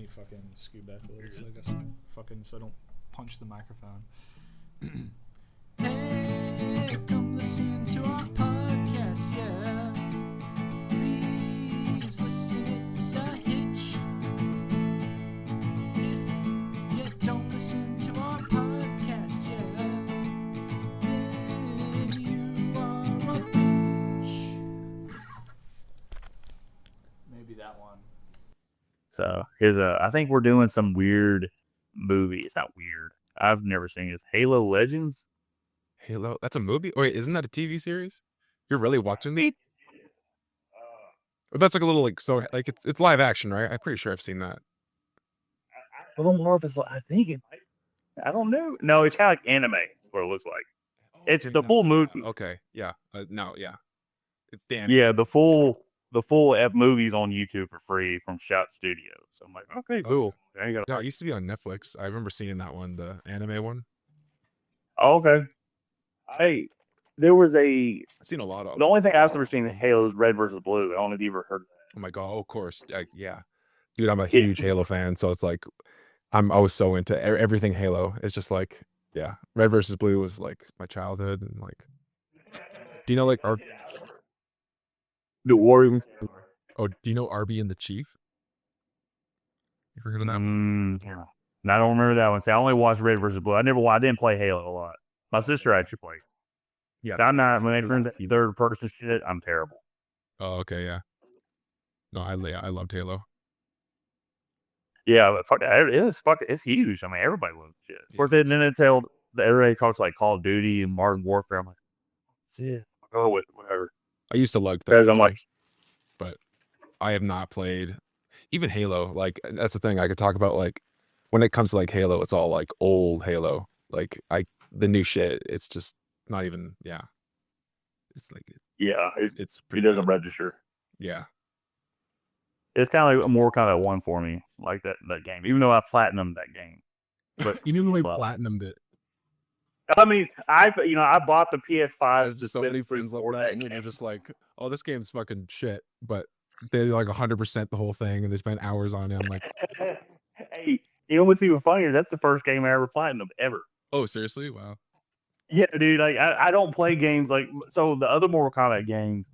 me fucking scoot back a little so I guess so I don't punch the microphone. Hey, come listen to our podcast, yeah. Please listen, it's a hitch. If you don't listen to our podcast, yeah, then you are a bitch. Maybe that one. So here's I think we're doing some weird movie. It's not weird. I've never seen it. It's Halo Legends. Halo? That's a movie? Oh, wait, isn't that a TV series? You're really watching it? That's like a little it's live action, right? I'm pretty sure I've seen that. I don't know if it's. I think it. I don't know. No, it's kind of like anime. What it looks like. It's the full movie. Okay, yeah. Yeah. It's Dan. Yeah, the full movie's on YouTube for free from Shot Studios. So I'm like, okay, cool. No, it used to be on Netflix. I remember seeing that one, the anime one. Oh, okay. There was I've seen a lot of. The only thing I've ever seen in Halo is Red versus Blue. I don't know if you ever heard of that. Oh my god! Oh, of course, yeah, dude. I'm a huge Halo fan, so it's like I was so into everything Halo. It's just like, yeah, Red versus Blue was like my childhood, and like, do you know like The Warriors. Oh, do you know Arby and the Chief? You ever heard of that? Yeah. I don't remember that one. See, I only watched Red versus Blue. I didn't play Halo a lot. My sister actually played. Yeah, I'm not. When they turn to third person shit, I'm terrible. Oh, okay, yeah. No, I loved Halo. Yeah, but fuck that. It's huge. I mean, everybody loves shit. Of course, then they tell everybody talks like Call of Duty and Modern Warfare. I'm like, that's it. I'll go with it, whatever. I used to like that. Because I'm like, but I have not played even Halo. Like, that's the thing I could talk about. Like, when it comes to like Halo, it's all like old Halo. Like, the new shit. It's just not even. Yeah, it's like it doesn't register. Yeah, it's kind of like more kind of one for me, like that game. Even though I platinumed that game, but you knew we platinumed it. I mean, I bought the PS5. There's just so many friends like that, and you're just like, oh, this game's fucking shit. But they like 100% the whole thing, and they spent hours on it. I'm like, hey, you know what's even funnier? That's the first game I ever platinumed ever. Oh, seriously? Wow. Yeah, dude. Like, I don't play games like so. The other Mortal Kombat games,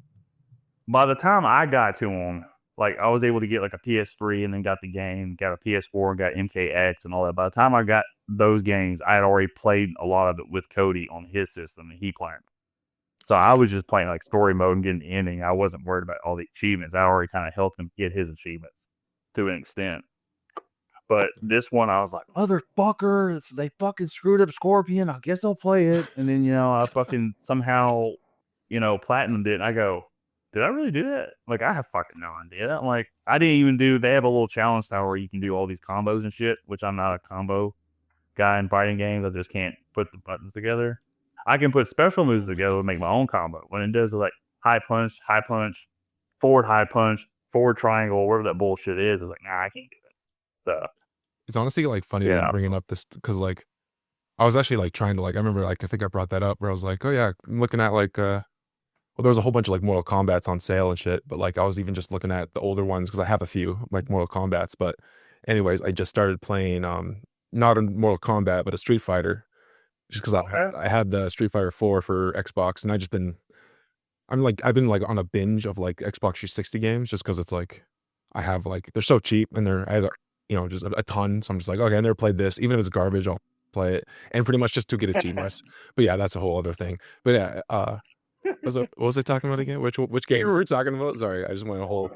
by the time I got to them, like I was able to get like a PS3 and then got the game, got a PS4, got MKX and all that. By the time I got those games, I had already played a lot of it with Cody on his system, and he played. So I was just playing like story mode and getting the ending. I wasn't worried about all the achievements. I already kind of helped him get his achievements to an extent. But this one, I was like, motherfucker, they fucking screwed up Scorpion. I guess I'll play it. And then, I fucking somehow, platinumed it. And I go, did I really do that? Like, I have fucking no idea. I'm like, I didn't even they have a little challenge tower where you can do all these combos and shit, which I'm not a combo guy in fighting games. I just can't put the buttons together. I can put special moves together and make my own combo. When it does like high punch, forward high punch, forward triangle, whatever that bullshit is, it's like, nah, I can't do it. So it's honestly like funny that bringing up this because like I was actually like trying to like I remember like I think I brought that up where I was like, oh yeah, I'm looking at like well there was a whole bunch of like Mortal Kombats on sale and shit, but like I was even just looking at the older ones because I have a few like Mortal Kombats. But anyways, I just started playing not a Mortal Kombat but a Street Fighter just because I had the Street Fighter 4 for Xbox, and I've been like on a binge of like Xbox 360 games just because it's like I have like they're so cheap and I have just a ton. So I'm just like, okay, I never played this. Even if it's garbage, I'll play it. And pretty much just to get achievements. But yeah, that's a whole other thing. But yeah, what was I talking about again? Which game were we talking about? Sorry, I just went a whole.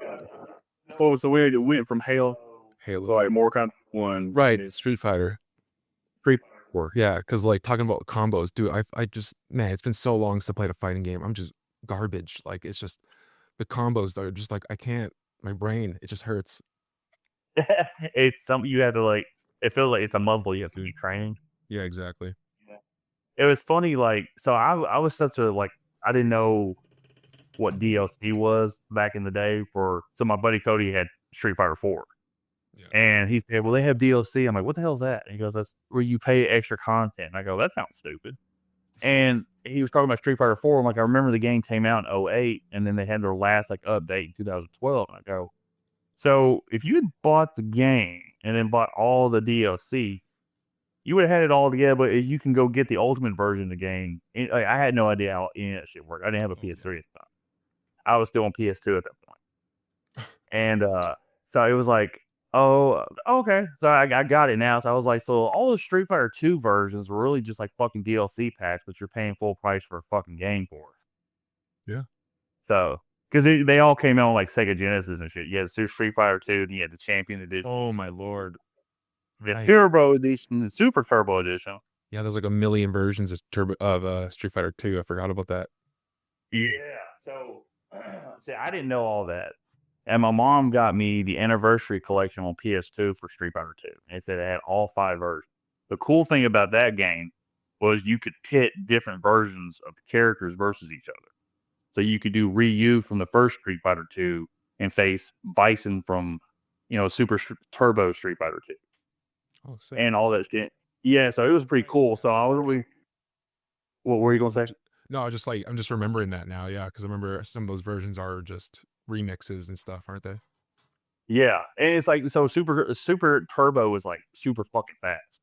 What was the way it went from Halo, like more kind of one, right? Street Fighter, yeah. Because like talking about combos, dude, I just it's been so long since I played a fighting game. I'm just garbage. Like it's just the combos are just like I can't. My brain, it just hurts. It's something you have to like. It feels like it's a muscle you have to be training. Yeah, exactly. It was funny, like so. I was such a like I didn't know what DLC was back in the day. So my buddy Cody had Street Fighter 4, and he said, "Well, they have DLC." I'm like, "What the hell is that?" And he goes, "That's where you pay extra content." And I go, "That sounds stupid." And he was talking about Street Fighter 4. I'm like, I remember the game came out in 2008, and then they had their last like update in 2012. And I go, so if you had bought the game and then bought all the DLC, you would have had it all together. But you can go get the ultimate version of the game. And, like, I had no idea how any of that shit worked. I didn't have a PS3 at the time. I was still on PS2 at that point. And so it was like, oh, okay. So I got it now. So I was like, so all the Street Fighter 2 versions were really just like fucking DLC packs, but you're paying full price for a fucking game for it. Yeah. So, because they all came out on like Sega Genesis and shit. You had Street Fighter 2, and you had the Champion Edition. Oh my lord. The Turbo Edition, the Super Turbo Edition. Yeah, there's like a million versions of Street Fighter 2. I forgot about that. Yeah. So, see, I didn't know all that. And my mom got me the anniversary collection on PS2 for Street Fighter 2. And it said it had all 5 versions. The cool thing about that game was you could pit different versions of the characters versus each other. So you could do Ryu from the first Street Fighter 2 and face Bison from, Super Turbo Street Fighter 2. Oh, sick. And all that shit. Yeah, so it was pretty cool. So I was really... What were you going to say? No, I'm just remembering that now. Yeah, because I remember some of those versions are just remixes and stuff, aren't they? Yeah, and it's like, so Super Turbo is like super fucking fast.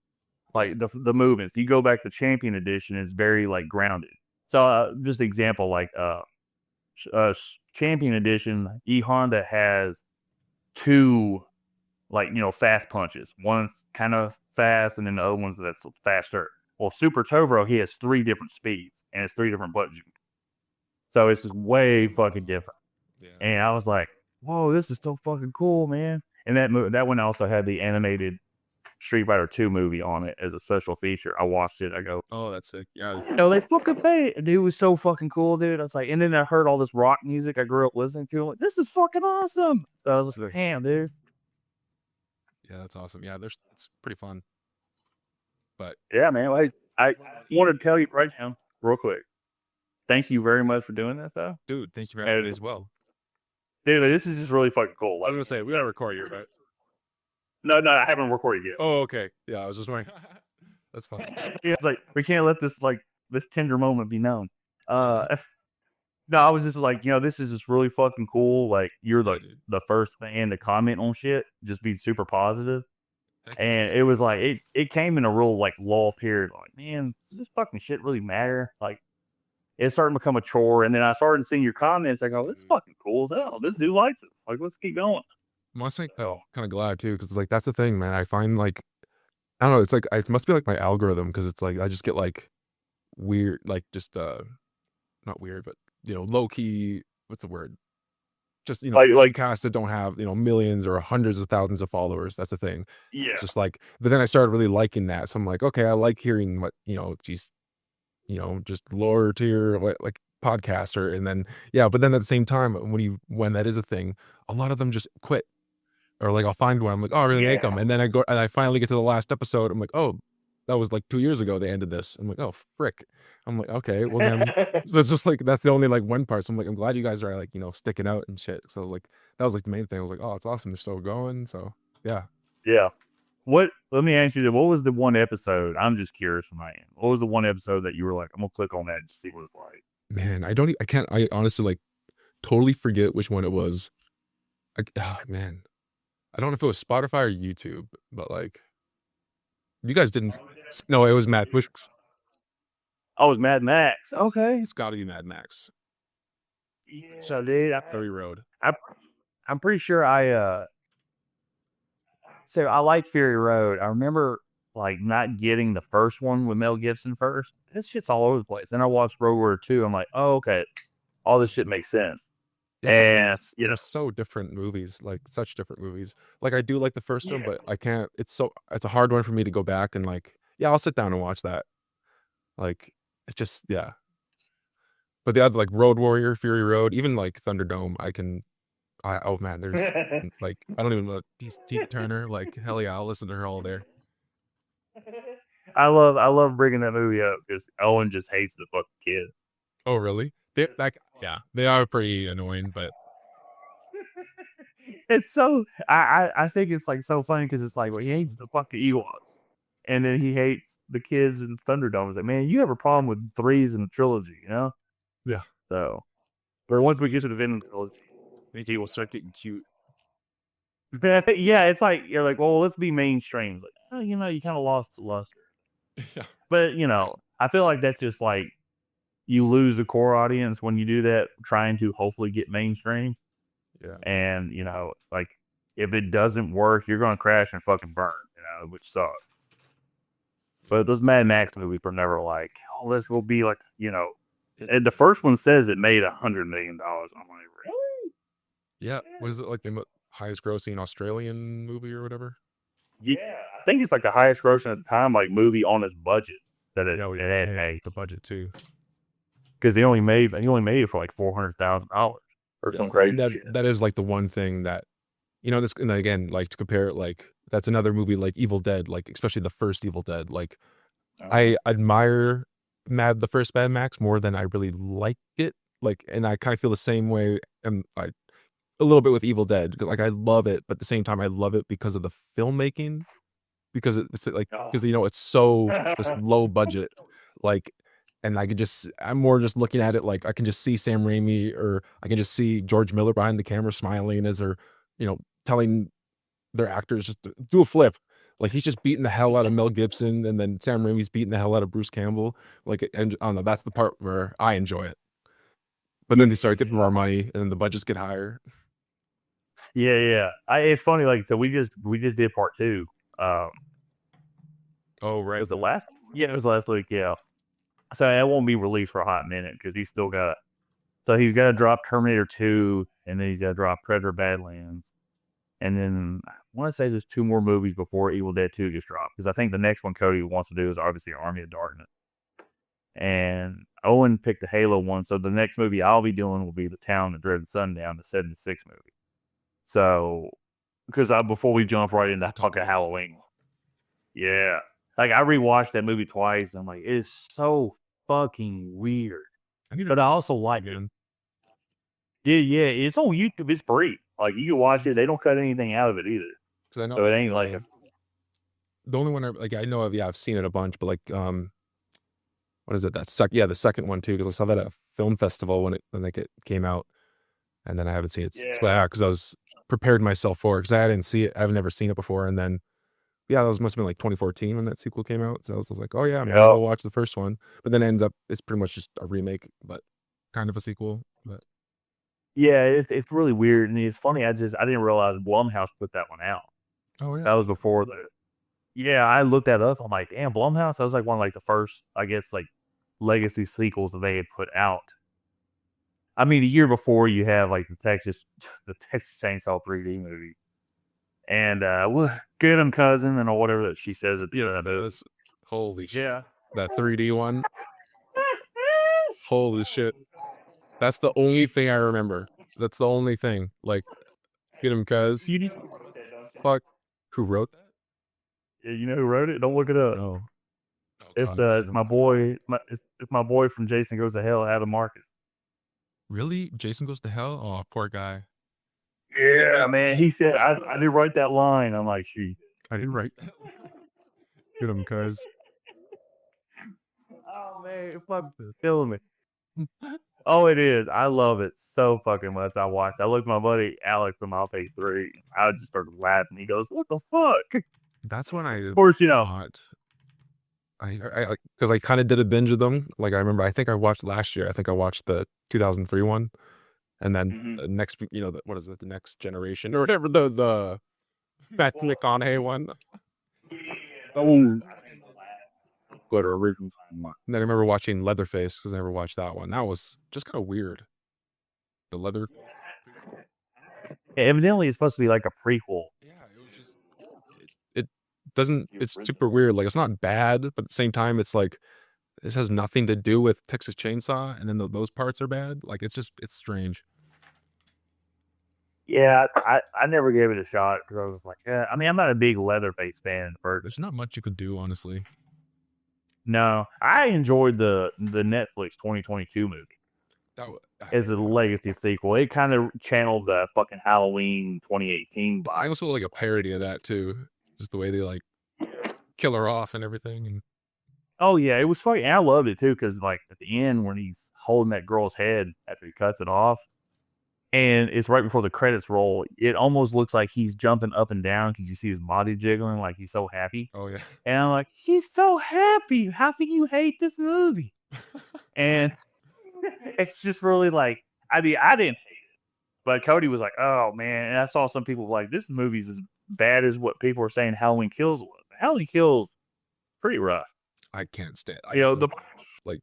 Like the movements. You go back to Champion Edition, it's very like grounded. So just an example, like Champion Edition, E Honda has 2 fast punches. One's kind of fast, and then the other one's that's faster. Well, Super Turbo, he has 3 different speeds, and it's 3 different buttons. So it's just way fucking different. Yeah. And I was like, whoa, this is so fucking cool, man. And that one also had the animated Street Fighter 2 movie on it as a special feature. I watched it. I go, oh, that's sick. Yeah. They fucking paid. Dude, it was so fucking cool, dude. I was like, and then I heard all this rock music I grew up listening to. I'm like, this is fucking awesome. So I was like, damn, dude. Yeah, that's awesome. Yeah, it's pretty fun. But yeah, man. I wanted to tell you right now, real quick. Thanks you very much for doing this, though. Dude, thank you for having me as well. Dude, this is just really fucking cool. I was going to say, we got to record you, right? No, I haven't recorded yet. Oh, okay. Yeah, I was just wondering. That's fine. Yeah, it's like, we can't let this tender moment be known. No, I was just like, this is just really fucking cool. Like, you're the first fan to comment on shit. Just be super positive. And it was like, it came in a real, like, lull period. Like, man, does this fucking shit really matter? Like, it's starting to become a chore. And then I started seeing your comments. I go, this is fucking cool as hell. This dude likes it. Like, let's keep going. I'm honestly kind of glad, too, because, like, that's the thing, man. I find, like, I don't know. It's like, it must be, like, my algorithm, because it's, like, I just get, like, weird, like, just, not weird, but, low-key, what's the word? Just, like casts that don't have, millions or hundreds of thousands of followers. That's the thing. Yeah. It's just like, but then I started really liking that. So I'm like, okay, I like hearing what, just lower tier, like podcaster. And then, yeah, but then at the same time, when that is a thing, a lot of them just quit. Or like, I'll find one. I'm like, oh, I really like them. And then I finally get to the last episode. I'm like, oh, that was like 2 years ago they ended this. I'm like, oh, frick. I'm like, okay, well then. So it's just like, that's the only like one part. So I'm like, I'm glad you guys are like, sticking out and shit. So I was like, that was like the main thing. I was like, oh, it's awesome. They're still going. So yeah. Yeah. Let me ask you, what was the one episode? I'm just curious from my end. What was the one episode that you were like, I'm going to click on that and just see what it's like? Man, I honestly like totally forget which one it was. Man. I don't know if it was Spotify or YouTube, but like, you guys didn't. No, it was Mad Max. Oh, it was Mad Max. Okay. It's got to be Mad Max. Yeah. So, dude, Fury Road. I'm pretty sure so I like Fury Road. I remember like not getting the first one with Mel Gibson first. This shit's all over the place. Then I watched World War II. I'm like, oh, okay. All this shit makes sense. Yeah, and so different movies, like such different movies. Like I do like the first one, but I can't. It's a hard one for me to go back and like. Yeah, I'll sit down and watch that. Like it's just But the other like Road Warrior, Fury Road, even like Thunderdome, oh man, there's like I don't even know Tina Turner. Like hell yeah, I'll listen to her all there. I love bringing that movie up because Owen just hates the fucking kid. Oh really? They are pretty annoying, but it's so I think it's like so funny because it's like, well, he hates the fucking Ewoks, and then he hates the kids in Thunderdome. It's like, man, you have a problem with threes in the trilogy, Yeah. So, but once we get to the Venom trilogy, he will start getting cute. Yeah, it's like you're like, well, let's be mainstream. It's like, oh, you kind of lost the luster. Yeah. But I feel like that's just like you lose the core audience when you do that, trying to hopefully get mainstream. Yeah. And like if it doesn't work, you're gonna crash and fucking burn, which sucks. But those Mad Max movies were never like, oh, let's go be like, and the first one says it made $100 million on my rate. Yeah. What is it like the highest grossing Australian movie or whatever? Yeah, I think it's like the highest grossing at the time, like movie on its budget that it had made. The budget too. Because he only made it for like $400,000 or some crazy shit. That is like the one thing that this, and again, like to compare it, like that's another movie like Evil Dead, like especially the first Evil Dead. Like I admire the first Mad Max more than I really like it. Like, and I kind of feel the same way, and a little bit with Evil Dead. Like I love it, but at the same time I love it because of the filmmaking, because it's like it's so just low budget, like. And I'm more just looking at it like I can just see Sam Raimi, or I can just see George Miller behind the camera smiling as they're, telling their actors just to do a flip. Like he's just beating the hell out of Mel Gibson, and then Sam Raimi's beating the hell out of Bruce Campbell. Like, and I don't know, that's the part where I enjoy it. But then they start tipping more money, and then the budgets get higher. Yeah. It's funny, like, so we just did part 2. Oh right. Was it last? Yeah, it was last week. Yeah. So it won't be released for a hot minute because he's still got. So he's got to drop Terminator 2, and then he's got to drop Predator Badlands, and then I want to say there's 2 more movies before Evil Dead 2 gets dropped, because I think the next one Cody wants to do is obviously Army of Darkness, and Owen picked the Halo one. So the next movie I'll be doing will be The Town That Dreaded Sundown, the '76 movie. So because before we jump right into talking Halloween, yeah. Like I rewatched that movie twice. And I'm like, it's so fucking weird. But I also like it. Yeah. It's on YouTube. It's free. Like you can watch it. They don't cut anything out of it either. Because I know so it ain't like the only one I know of. Yeah, I've seen it a bunch. But like, what is it? The second one too. Because I saw that at a film festival when it came out, and then I haven't seen it. Yeah, because I was prepared myself for it because I didn't see it. I've never seen it before, and then. Yeah, that must have been like 2014 when that sequel came out. So I was like, oh yeah, I'm gonna go watch the first one. But then it ends up it's pretty much just a remake, but kind of a sequel. But yeah, it's really weird, and it's funny. I didn't realize Blumhouse put that one out. Oh yeah, that was before the. Yeah, I looked that up. I'm like, damn, Blumhouse. That was like one of like the first, I guess, like legacy sequels that they had put out. I mean, a year before you have like the Texas Chainsaw 3D movie. And we'll get him, cousin, and whatever that she says at the end of it. Holy shit. Yeah. That 3D one. Holy shit. That's the only thing I remember. That's the only thing. Like, get him, cuz. Fuck. Who wrote that? Yeah, you know who wrote it? Don't look it up. No. It's my boy. It's my boy from Jason Goes to Hell, Adam Marcus. Really? Jason Goes to Hell? Oh, poor guy. Yeah, man. He said, I didn't write that line. I'm like, she. I didn't write that. Get him, cuz. Oh, man. It's fucking killing me. Oh, it is. I love it so fucking much. I watched. I looked at my buddy Alex from I'll Pay 3. I just started laughing. He goes, what the fuck? That's when of course, because I kind of did a binge of them. Like, I remember, I think I watched last year. I think I watched the 2003 one. And then the next, what is it? The Next Generation or whatever, the Matthew McConaughey one. Oh, good original. And then I remember watching Leatherface because I never watched that one. That was just kind of weird. The leather. Yeah, evidently, it's supposed to be like a prequel. Yeah, it was just. It doesn't. It's super weird. Like, it's not bad, but at the same time, it's like this has nothing to do with Texas Chainsaw, and then those parts are bad. Like, it's strange. Yeah, I never gave it a shot because I was like, I mean, I'm not a big Leatherface fan. There's not much you could do, honestly. No, I enjoyed the Netflix 2022 movie. As a legacy sequel. It kind of channeled the fucking Halloween 2018. I also like a parody of that too. Just the way they like kill her off and everything. And oh yeah, it was funny. And I loved it too because like at the end when he's holding that girl's head after he cuts it off, and it's right before the credits roll. It almost looks like he's jumping up and down because you see his body jiggling, like he's so happy. Oh yeah. And I'm like, he's so happy. How can you hate this movie? And it's just really like, I mean, I didn't hate it, but Cody was like, oh man. And I saw some people like, this movie's as bad as what people were saying Halloween Kills was. Halloween Kills, pretty rough. I can't stand. Like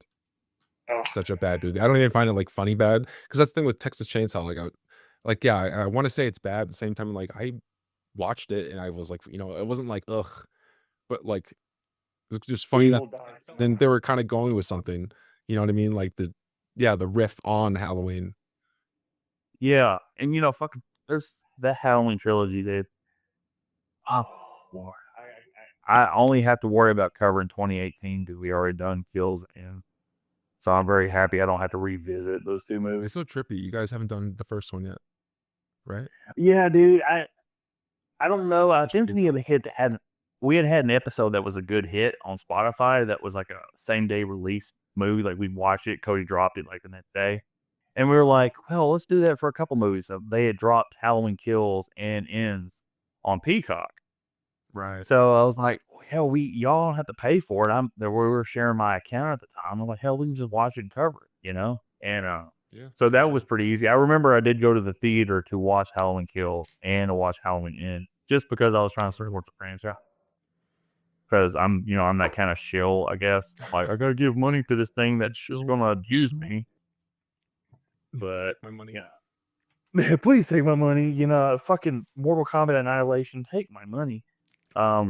such a bad movie. I don't even find it like funny bad, because that's the thing with Texas Chainsaw. I want to say it's bad, but at the same time, like I watched it and I was like, it wasn't like ugh, but like it was just funny that then they were kind of going with something. You know what I mean? Like the riff on Halloween. Yeah, and fucking there's the Halloween trilogy, dude. Oh, Lord. I only have to worry about covering 2018 because we already done Kills, and so I'm very happy I don't have to revisit those two movies. It's so trippy. You guys haven't done the first one yet, right? Yeah, dude. I don't know. I think we had an episode that was a good hit on Spotify that was like a same day release movie. Like we watched it, Cody dropped it like the next day. And we were like, well, let's do that for a couple movies. So they had dropped Halloween Kills and Ends on Peacock. Right. So I was like, hell, y'all don't have to pay for it. We were sharing my account at the time. I'm like, hell, we can just watch it and cover it, And Yeah. so that was pretty easy. I remember I did go to the theater to watch Halloween Kills and to watch Halloween End just because I was trying to support the franchise. Because I'm that kind of shill, I guess. Like, I gotta give money to this thing that's just gonna abuse me. But my money. Yeah, please take my money. Fucking Mortal Kombat Annihilation, take my money. I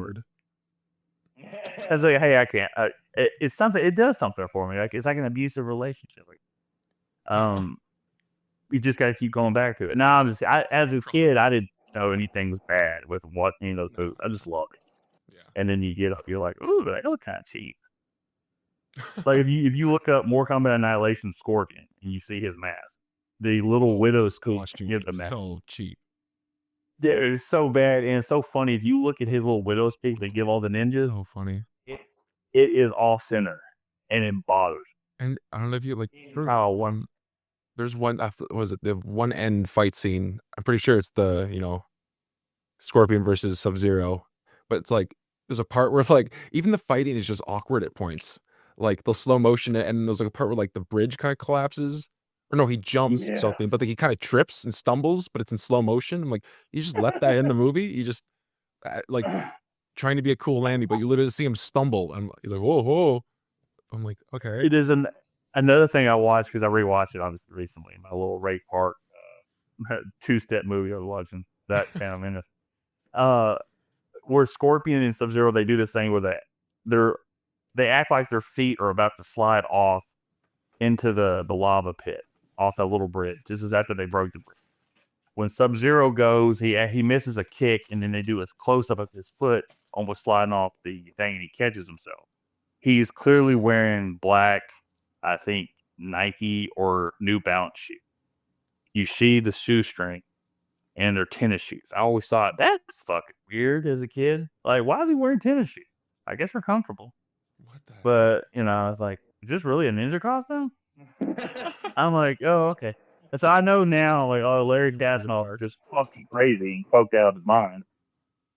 was like, hey, I can't. It's something. It does something for me. Like it's like an abusive relationship. You just gotta keep going back to it. Now, as a kid, I didn't know anything was bad with what food. I just loved it. Yeah. And then you get up, you're like, ooh, that look kind of cheap. Like if you look up Mortal Kombat Annihilation Scorpion and you see his mask, the little widow scoop give the mask. So cheap. Yeah, it's so bad and it's so funny. If you look at his little widow's peak they give all the ninjas, So funny. It is all center and it bothers. And I don't know if you like. There's one. Was it the one end fight scene? I'm pretty sure it's the Scorpion versus Sub-Zero, but it's like there's a part where like even the fighting is just awkward at points. Like they'll slow motion it, and there's like a part where like the bridge kind of collapses. Or no, he jumps something, but like he kind of trips and stumbles, but it's in slow motion. I'm like, you just let that in the movie? You just like trying to be a cool landing, but you literally see him stumble, and he's like, whoa, whoa. I'm like, okay. It is another thing I watched because I rewatched it obviously recently. My little Ray Park two-step movie I was watching. That kind of menace. Where Scorpion and Sub-Zero, they do this thing where they act like their feet are about to slide off into the lava pit off that little bridge. This is after they broke the bridge. When Sub-Zero goes, he misses a kick, and then they do a close-up of his foot almost sliding off the thing, and he catches himself. He's clearly wearing black, I think, Nike or New Balance shoe. You see the shoestring, and they're tennis shoes. I always thought, that's fucking weird as a kid. Like, why are they wearing tennis shoes? I guess they're comfortable. What the heck? But, I was like, is this really a ninja costume? I'm like, oh, okay. And so I know now, like, oh, Larry Daznall are just fucking crazy and coked out of his mind.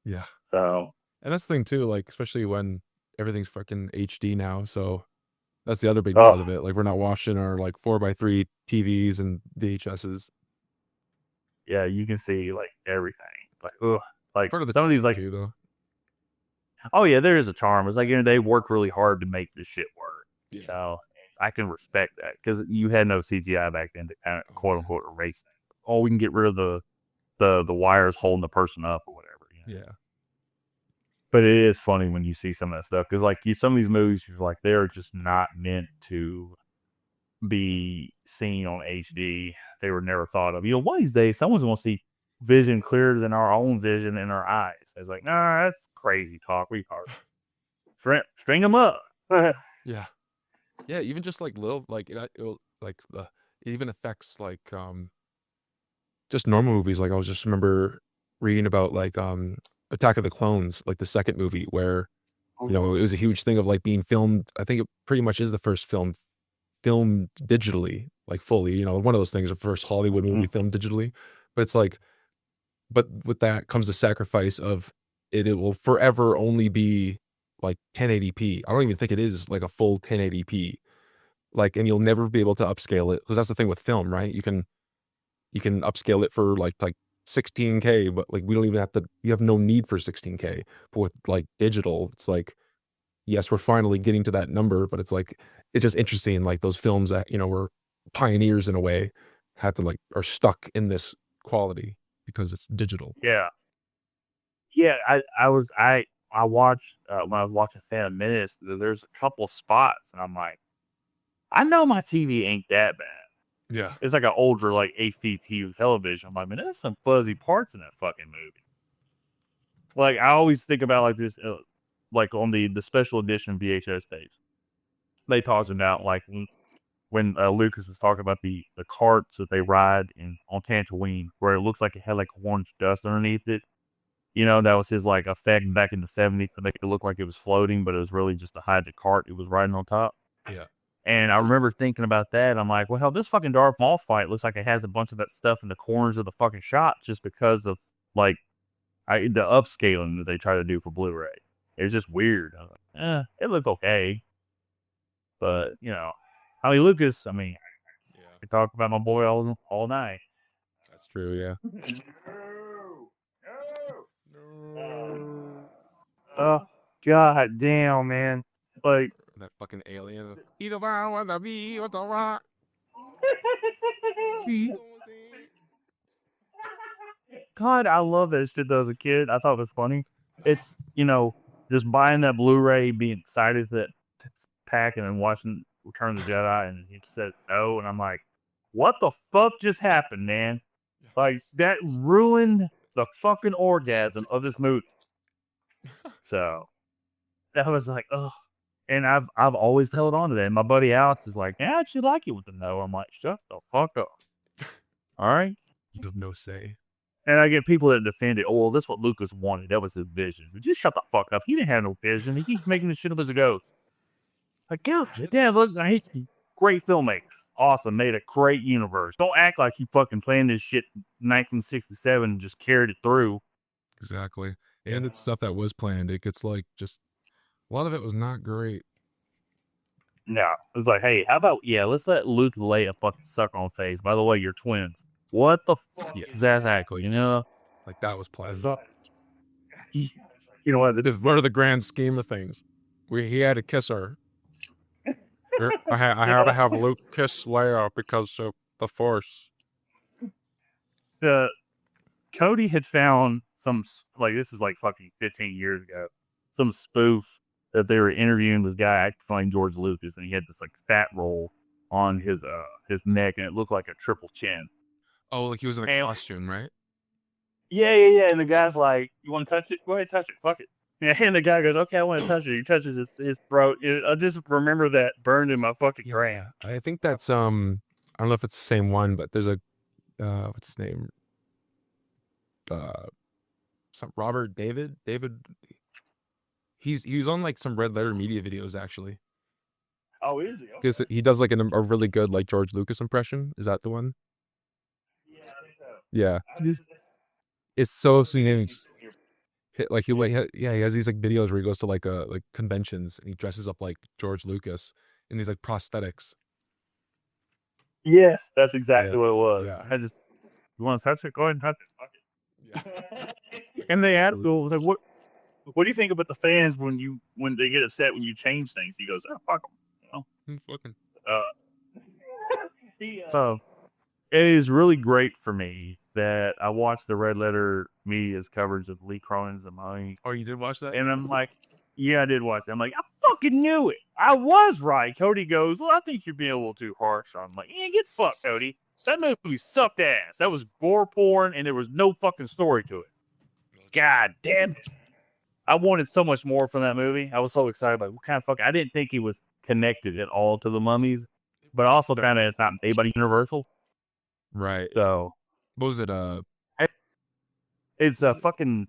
Yeah. So. And that's the thing, too, like, especially when everything's fucking HD now. So that's the other big part of it. Like, we're not watching our, like, 4x3 TVs and VHSs. Yeah, you can see, like, everything. Like, ugh. Like, Part of the some of these, like, too, though. Oh, yeah, there is a charm. It's like, they work really hard to make this shit work. Yeah. So I can respect that because you had no CGI back then to kind of quote unquote erase that. Oh, we can get rid of the wires holding the person up or whatever. Yeah. But it is funny when you see some of that stuff because like some of these movies, you're like they're just not meant to be seen on HD. They were never thought of. One of these days, someone's going to see vision clearer than our own vision in our eyes. It's like, nah, that's crazy talk. We string them up. Yeah. Yeah, even just like little it even affects like just normal movies. Like I was just remember reading about like Attack of the Clones, like the second movie where it was a huge thing of like being filmed. I think it pretty much is the first film filmed digitally, like fully. You know, one of those things, the first Hollywood movie filmed digitally. But it's like, but with that comes the sacrifice of it will forever only be like 1080p. I don't even think it is like a full 1080p. Like, and you'll never be able to upscale it, because that's the thing with film, right? You can upscale it for like 16K, but like we don't even have to. You have no need for 16K. But with like digital, it's like, yes, we're finally getting to that number, but it's like, it's just interesting. Like those films that, you know, were pioneers in a way, had to like, are stuck in this quality because it's digital. Yeah. I watched when I was watching Phantom Menace. There's a couple spots, and I'm like, I know my TV ain't that bad. Yeah. It's like an older like HDTV television. I'm like, man, there's some fuzzy parts in that fucking movie. Like I always think about like this, like on the special edition VHS tapes, they talked about like when Lucas is talking about the carts that they ride on Tatooine, where it looks like it had like orange dust underneath it. You know, that was his like effect back in the 70s to make it look like it was floating, but it was really just to hide the cart it was riding on top. Yeah. And I remember thinking about that. I'm like, well, hell, this fucking Darth Maul fight looks like it has a bunch of that stuff in the corners of the fucking shot just because of like the upscaling that they try to do for Blu-ray. It was just weird. I was like, it looked okay. But, you know, I mean, Lucas, I mean, I talk about my boy all night. That's true, yeah. Oh, god damn, man. Like, that fucking alien. He don't wanna be with the rock. God, I love that shit though as a kid. I thought it was funny. It's, you know, just buying that Blu-ray, being excited that pack, and then watching Return of the Jedi, and he said no, and I'm like, what the fuck just happened, man? Like, that ruined the fucking orgasm of this movie. So, that was like, ugh. And I've always held on to that. And my buddy Alex is like, yeah, I actually like it with the no. I'm like, shut the fuck up. All right? You have no say. And I get people that defend it. Oh, well, that's what Lucas wanted. That was his vision. But just shut the fuck up. He didn't have no vision. He keeps making this shit up as it goes. Like, God, damn, look, I hate you. Great filmmaker. Awesome. Made a great universe. Don't act like he fucking planned this shit in 1967 and just carried it through. Exactly. And it's stuff that was planned. It gets like just, a lot of it was not great. No. It was like, hey, how about, let's let Luke lay a fucking sucker on face. By the way, you're twins. What the fuck? Exactly, you know? Like, that was planned. You know what? What are the grand scheme of things? He had to kiss her. I had to have Luke kiss Leia because of the Force. Cody had found some, like, this is like fucking 15 years ago, some spoof that they were interviewing this guy acting like George Lucas, and he had this like fat roll on his neck, and it looked like a triple chin. Oh, like he was in a costume, right? Yeah. And the guy's like, you want to touch it? Go ahead, touch it. Fuck it. Yeah, and the guy goes, okay, I want to touch it. He touches his throat. I just remember that burned in my fucking brain. I think that's, I don't know if it's the same one, but there's a, what's his name? Some Robert David? He's on like some Red Letter Media videos, actually. Oh, is he? Okay. Because he does like a really good like George Lucas impression. Is that the one? Yeah, I think so. Yeah. It's so sweet. Like he has these like videos where he goes to like conventions and he dresses up like George Lucas in these like prosthetics. Yes, that's exactly what it was. Yeah. I just, you want to touch it? Go ahead and touch it. Fuck it. Yeah. And they had was like, what do you think about the fans when they get upset when you change things? He goes, oh, fuck them. You know? Fucking. It is really great for me that I watched the Red Letter Media's coverage of Lee Cronin's The Mummy. Oh, you did watch that? And I'm like, yeah, I did watch that. I'm like, I fucking knew it. I was right. Cody goes, well, I think you're being a little too harsh. I'm like, yeah, get fucked, Cody. That movie sucked ass. That was gore porn, and there was no fucking story to it. God damn it. I wanted so much more from that movie. I was so excited. Like, what kind of fuck? I didn't think it was connected at all to the Mummies, but also kind of it's not made by Universal. Right. So, what was it? It's a fucking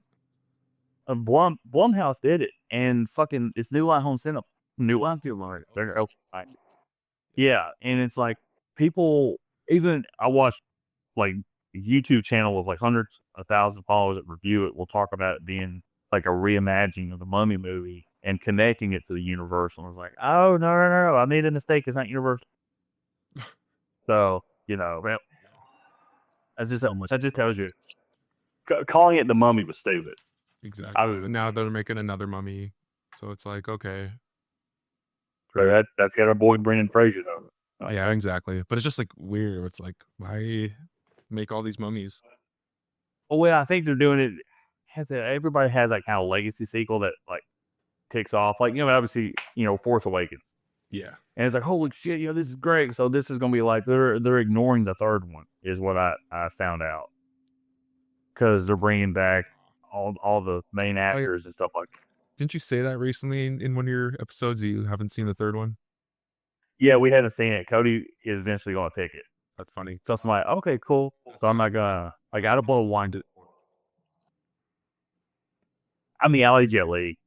Blumhouse did it, and fucking it's New Line Home Cinema. New Line Cinema. They're open. Yeah, and it's like people. Even I watched like a YouTube channel with like hundreds of thousands of followers that review it. Will talk about it being like a reimagining of the Mummy movie and connecting it to the Universal. I was like, oh no, I made a mistake. It's not Universal. So well, that's just so much. That just tells you calling it the Mummy was stupid. Exactly. I But now they're making another Mummy, so it's like, okay, So that's got our boy Brendan Fraser though. yeah, exactly. But it's just like weird. It's like, why make all these mummies? Well, I think they're doing it. Everybody has that kind of legacy sequel that like ticks off. Like obviously Force Awakens, Yeah, and it's like holy shit, this is great. So this is gonna be like they're ignoring the third one is what I found out because they're bringing back all the main actors and stuff like that. didn't you say that recently in one of your episodes? You haven't seen the third one? Yeah, we hadn't seen it. Cody is eventually gonna pick it. That's funny. So I'm like, okay, cool. So I'm not gonna I don't want to wind it. I'm the alley Jet Li,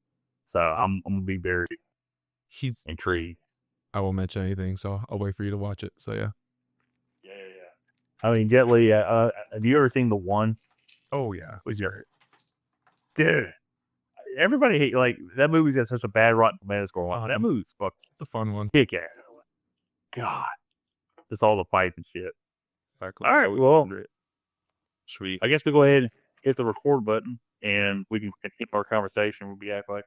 so I'm gonna be very intrigued. I won't mention anything, so I'll wait for you to watch it. So yeah. I mean, Jet Li. Have you ever seen The One? Oh yeah, Was your dude? Everybody hate like that movie's got such a bad Rotten Tomatoes score. Wow, that movie's fucking it's a fun one. kick ass. God, just all the fight and shit. Exactly. All right, well, sweet. I guess we go ahead and hit the record button, and we can continue our conversation. We'll be acting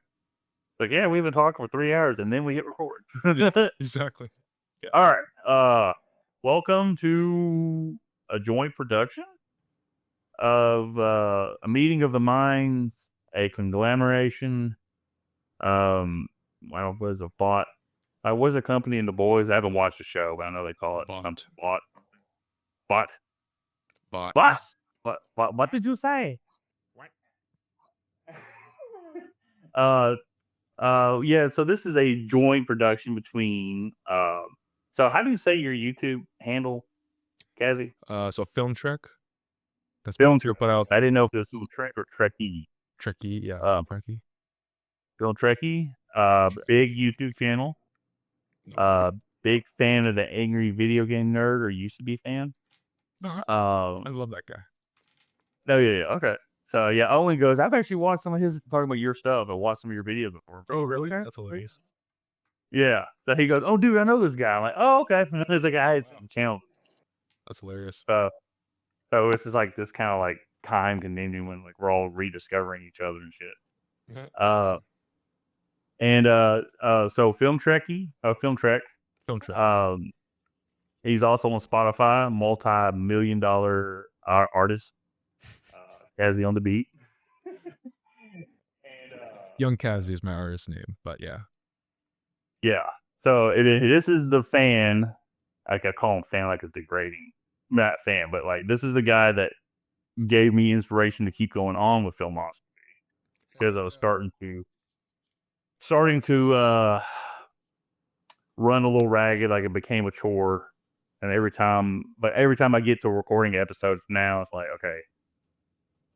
like yeah, we've been talking for 3 hours, and then we hit record. Exactly. Yeah. All right. Welcome to a joint production of a meeting of the minds, a conglomeration. Well, was a bot. I was accompanying the boys. I haven't watched the show, but I know they call it bot. What did you say? What? Yeah. So this is a joint production between. So how do you say your YouTube handle, Cazzy? So FilmTrek. That's FilmTrek. put out. I didn't know if this was Trek or Trekkie. Trekkie, yeah. Trekkie. FilmTrekkie. Big YouTube channel. Big fan of the angry video game nerd, or used to be a fan. I love that guy. No, yeah, okay. So yeah, Owen goes, I've actually watched some of his talking about your stuff. I watched some of your videos before. Oh, really? That's hilarious. Yeah. So he goes, oh, dude, I know this guy. I'm like, oh, okay. There's a guy on the channel. That's hilarious. So this is like this kind of like time continuum when like we're all rediscovering each other and shit. Okay. So FilmTrekkie, FilmTrek. He's also on Spotify, multi-million-dollar artist. Cazzy on the beat. Yung Cazzy is my artist name, but yeah. Yeah. So this is the fan. I call him fan like it's degrading. Not fan, but like this is the guy that gave me inspiration to keep going on with Filmosity because I was starting to run a little ragged. Like it became a chore, and every time I get to recording episodes now, it's like okay.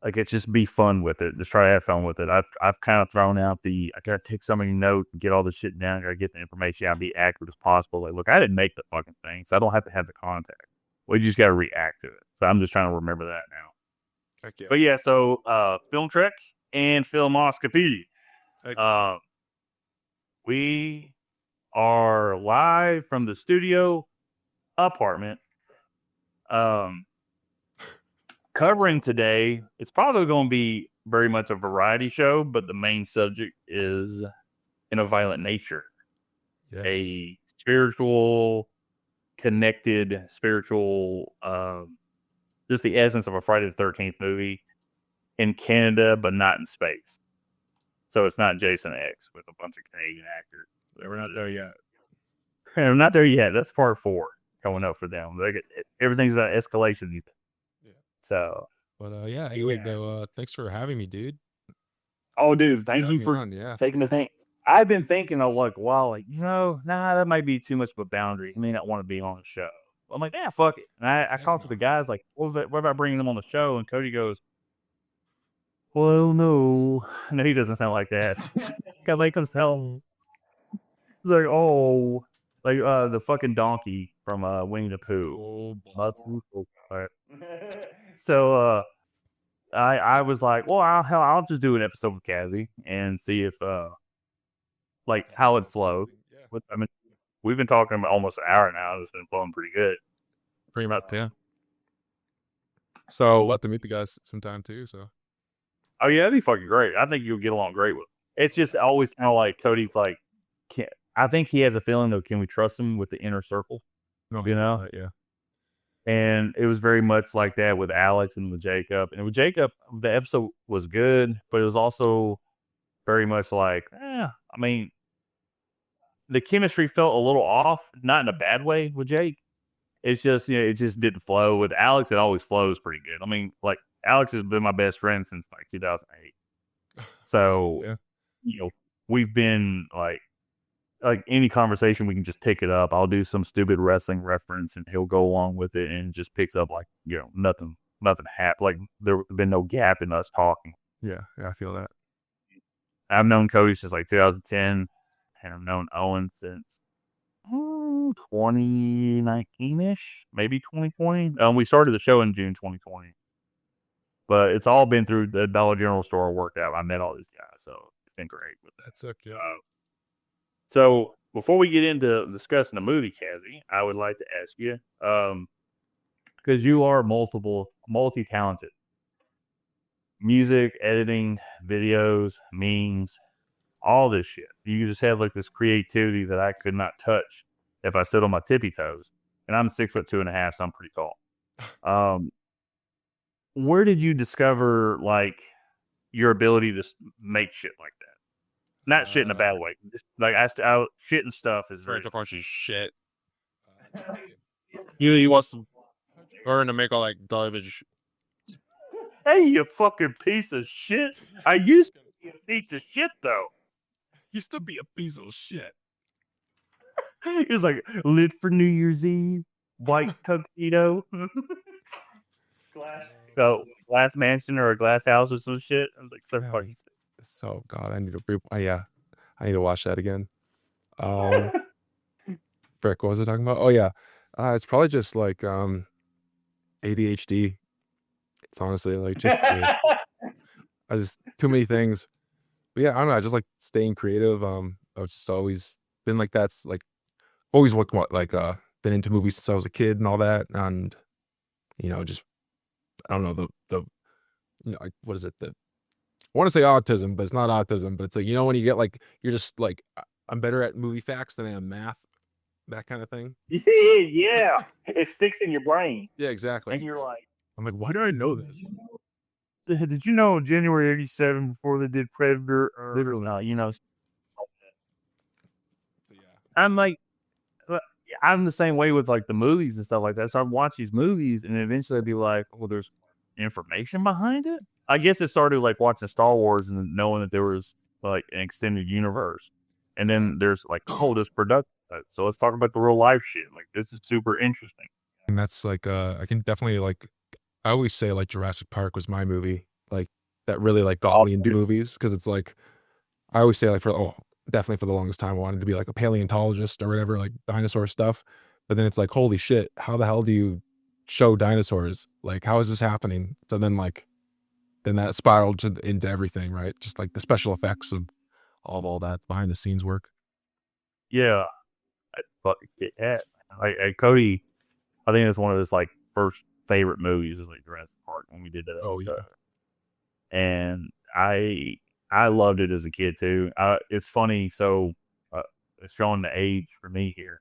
Like it's just be fun with it. Just try to have fun with it. I've kind of thrown out I gotta take somebody's note and get all the shit down. I gotta get the information out, be accurate as possible. Like, look, I didn't make the fucking thing, so I don't have to have the contact. We just gotta react to it. So I'm just trying to remember that now. Okay. But yeah, so FilmTrek and Filmoscopy. We are live from the studio apartment. Covering today, it's probably going to be very much a variety show, but the main subject is in a violent nature. Yes. A spiritual, connected, just the essence of a Friday the 13th movie in Canada, but not in space. So it's not Jason X with a bunch of Canadian actors. We're not there yet. We're not there yet. That's part 4 coming up for them. Everything's about escalation these days. So, but yeah, anyway, though, thanks for having me, dude. Oh, dude, thank you for taking the thing. I've been thinking of like, wow, like that might be too much of a boundary. I may not want to be on the show. I'm like, yeah, fuck it. And I talked to the guys like, what about bringing them on the show? And Cody goes, well, no, he doesn't sound like that. Cause like himself. He's like, oh, Like the fucking donkey from Winnie the Pooh. Oh, So I was like, well, I'll just do an episode with Cazzy and see if like how it flowed. Yeah. I mean, we've been talking about almost an hour now. It's been flowing pretty good. Pretty much, yeah. So we'll have to meet the guys sometime too. So Oh yeah, that'd be fucking great. I think you'll get along great with him. It's just always kind of like Cody's like, I think he has a feeling though. Can we trust him with the inner circle? You know? yeah. And it was very much like that with Alex and with Jacob. And with Jacob, the episode was good, but it was also very much like, I mean, the chemistry felt a little off, not in a bad way with Jake. It's just, it just didn't flow. With Alex, it always flows pretty good. I mean, like, Alex has been my best friend since like 2008. So, yeah. We've been like any conversation, we can just pick it up. I'll do some stupid wrestling reference and he'll go along with it and just picks up like, nothing happened. Like there's been no gap in us talking. Yeah, I feel that. I've known Cody since like 2010 and I've known Owen since 2019-ish, maybe 2020. We started the show in June 2020. But it's all been through the Dollar General store I worked at. I met all these guys, so it's been great with that. That's yeah. So before we get into discussing the movie, Cazzy, I would like to ask you, because you are multi-talented. Music, editing, videos, memes, all this shit. You just have like this creativity that I could not touch if I stood on my tippy toes. And I'm 6'2.5", so I'm pretty tall. Where did you discover like your ability to make shit like that? Not shit in a bad way. Just, like shit and stuff is very shit. You want some? Learn to make all like garbage. Hey, you fucking piece of shit! I used to be a piece of shit though. Used to be a piece of shit. It's like lit for New Year's Eve, white tuxedo, glass mansion or a glass house or some shit. I'm like, so funny. So God, I need to I need to watch that again. Frick, what was I talking about? Oh yeah, it's probably just like ADHD. It's honestly like just I just too many things. But yeah, I don't know. I just like staying creative. I've just always been like that's like always been into movies since I was a kid and all that, and just I don't know the what is it I want to say autism, but it's not autism. But it's like when you get like you're just like I'm better at movie facts than I am math, that kind of thing. Yeah, it sticks in your brain. Yeah, exactly. And you're like, I'm like, why do I know this? Did you know January '87 before they did Predator? Literally, So yeah. I'm like, I'm the same way with like the movies and stuff like that. So I watch these movies and eventually I'd be like, well, there's information behind it. I guess it started like watching Star Wars and knowing that there was like an extended universe. And then there's like, this production. So let's talk about the real life shit. Like this is super interesting. And that's like, I can definitely like, I always say like Jurassic Park was my movie. Like that really like got me into movies. Cause it's like, I always say like definitely for the longest time I wanted to be like a paleontologist or whatever, like dinosaur stuff. But then it's like, holy shit, how the hell do you show dinosaurs? Like, how is this happening? So then that spiraled into everything, right? Just like the special effects of all that behind the scenes work. Yeah. I fucking get that. Like Cody, I think it's one of his like first favorite movies is like Jurassic Park when we did that. Oh yeah. And I loved it as a kid too. It's funny. So it's showing the age for me here.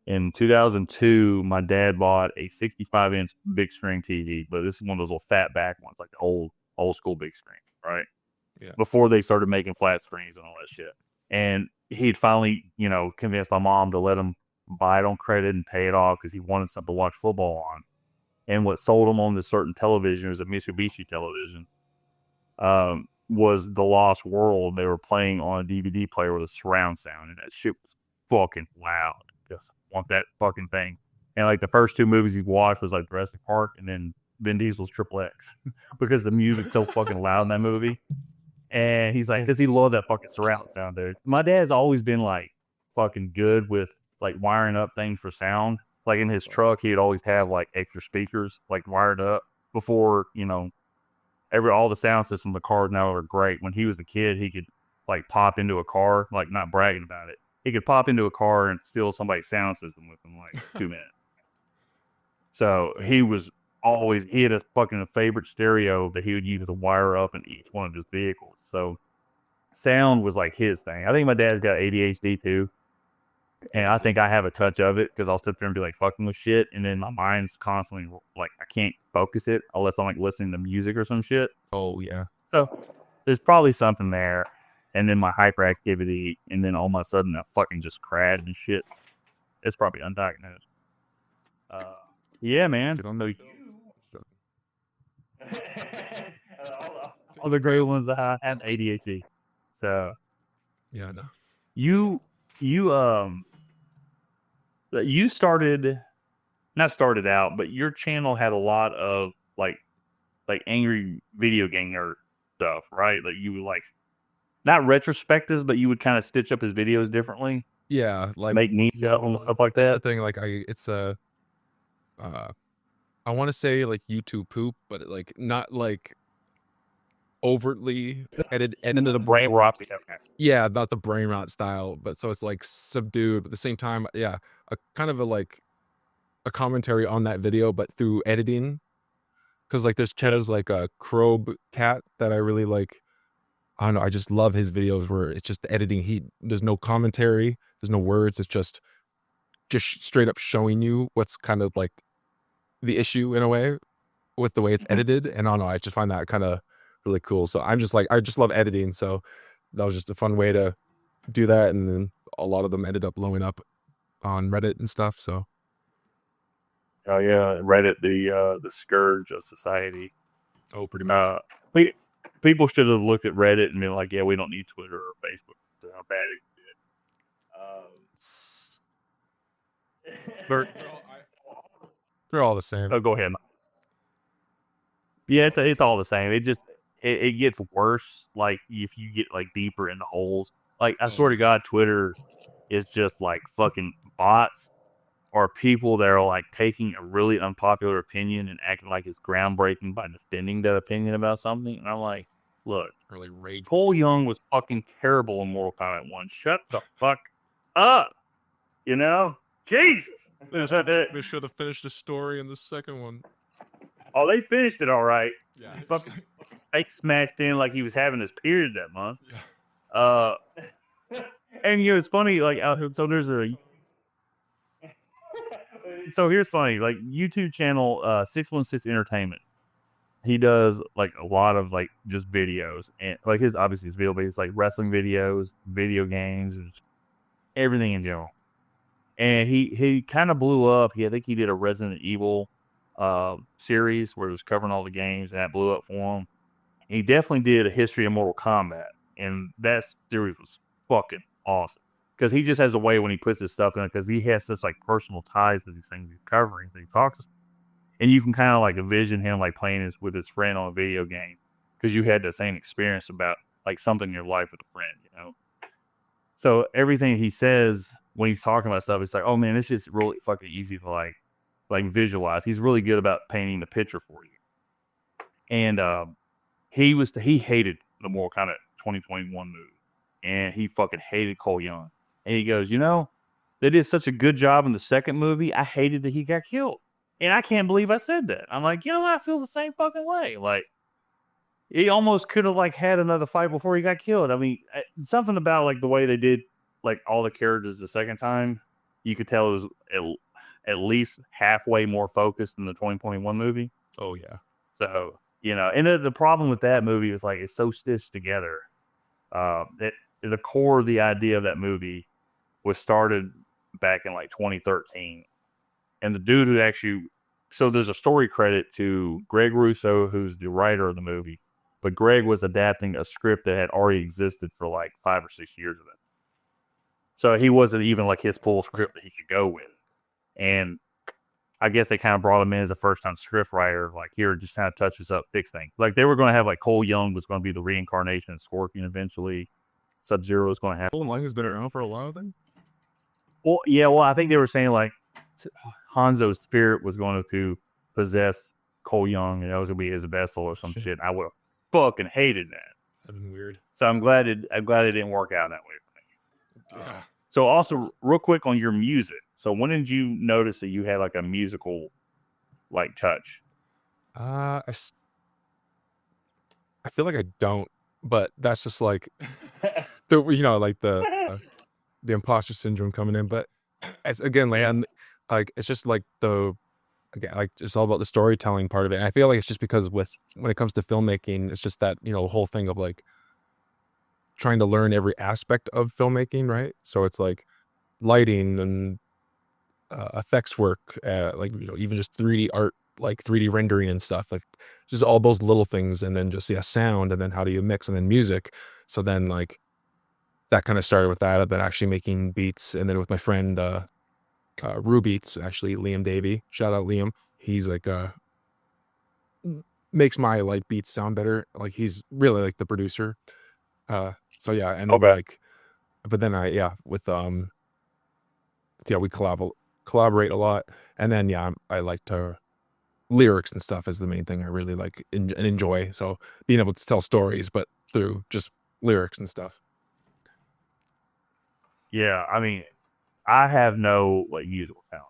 In 2002, my dad bought a 65-inch big screen TV, but this is one of those little fat back ones, like the old school big screen, right? Yeah. Before they started making flat screens and all that shit. And he'd finally, convinced my mom to let him buy it on credit and pay it off because he wanted something to watch football on. And what sold him on this certain television, it was a Mitsubishi television, was The Lost World. They were playing on a DVD player with a surround sound, and that shit was fucking loud. Just want that fucking thing. And like the first two movies he watched was like Jurassic Park and then Vin Diesel's Triple X because the music's so fucking loud in that movie. And he's like, because he loved that fucking surround sound, dude. My dad's always been like fucking good with like wiring up things for sound. Like in his truck, he'd always have like extra speakers like wired up before, you know, all the sound systems in the car now are great. When he was a kid, he could like pop into a car, like not bragging about it. He could pop into a car and steal somebody's sound system within like 2 minutes. So he had a fucking favorite stereo that he would use to wire up in each one of his vehicles. So sound was like his thing. I think my dad's got ADHD too. And I think I have a touch of it because I'll sit there and be like fucking with shit. And then my mind's constantly like, I can't focus it unless I'm like listening to music or some shit. Oh, yeah. So there's probably something there. And then my hyperactivity. And then all of a sudden I fucking just crashed and shit. It's probably undiagnosed. Yeah, man. I don't know. All the great ones I had ADHD. So Yeah, I know. You not started out, but your channel had a lot of like angry video game nerd stuff, right? Like you would like not retrospectives, but you would kind of stitch up his videos differently. Yeah, like Make memes out and stuff like the that. thing. Like it's I want to say like YouTube poop, but like not like overtly edited Into the brain rot. Yeah, not the brain rot style, but so it's like subdued, but at the same time, yeah, a kind of a like a commentary on that video, but through editing. Because like there's channels like a Crobe Cat that I really like. I don't know, I just love his videos where it's just the editing. There's no commentary, there's no words, it's just straight up showing you what's kind of like the issue in a way with the way it's edited. And I don't know, I just find that kind of really cool. So I'm just like, I just love editing. So that was just a fun way to do that. And then a lot of them ended up blowing up on Reddit and stuff. So Oh yeah, Reddit, the scourge of society. oh, pretty much. People should have looked at Reddit and been like, yeah, we don't need Twitter or Facebook. That's how bad it did. They're all the same. Oh, go ahead. Yeah, it's all the same. It gets worse. Like if you get like deeper into holes. Like I swear to God, Twitter is just like fucking bots or people that are like taking a really unpopular opinion and acting like it's groundbreaking by defending that opinion about something. And I'm like, look, Really rage. Cole Young was fucking terrible in Mortal Kombat 1. Shut the fuck up. You know? Jesus. They should have finished the story in the second one. Oh, they finished it all right. Yeah. Fucking fake smashed in like he was having his period that month. Yeah. And you know, it's funny, like, so there's so here's funny, like YouTube channel 616 Entertainment. He does like a lot of like just videos and like his obviously his video, but it's like wrestling videos, video games, and everything in general. And he kind of blew up. I think he did a Resident Evil series where he was covering all the games, and that blew up for him. He definitely did a history of Mortal Kombat, and that series was fucking awesome because he just has a way when he puts his stuff in it because he has such like personal ties to these things he's covering that he talks about. And you can kind of like envision him like playing with his friend on a video game because you had the same experience about like something in your life with a friend, you know? So everything he says when he's talking about stuff, it's like, oh man, this is really fucking easy to like visualize. He's really good about painting the picture for you. And he hated the Mortal Kombat 2021 movie, and he fucking hated Cole Young. And he goes, you know, they did such a good job in the second movie. I hated that he got killed, and I can't believe I said that. I'm like, you know, I feel the same fucking way. Like, he almost could have like had another fight before he got killed. I mean, something about like the way they did like all the characters the second time, you could tell it was at least halfway more focused than the 2021 movie. Oh yeah. So, you know, and the problem with that movie is like it's so stitched together. That the core of the idea of that movie was started back in like 2013, and the dude who actually, so there's a story credit to Greg Russo, who's the writer of the movie, but Greg was adapting a script that had already existed for like 5 or 6 years of it. So he wasn't even like his full script that he could go with. And I guess they kind of brought him in as a first-time script writer, like, here, just kind of touch this up, fix things. Like, they were going to have, like, Cole Young was going to be the reincarnation of Scorpion eventually. Sub-Zero was going to have... Cole Young has been around for a while then? Well, yeah, well, I think they were saying like Hanzo's spirit was going to possess Cole Young, and that was going to be his vessel or some shit. I would have fucking hated that. That'd been weird. So I'm glad it didn't work out that way for me. Yeah. So also, real quick on your music. So when did you notice that you had like a musical like touch? I feel like I don't, but that's just like the imposter syndrome coming in. But it's again, like it's just like it's all about the storytelling part of it. And I feel like it's just because when it comes to filmmaking, it's just that the whole thing of like trying to learn every aspect of filmmaking, right? So it's like lighting and effects work, like even just 3D art, like 3D rendering and stuff, like just all those little things, and then just sound, and then how do you mix, and then music. So then like that kind of started with that. I've been actually making beats, and then with my friend Beats, actually Liam Davey, shout out Liam. He's like makes my like beats sound better. Like he's really like the producer. So yeah, and then like, but then with we collaborate a lot, and then I like to lyrics and stuff is the main thing I really like and enjoy. So being able to tell stories, but through just lyrics and stuff. Yeah, I mean, I have no like musical talent.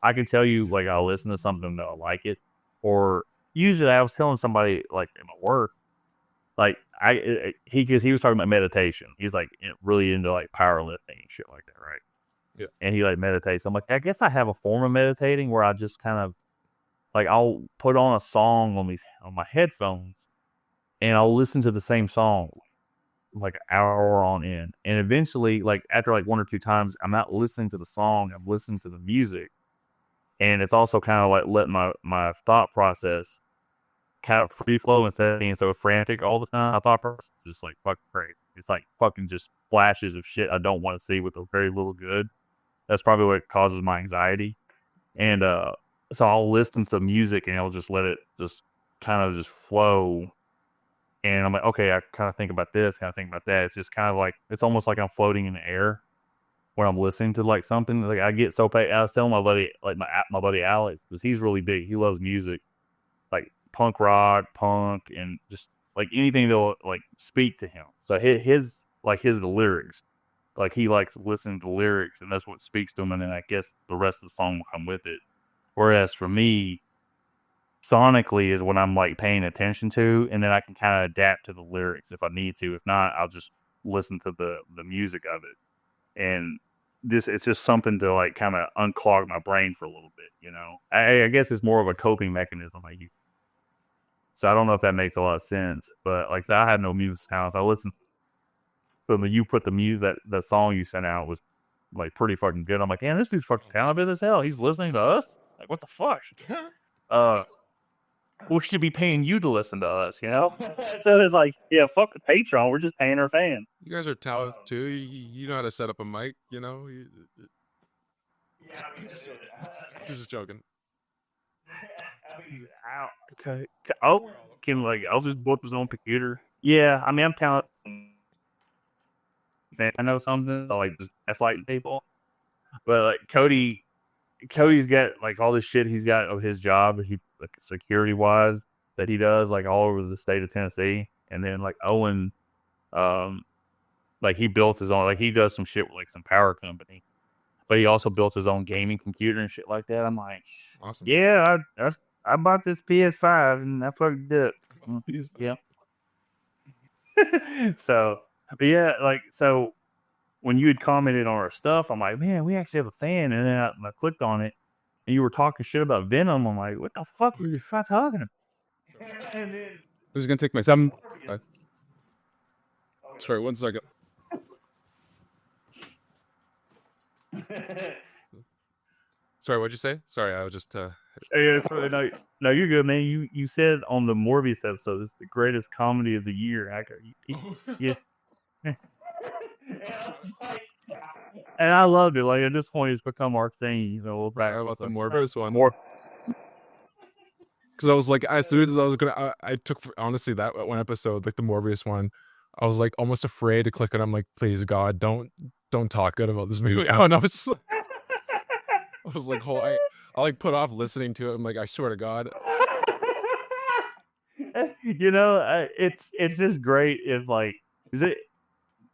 I can tell you like I'll listen to something that I like it, or usually I was telling somebody like in my work, like because he was talking about meditation. He's like really into like powerlifting and shit like that, right? Yeah. And he like meditates. I'm like, I guess I have a form of meditating where I just kind of like I'll put on a song on my headphones, and I'll listen to the same song like an hour on end. And eventually, like after like 1 or 2 times, I'm not listening to the song, I'm listening to the music. And it's also kind of like letting my thought process kind of free flow instead of being so frantic all the time. My thought process is just like fucking crazy. It's like fucking just flashes of shit I don't want to see with a very little good. That's probably what causes my anxiety. And so I'll listen to the music and I'll just let it just kind of just flow. And I'm like, okay, I kind of think about this, kind of think about that. It's just kind of like, it's almost like I'm floating in the air when I'm listening to like something. Like I get so paid. I was telling my buddy, like my buddy Alex, because he's really big. He loves music, like punk rock, punk, and just like anything that'll like speak to him. So his the lyrics, like he likes listening to the lyrics, and that's what speaks to him. And then I guess the rest of the song will come with it. Whereas for me, sonically is what I'm like paying attention to, and then I can kind of adapt to the lyrics if I need to. If not, I'll just listen to the music of it. And it's just something to like kind of unclog my brain for a little bit, I guess it's more of a coping mechanism I use. So I don't know if that makes a lot of sense, but like I said, I have no music talents. I listen, but when you put the music, the song you sent out was like pretty fucking good. I'm like, damn, this dude's fucking talented as hell. He's listening to us. Like, what the fuck? We should be paying you to listen to us, So it's like, yeah, fuck the Patreon. We're just paying our fans. You guys are talented too. You know how to set up a mic, Yeah, I'm just joking. Okay. Oh, I'll just book his own computer. Yeah, I mean, I'm talented. I know something. I like just gaslighting people. But like Cody's got like all this shit he's got of his job, he like security wise that he does like all over the state of Tennessee, and then like Owen, like he built his own, like he does some shit with like some power company, but he also built his own gaming computer and shit like that. I'm like, awesome. Yeah, I bought this PS5 and I fucked it up. Yeah. So, but yeah, like so. When you had commented on our stuff, I'm like, man, we actually have a fan. And then I clicked on it, and you were talking shit about Venom. I'm like, what the fuck were you talking about? And then Who's gonna take my 7? Sorry, 1 second. Sorry, what'd you say? Sorry, I was just Yeah, no, you're good, man. You said on the Morbius episode, it's the greatest comedy of the year. Yeah. And I loved it. Like at this point, it's become our thing. Right about the Morbius one. Because I was like, as soon as I was gonna, I took honestly that one episode, like the Morbius one, I was like almost afraid to click it. I'm like, please God, don't don't talk good about this movie. I don't know. It's just like, I was like, I like put off listening to it. I'm like, I swear to God. It's just great if like is it.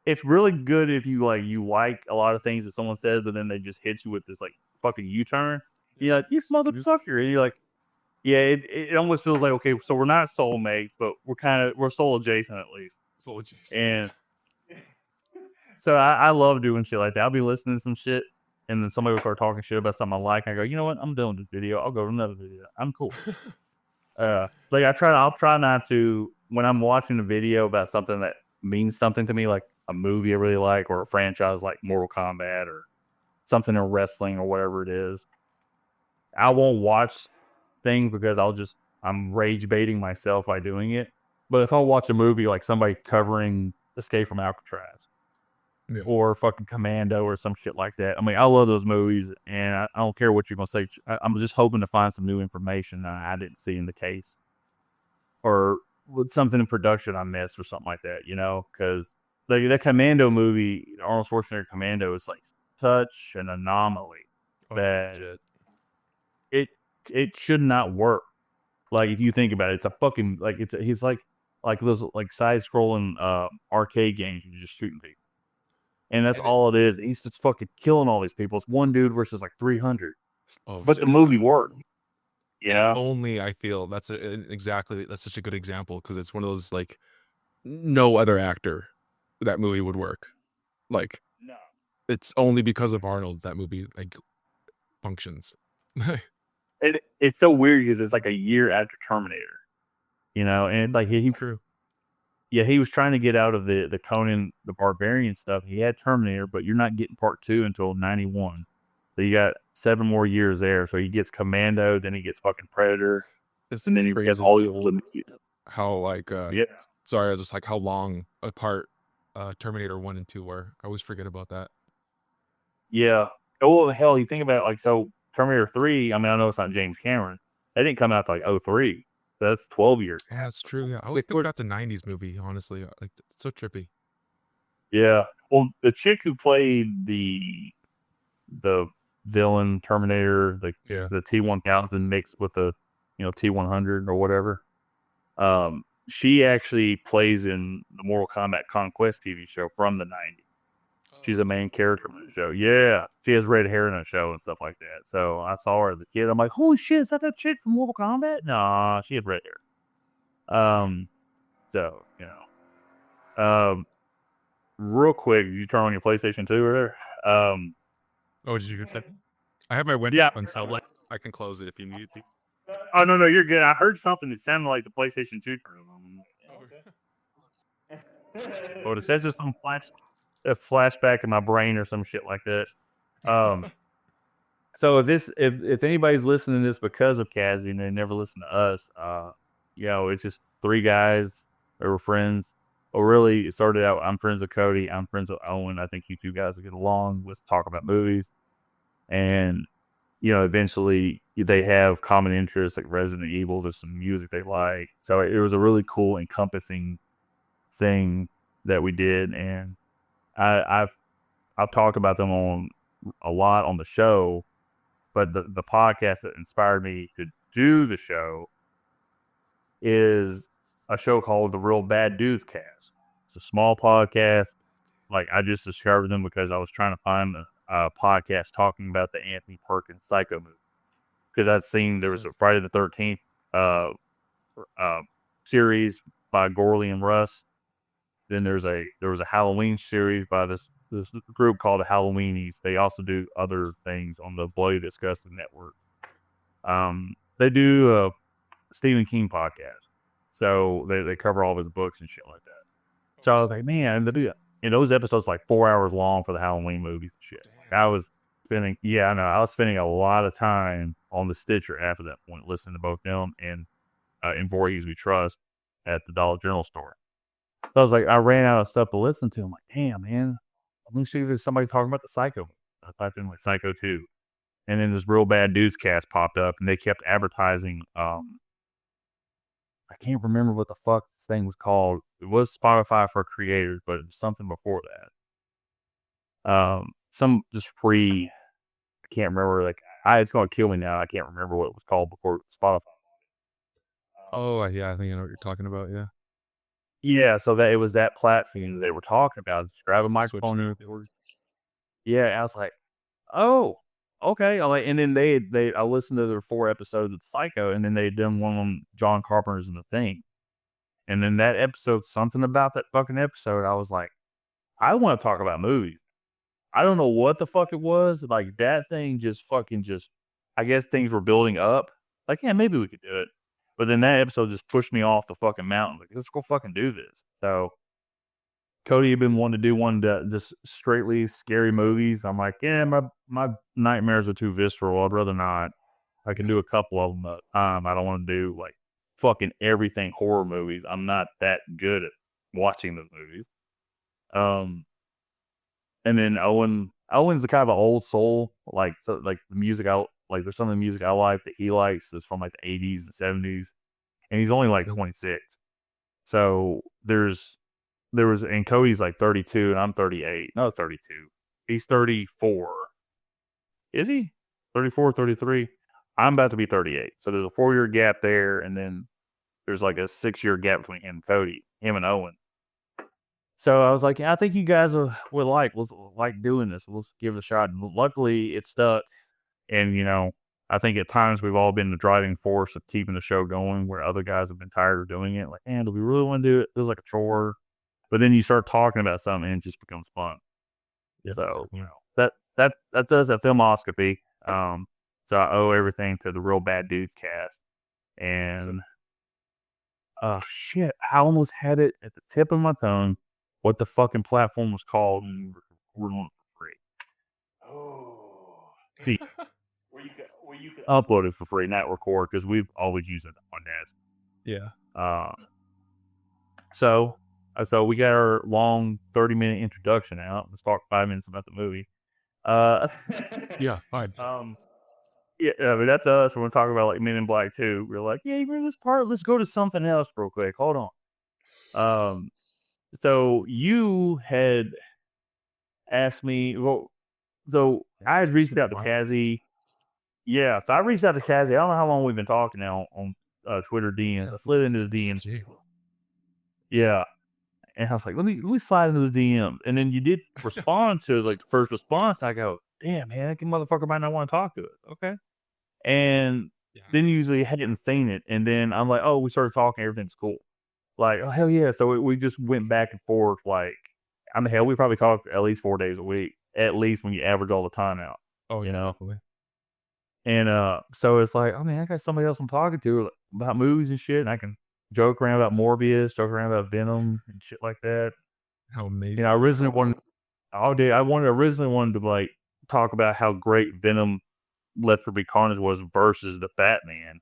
It's really good if you like a lot of things that someone says, but then they just hit you with this like fucking U-turn. You're like, you motherfucker, and you're like, yeah. It almost feels like okay, so we're not soulmates, but we're soul adjacent at least. Soul adjacent. And so I love doing shit like that. I'll be listening to some shit, and then somebody will start talking shit about something I like. I go, you know what? I'm doing this video. I'll go to another video. I'm cool. Like I'll try not to when I'm watching a video about something that means something to me, like a movie I really like or a franchise like Mortal Kombat or something in wrestling or whatever it is. I won't watch things because I'm rage baiting myself by doing it. But if I watch a movie like somebody covering Escape from Alcatraz or fucking Commando or some shit like that, I mean, I love those movies and I don't care what you're going to say. I'm just hoping to find some new information that I didn't see in the case or with something in production I missed or something like that, because that Commando movie, Arnold Schwarzenegger Commando, is like such an anomaly that it should not work. Like if you think about it, it's a fucking like he's like those like side scrolling arcade games you're just shooting people. And that's all it is. He's just fucking killing all these people. It's one dude versus like 300. But the movie worked. Yeah. Only I feel that's such a good example because it's one of those like no other actor that movie would work. Like no. It's only because of Arnold that movie like functions. It's so weird because it's like a year after Terminator, and like he true. Yeah, he was trying to get out of the Conan the Barbarian stuff. He had Terminator, but you're not getting part 2 until 91. So you got 7 more years there. So he gets Commando, then he gets fucking Predator, and then he gets all the old. How like sorry, I was just like how long apart Terminator 1 and 2 were. I always forget about that. Yeah. Oh hell, you think about it, like so Terminator 3. I mean, I know it's not James Cameron. That didn't come out to like 03. So that's 12 years. Yeah, that's true. Yeah, I always think that's a 90s movie. Honestly, like it's so trippy. Yeah. Well, the chick who played the villain Terminator, the T-1000 mixed with the T-100 or whatever. She actually plays in the Mortal Kombat Conquest TV show from the 90s. She's a main character in the show. Yeah, she has red hair in the show and stuff like that. So I saw her as a kid. I'm like, holy shit, is that chick from Mortal Kombat? Nah, she had red hair. So real quick, did you turn on your PlayStation 2 or there? Oh, did you get that? I have my window open, so like I can close it if you need to. Oh no, you're good. I heard something that sounded like the PlayStation 2 turned on. Well, it says it's some a flashback in my brain or some shit like that. So if anybody's listening to this because of Cazzy and they never listen to us, it's just 3 guys that were friends. Well, really, it started out, I'm friends with Cody, I'm friends with Owen. I think you 2 guys will get along. Let's talk about movies. And, eventually they have common interests like Resident Evil. There's some music they like. So it was a really cool, encompassing thing that we did. And I've talked about them a lot on the show, but the podcast that inspired me to do the show is a show called The Real Bad Dudes Cast. It's a small podcast. Like I just discovered them because I was trying to find a podcast talking about the Anthony Perkins Psycho movie because I'd seen there was a Friday the 13th series by Gorley and Russ. Then there was a Halloween series by this group called the Halloweenies. They also do other things on the Bloody Disgusting Network. They do a Stephen King podcast, so they cover all of his books and shit like that. So I was like, man, those episodes like 4 hours long for the Halloween movies and shit. Like I was spending a lot of time on the Stitcher after that point, listening to both them and in Voorhees We Trust at the Dollar General store. So I was like, I ran out of stuff to listen to. I'm like, damn, man. Let me see if there's somebody talking about the Psycho. I typed in like Psycho 2. And then this Real Bad Dudes Cast popped up and they kept advertising. I can't remember what the fuck this thing was called. It was Spotify for creators, but it was something before that. some just free. I can't remember. Like, it's gonna kill me now. I can't remember what it was called before Spotify. Oh yeah, I think I know what you're talking about. Yeah. Yeah, so that it was that platform they were talking about. Just grab a Switch microphone. to And yeah, I was like, oh, okay. I'm like, and then I listened to their 4 episodes of Psycho, and then they done one on John Carpenter's and The Thing. And then that episode, something about that fucking episode, I was like, I want to talk about movies. I don't know what the fuck it was. Like, that thing just fucking I guess things were building up. Like, yeah, maybe we could do it. But then that episode just pushed me off the fucking mountain. Like, let's go fucking do this. So, Cody, you've been wanting to do one to just straightly scary movies. I'm like, yeah, my nightmares are too visceral. I'd rather not. I can do a couple of them at a time. I don't want to do like fucking everything horror movies. I'm not that good at watching the movies. And then Owen's the kind of an old soul. Like, so like the music there's some of the music I like that he likes is from like the 80s and 70s, and he's only like 26. So and Cody's like 32 and I'm 38. No, 32. He's 34. Is he? 34, 33? I'm about to be 38. So there's a 4-year gap there, and then there's like a 6-year gap between him and Owen. So I was like, yeah, I think you guys would like doing this. We'll give it a shot. And luckily, it stuck. And, I think at times we've all been the driving force of keeping the show going where other guys have been tired of doing it. Like, man, do we really want to do it? It feels like a chore. But then you start talking about something and it just becomes fun. Yeah. So, that does a filmoscopy. So I owe everything to the Real Bad Dudes cast. And, shit, I almost had it at the tip of my tongue what the fucking platform was called and we're on it for free. Oh. See, where you can upload it for free, not record, because we've always used it on NAS. Yeah. So we got our long 30-minute introduction out. Let's talk 5 minutes about the movie. Yeah, fine. Yeah, but that's us. We're gonna talk about like Men in Black 2. We're like, yeah, remember this part? Let's go to something else real quick. Hold on. So you had asked me. Well, so I had reached out to Cazzy. Yeah, so I reached out to Cazzy. I don't know how long we've been talking now on Twitter DMs. I slid into the DMs. Yeah. And I was like, let me slide into the DM. And then you did respond to like the first response. I go, damn, man, that motherfucker might not want to talk to it. Okay. And then usually hadn't seen it. And then I'm like, oh, we started talking. Everything's cool. Like, oh, hell yeah. So we just went back and forth. Like, hell, we probably talk at least 4 days a week, at least when you average all the time out. Oh, you know? Definitely. And so it's like, oh, man, I got somebody else I'm talking to about movies and shit. And I can joke around about Morbius, joke around about Venom and shit like that. How amazing. I originally wanted to like talk about how great Venom Let There Be Carnage was versus the Batman.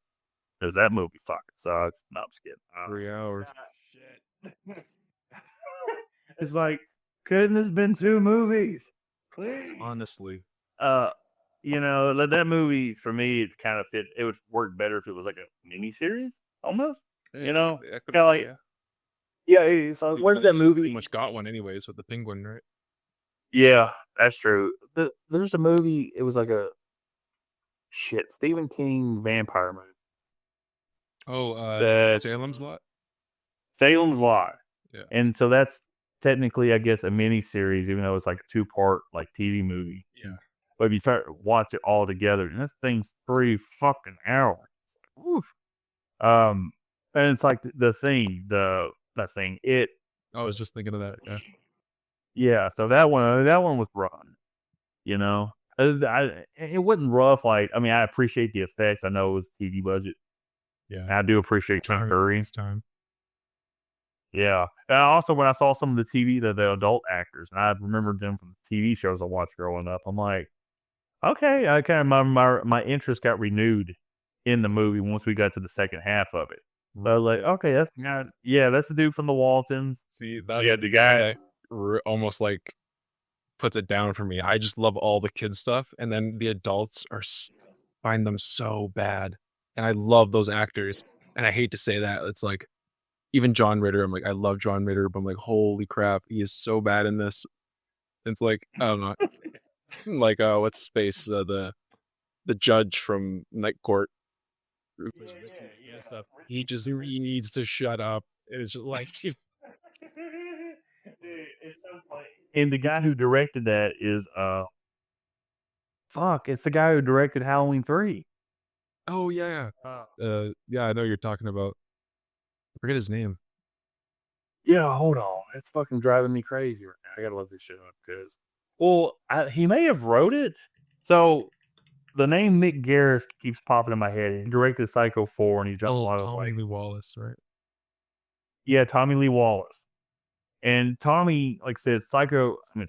Because that movie fucking sucks. No, I'm just kidding. 3 hours. Shit. It's like, couldn't this been 2 movies? Please. Honestly. That movie for me, it kind of fit. It would work better if it was like a mini series, almost. Yeah, So where's that movie? Pretty much got one anyways with the Penguin, right? Yeah, that's true. There's a movie. It was like a Stephen King vampire movie. Oh, Salem's Lot. Salem's Lot. Yeah, and so that's technically, I guess, a mini series, even though it's like a 2-part like TV movie. Yeah. But if you try to watch it all together, and this thing's 3 fucking hours. Oof. And it's like the thing, it. I was just thinking of that. Yeah. Yeah. So that one was rough. It wasn't rough. Like, I appreciate the effects. I know it was TV budget. Yeah. And I do appreciate Tim Curry's time. Yeah. And also, when I saw some of the TV, the adult actors, and I remembered them from the TV shows I watched growing up, I'm like, okay, I kind of my interest got renewed in the movie once we got to the second half of it. But I was like, okay, that's the dude from the Waltons. See, that's the guy almost like puts it down for me. I just love all the kids stuff, and then the adults find them so bad, and I love those actors. And I hate to say that, it's like even John Ritter. I'm like, I love John Ritter, but I'm like, holy crap, he is so bad in this. It's like I don't know, like what's space the judge from Night Court. He just he needs to shut up. It's just like And the guy who directed that is it's the guy who directed Halloween 3. oh yeah, yeah, I know you're talking about. I forget his name. Yeah, hold on. It's fucking driving me crazy right now. I gotta look this shit up because, he may have wrote it. So the name Mick Garris keeps popping in my head. He directed Psycho 4 and he's done a lot of Tommy Lee Wallace, right? Yeah, Tommy Lee Wallace. And Tommy, like I said, Psycho 3.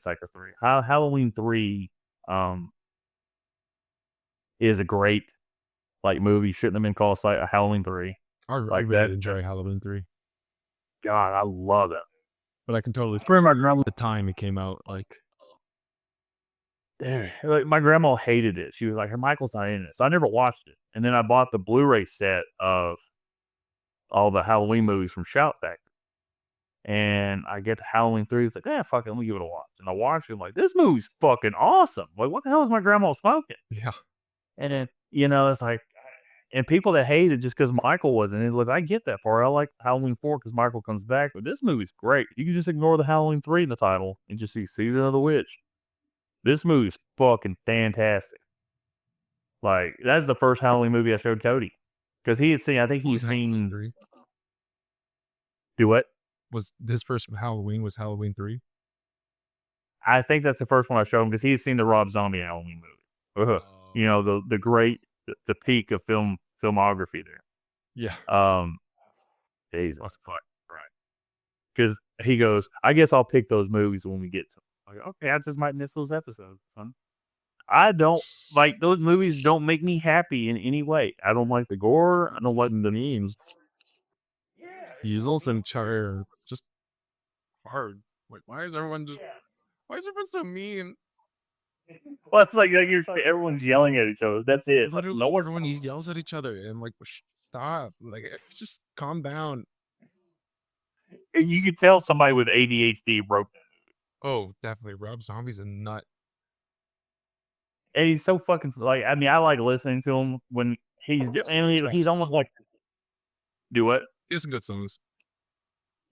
Halloween 3 is a great movie. Shouldn't have been called Halloween 3. I really enjoy Halloween 3. God, I love it. But I can totally remember the time it came out. Like my grandma hated it. She was like, "Her Michael's not in it," so I never watched it. And then I bought the Blu-ray set of all the Halloween movies from Shout Factory. And I get to Halloween 3. It's like, fuck it, let me give it a watch. And I watched it. I'm like, this movie's fucking awesome. Like, what the hell is my grandma smoking? yeah, And then it's like, and people that hate it just because Michael wasn't in it, look, I get that part. I like Halloween 4 because Michael comes back, but this movie's great. You can just ignore the Halloween 3 in the title and just see Season of the Witch. This movie's fucking fantastic. Like, that's the first Halloween movie I showed Cody. Because he had seen, I think he's seen... 3. Do what? Was his first Halloween was Halloween 3? I think that's the first one I showed him because he had seen the Rob Zombie Halloween movie. You know, the great, the peak of filmography there. Yeah. Jesus fuck, right? Because he goes, I guess I'll pick those movies when we get to them. Like, okay, I just might miss those episodes, son. I don't like those movies. Don't make me happy in any way. I don't like the gore. I don't like the memes. He's also in charge. Just hard. Wait, why is everyone so mean? Well, it's like everyone's yelling at each other. That's it. Literally, no one's everyone yells at each other and like, stop. Like, just calm down. You could tell somebody with ADHD wrote that. Oh, definitely. Rob Zombie's a nut. And he's so fucking like. I mean, I like listening to him when he's almost like. Do what? He has some good songs.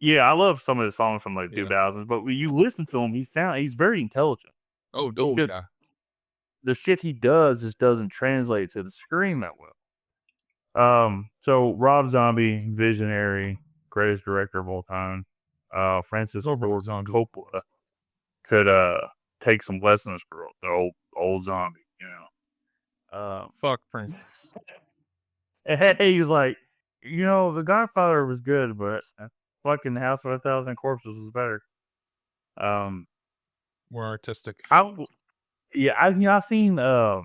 Yeah, I love some of the songs from like 2000s, but when you listen to him, he's very intelligent. Oh, yeah. The shit he does just doesn't translate to the screen that well. So Rob Zombie, visionary, greatest director of all time. Francis Ford Coppola could take some lessons from the old zombie, you know. Fuck Francis. And he's like, The Godfather was good, but fucking House of 1,000 Corpses was better. More artistic. I've seen I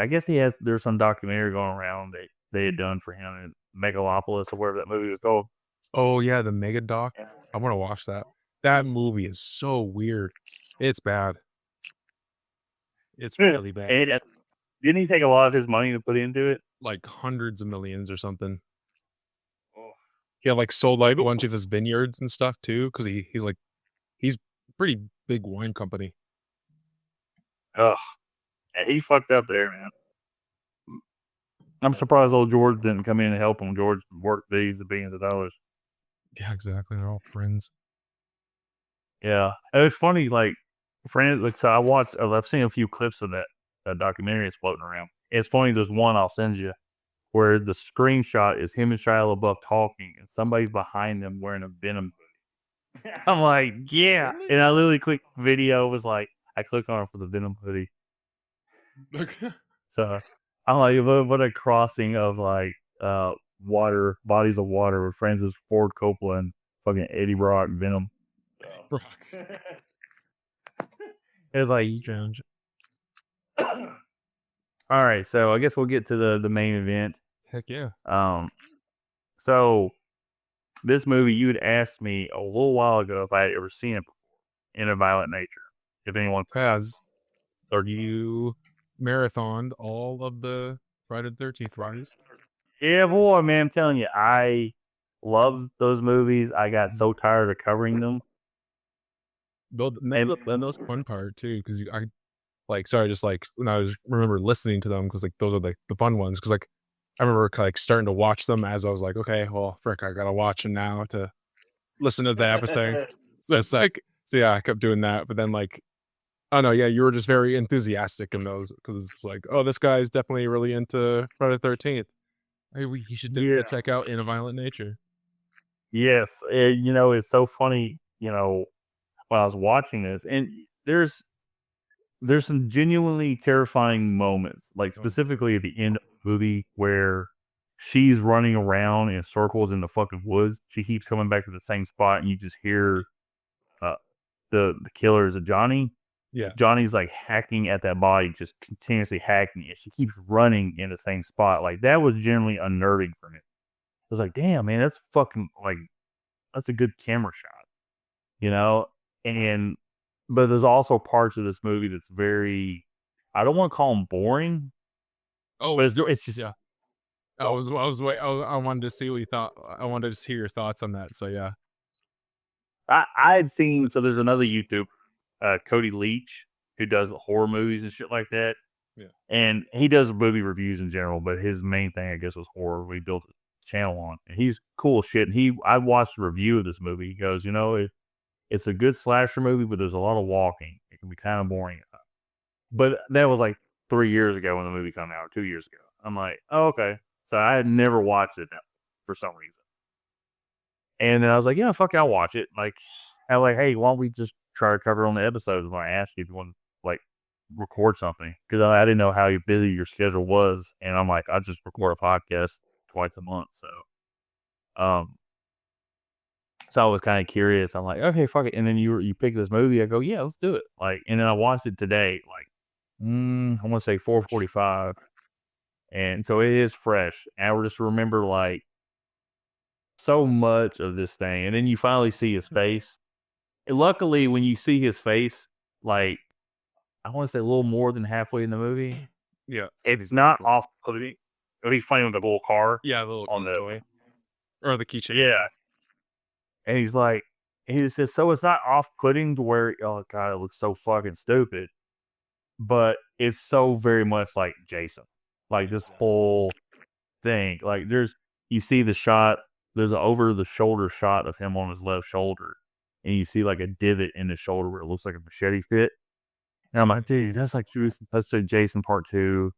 guess there's some documentary going around that they had done for him in Megalopolis or whatever that movie was called. Oh yeah, the Mega Doc. I want to watch that. That movie is so weird. It's bad. It's really bad. And, didn't he take a lot of his money to put into it? Like hundreds of millions or something. He had like sold like a bunch of his vineyards and stuff too, because he's pretty big wine company. Ugh. And he fucked up there, man. I'm surprised old George didn't come in and help him. George worked these the billions of dollars. Yeah, exactly. They're all friends. Yeah. And it's funny, like, friends, like, so I've seen a few clips of that documentary that's floating around. It's funny, there's one I'll send you where the screenshot is him and Shia LaBeouf talking and somebody's behind them wearing a Venom hoodie. I'm like, yeah. Really? And I literally clicked video, was like, I clicked on it for the Venom hoodie. So I'm like, what a crossing of like bodies of water with Francis Ford Coppola and fucking Eddie Brock Venom. Brock. It was like, you drowned. All right, so I guess we'll get to the main event. Heck yeah. So this movie, you had asked me a little while ago if I had ever seen it before, In a Violent Nature. If anyone has, or you marathoned all of the Friday the 13th Fridays? Yeah, boy, man, I'm telling you, I love those movies. I got so tired of covering them. Well, and that's fun part too, because I like sorry, just like when I was remember listening to them because like those are like the fun ones because like I remember like starting to watch them as I was like, okay, well, frick, I gotta watch them now to listen to the episode. So it's like, so yeah, I kept doing that, but then like, oh no, yeah, you were just very enthusiastic in those because it's like, oh, this guy's definitely really into Friday the 13th. Hey, you should Yeah. check out In a Violent Nature. Yes, you know, it's so funny, you know, while I was watching this, and there's some genuinely terrifying moments, like specifically at the end of the movie where she's running around in circles in the fucking woods. She keeps coming back to the same spot, and you just hear uh, the killer is a Johnny. Yeah. Johnny's like hacking at that body, just continuously hacking it. She keeps running in the same spot. Like that was generally unnerving for me. I was like, damn, man, that's fucking like that's a good camera shot, you know? And but there's also parts of this movie that's very I don't want to call them boring, Oh, but it's just yeah. I wanted to see what you thought. I wanted to hear your thoughts on that. So yeah. I had seen so there's another YouTube, Cody Leach, who does horror movies and shit like that. Yeah. And he does movie reviews in general, but his main thing I guess was horror. We built a channel on. And he's cool as shit. And I watched a review of this movie. He goes, you know, it's a good slasher movie, but there's a lot of walking. It can be kind of boring. But that was like 3 years ago when the movie came out, or 2 years ago. I'm like, oh, okay. So I had never watched it for some reason. And then I was like, yeah, fuck it, I'll watch it. Like, I'm like, hey, why don't we just try to cover it on the episodes when I asked you if you want to, like, record something? Because I didn't know how busy your schedule was. And I'm like, I just record a podcast twice a month. So I was kind of curious. I'm like, okay, fuck it. And then you pick this movie. I go, yeah, let's do it. Like, and then I watched it today, like, I want to say 4:45. And so it is fresh. And I just remember, like, so much of this thing. And then you finally see his face. And luckily, when you see his face, like, I want to say a little more than halfway in the movie, Yeah. it's not off-putting. He's playing with a little car. Yeah, the little on the toy. Or the keychain. Yeah. And he's like, he says, so it's not off-putting to where, oh God, it looks so fucking stupid. But it's so very much like Jason. Like this whole thing. Like you see the shot, there's an over-the-shoulder shot of him on his left shoulder. And you see like a divot in his shoulder where it looks like a machete fit. And I'm like, dude, that's like Jason Part 2.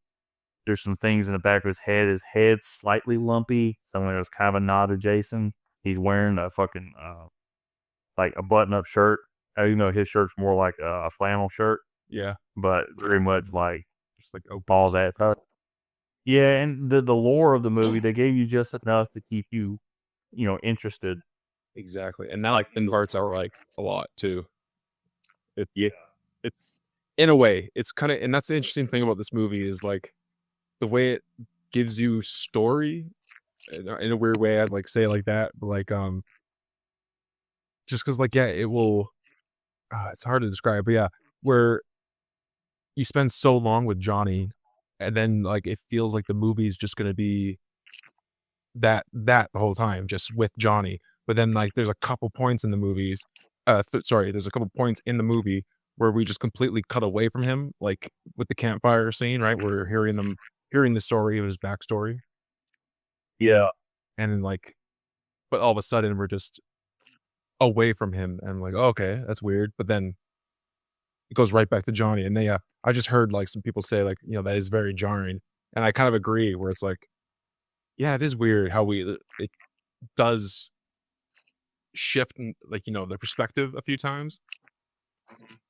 There's some things in the back of his head. His head's slightly lumpy. Something that's kind of a nod to Jason. He's wearing a fucking, like a button-up shirt. You know, his shirt's more like a flannel shirt. Yeah. But very much like, just like balls at touch. Yeah, and the lore of the movie, they gave you just enough to keep you, you know, interested. Exactly. And now like thin parts are like a lot too. It's in a way, it's kind of, and that's the interesting thing about this movie is like the way it gives you story in a weird way. I'd like say it like that, but like, just cause like, yeah, it will, it's hard to describe, but yeah, where you spend so long with Johnny and then like, it feels like the movie is just going to be that the whole time, just with Johnny. But then like, there's a couple points in the movies, there's a couple points in the movie where we just completely cut away from him, like with the campfire scene, right? We're hearing the story of his backstory. Yeah. And then like, but all of a sudden we're just away from him and like, oh, okay, that's weird. But then it goes right back to Johnny. And then, I just heard like some people say like, you know, that is very jarring. And I kind of agree where it's like, yeah, it is weird how it does shift like, you know, the perspective a few times.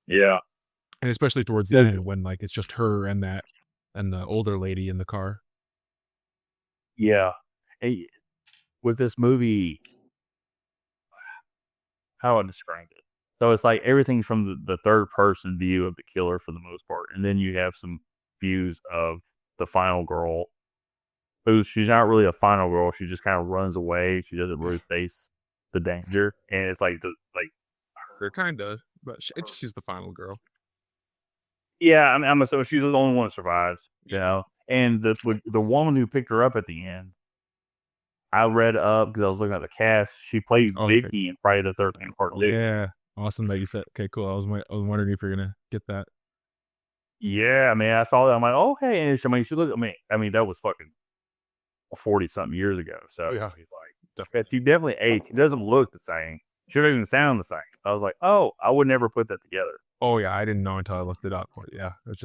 Yeah. And especially towards the end when like it's just her and the older lady in the car. Yeah. Hey, with this movie, how I describe it. So it's like everything from the third person view of the killer for the most part. And then you have some views of the final girl she's not really a final girl. She just kind of runs away. She doesn't really face the danger. And it's like Her kind of, but she's the final girl. Yeah, I'm assuming she's the only one that survives, you know. And the woman who picked her up at the end, I read up because I was looking at the cast. She plays Vicky in Friday the 13th Part 2. Yeah, Awesome that you said. Okay, cool. I was wondering if you're gonna get that. Yeah, I mean, I saw that. I'm like, oh, hey, and I mean, you should look. I mean, that was fucking 40 something years ago. So Oh, yeah. he's like, he definitely aged. He doesn't look the same. Shouldn't even sound the same. I was like, oh, I would never put that together. Oh yeah, I didn't know until I looked it up. But yeah, it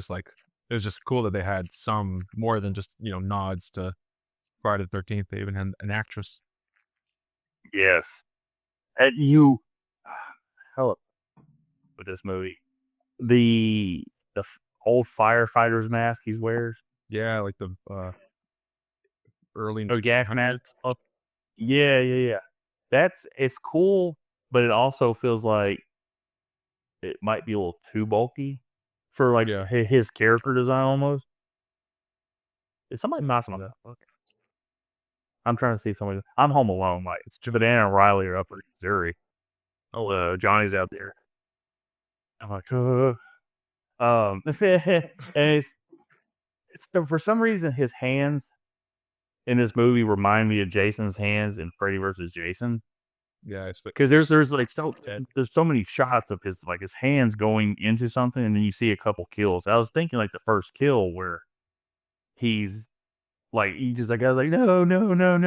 was just cool that they had some more than just nods to Friday the 13th. They even had an actress. Yes, and you, hell, with this movie, the old firefighter's mask he wears. Yeah, like the early gas mask. Yeah. It's cool, but it also feels like it might be a little too bulky for like his character design almost. Is somebody knocking that? Okay. I'm trying to see if somebody. I'm home alone. Like it's Banana and Riley are up in Missouri. Oh, Johnny's out there. I'm like, and it's for some reason his hands in this movie remind me of Jason's hands in Freddy vs. Jason. Yeah, because there's like there's so many shots of his like his hands going into something, and then you see a couple kills. I was thinking like the first kill where he's like he just like I was like no, and then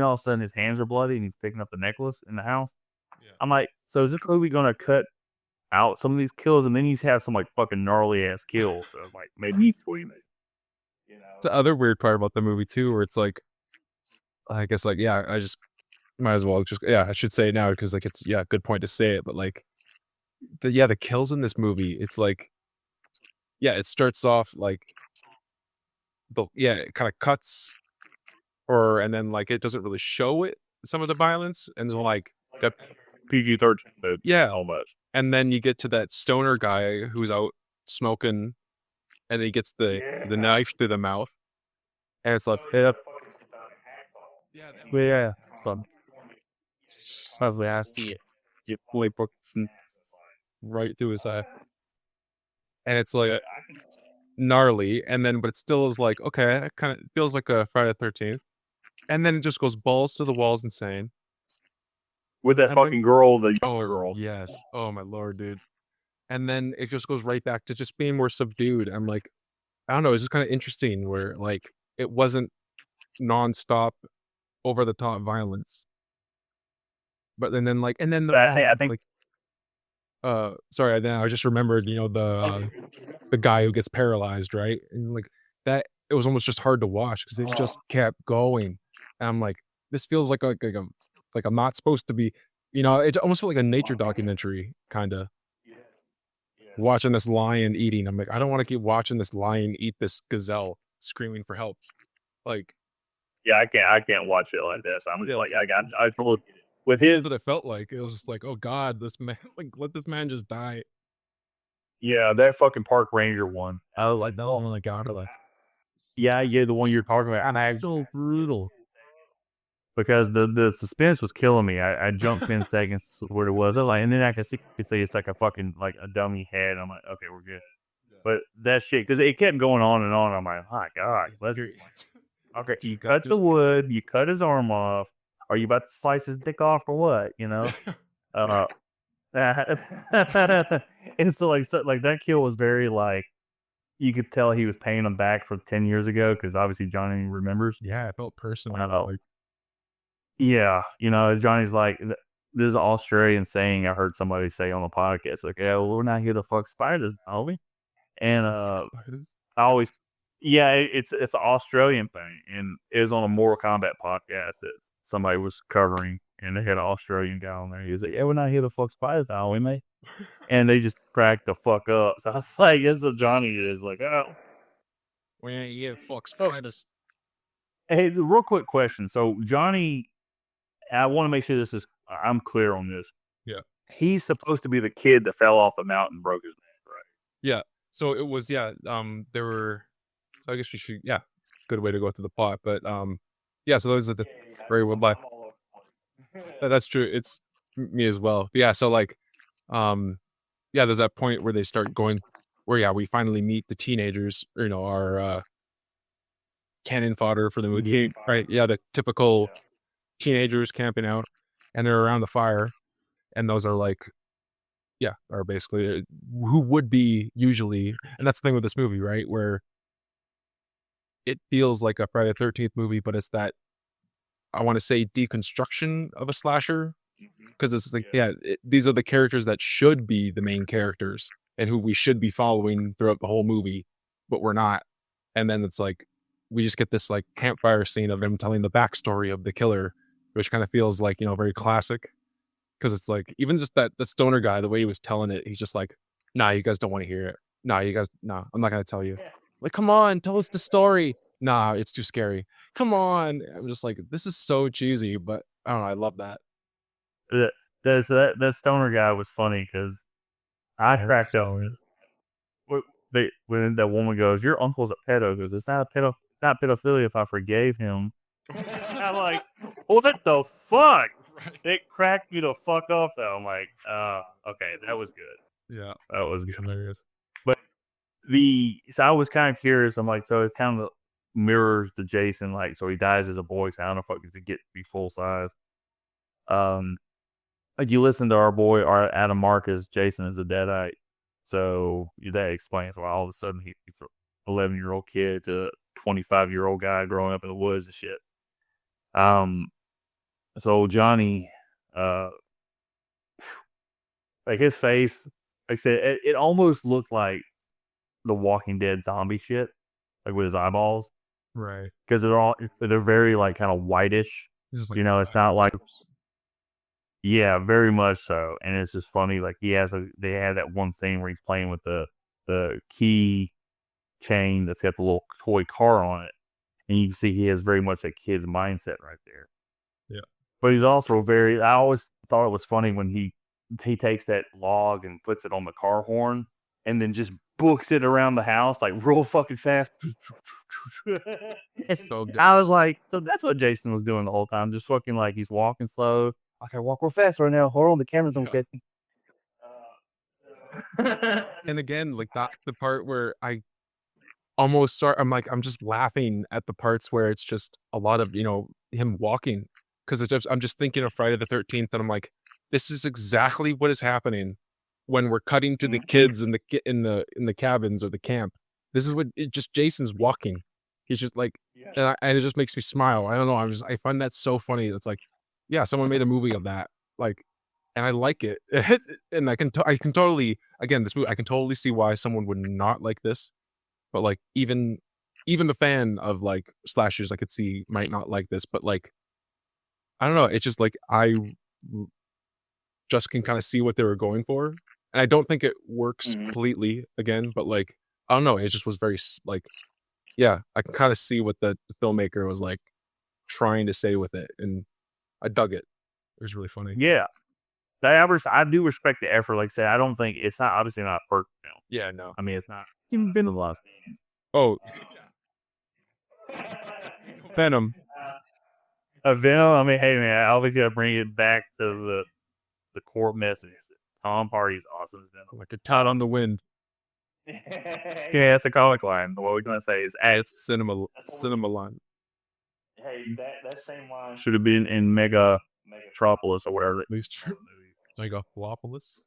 all of a sudden his hands are bloody and he's picking up the necklace in the house. Yeah. I'm like, so is this movie gonna cut out some of these kills and then he's have some like fucking gnarly ass kills? So like maybe he's screaming. It's the other weird part about the movie too, where it's like, I guess like I just might as well just I should say it now because like it's a good point to say it, but like the kills in this movie, it's like it starts off like it kind of cuts and then like it doesn't really show it some of the violence and then like that PG-13 almost, and then you get to that stoner guy who's out smoking and he gets the knife through the mouth and it's like some probably has to get fully right through his eye, and it's like gnarly, and then but it still is like okay, it kind of feels like a Friday the 13th, and then it just goes balls to the walls insane with that fucking girl, the younger girl. Yes, oh my lord, dude. And then it just goes right back to just being more subdued. I'm like, I don't know, it's just kind of interesting where like it wasn't nonstop over the top violence, but then like and then I think like sorry, then I just remembered the guy who gets paralyzed, right? And like that, it was almost just hard to watch because it just kept going. And I'm like, this feels like I'm not supposed to be, it almost felt like a nature documentary kind of. Watching this lion eating, I'm like, I don't want to keep watching this lion eat this gazelle screaming for help. Like, yeah, I can't watch it like this. I'm like, I told with his. That's what it felt like. It was just like, oh God, this man, like, let this man just die. Yeah, that fucking park ranger one. I was like, no, oh my God. Like, yeah, the one you're talking about. I'm so brutal. Because the suspense was killing me. I jumped 10 seconds to where it was. I was like, and then I could see it's like a fucking like a dummy head. I'm like, okay, we're good. But that shit, because it kept going on and on. I'm like, oh my God. Okay, you cut the wood, you cut his arm off. Are you about to slice his dick off or what? And so like that kill was very like, you could tell he was paying him back for 10 years ago because obviously Johnny remembers. Yeah, it felt personal. Like, yeah, Johnny's like, this is an Australian saying I heard somebody say on the podcast. Like, yeah, well, we're not here to fuck spiders, are we? And I always, it's an Australian thing, and it was on a Mortal Kombat podcast that somebody was covering, and they had an Australian guy on there. He was like, yeah, we're not here to fuck spiders, are we, mate? And they just cracked the fuck up. So I was like, it's a Johnny is like, oh, we ain't here to fuck spiders. Hey, real quick question. So Johnny, I want to make sure I'm clear on this. Yeah. He's supposed to be the kid that fell off the mountain and broke his neck, right? Yeah. So it was, there were, so I guess we should, good way to go through the plot. But, so those are the very well, but that's true. It's me as well. But yeah. So like, there's that point where they start going, where, we finally meet the teenagers, our, cannon fodder for the movie, right? Yeah. The typical teenagers camping out and they're around the fire, and those are like yeah, or basically who would be usually, and that's the thing with this movie, right? Where it feels like a Friday the 13th movie, but it's that, I want to say, deconstruction of a slasher, because it's like, these are the characters that should be the main characters and who we should be following throughout the whole movie, but we're not. And then it's like we just get this like campfire scene of him telling the backstory of the killer, which kind of feels like, very classic. Because it's like, even just that the stoner guy, the way he was telling it, he's just like, nah, you guys don't want to hear it. Nah, you guys, nah, I'm not gonna tell you. Like, come on, tell us the story. Nah, it's too scary. Come on. I'm just like, this is so cheesy, but I don't know, I love that. That stoner guy was funny because I cracked up when that woman goes, "Your uncle's a pedo." Goes, "It's not not pedophilia if I forgave him." I'm like, "What the fuck?" Right. It cracked me the fuck off though. I'm like, okay, that was good. Yeah, That was good. hilarious. But so I was kind of curious. I'm like, so it kind of mirrors the Jason, like, so he dies as a boy. So I don't know if I could get to be full size. Like you listen to our boy, our Adam Marcus, Jason is a deadite. So that explains why all of a sudden he's an 11-year-old kid to a 25-year-old guy growing up in the woods and shit. So Johnny, like his face, like I said, it almost looked like the Walking Dead zombie shit, like with his eyeballs, Right. because they're very like kind of whitish. Like, It's not like, yeah, very much so. And it's just funny, like they had that one scene where he's playing with the key chain that's got the little toy car on it, and you can see he has very much a kid's mindset right there. Yeah. But he's also I always thought it was funny when he takes that log and puts it on the car horn and then just books it around the house like real fucking fast. It's so good. I was like, so that's what Jason was doing the whole time, just fucking like he's walking slow. I can walk real fast right now. Hold on, the camera's on get me. And again, like that's the part where I almost start, I'm just laughing at the parts where it's just a lot of, him walking. Because I'm just thinking of Friday the 13th, and I'm like, this is exactly what is happening when we're cutting to the kids in the cabins or the camp. This is what Jason's walking. He's just like, and it just makes me smile. I don't know. I find that so funny. It's like, yeah, someone made a movie of that. Like, and I like it. And I can totally, again, this movie, I can totally see why someone would not like this. But like, even the fan of like slashers, I could see might not like this. But like, I don't know. It's just like I just can kind of see what they were going for, and I don't think it works completely again. But like, I don't know. It just was very like, yeah, I can kind of see what the filmmaker was like trying to say with it, and I dug it. It was really funny. Yeah, I do respect the effort. Like I said, I don't think it's not obviously not a perfect film. Yeah, no. I mean, it's not even been the last. Oh, Venom. Venom. I mean, hey man, I always gotta bring it back to the core message. Tom Hardy's awesome as Venom. Like a tot on the wind. Yeah, that's a comic line. What we're gonna say is, It's cinema line. Hey, that same line should have been in Megatropolis or whatever. At least Megalopolis.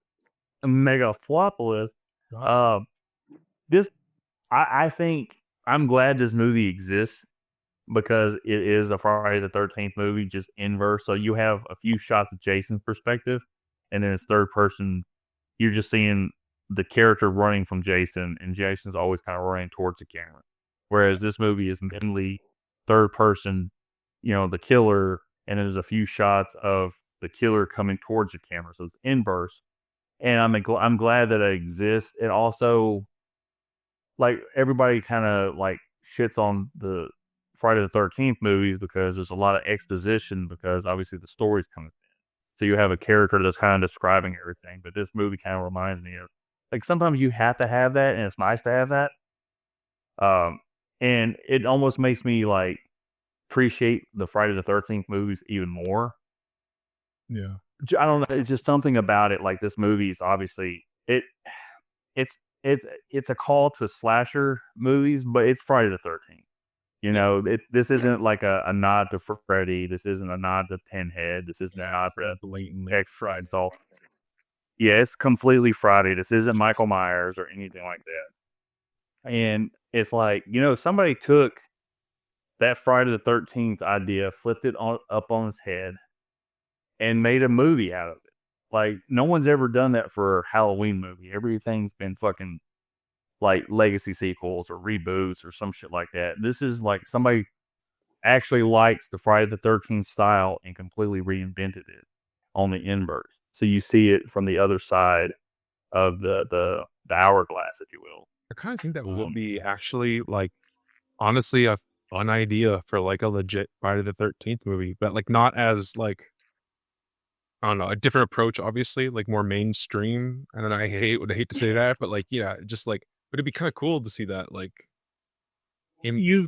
Megalopolis. I think I'm glad this movie exists because it is a Friday the 13th movie, just inverse. So you have a few shots of Jason's perspective, and then it's third person. You're just seeing the character running from Jason, and Jason's always kind of running towards the camera. Whereas this movie is mainly third person, the killer, and there's a few shots of the killer coming towards the camera. So it's inverse. And I'm glad that it exists. It also, like, everybody kind of like shits on the Friday the 13th movies because there's a lot of exposition because obviously the story's coming in. So you have a character that's kind of describing everything. But this movie kind of reminds me of, like, sometimes you have to have that, and it's nice to have that. And it almost makes me like appreciate the Friday the 13th movies even more. Yeah. I don't know. It's just something about it. Like, this movie is obviously it's a call to slasher movies, but it's Friday the 13th. This isn't like a nod to Freddy. This isn't a nod to Pinhead. This isn't a nod to blatantly X Friday. It's all, Yeah, it's completely Friday. This isn't Michael Myers or anything like that. And it's like, somebody took that Friday the 13th idea, flipped it up on its head, and made a movie out of it. Like, no one's ever done that for a Halloween movie. Everything's been fucking like legacy sequels or reboots or some shit like that. This is like somebody actually likes the Friday the 13th style and completely reinvented it on the inverse. So you see it from the other side of the hourglass, if you will. I kind of think that would be actually like, honestly, a fun idea for like a legit Friday the 13th movie, but like not as like, I don't know, a different approach, obviously, like more mainstream. And then would hate to say that, but like, yeah, just like, but it'd be kind of cool to see that, like,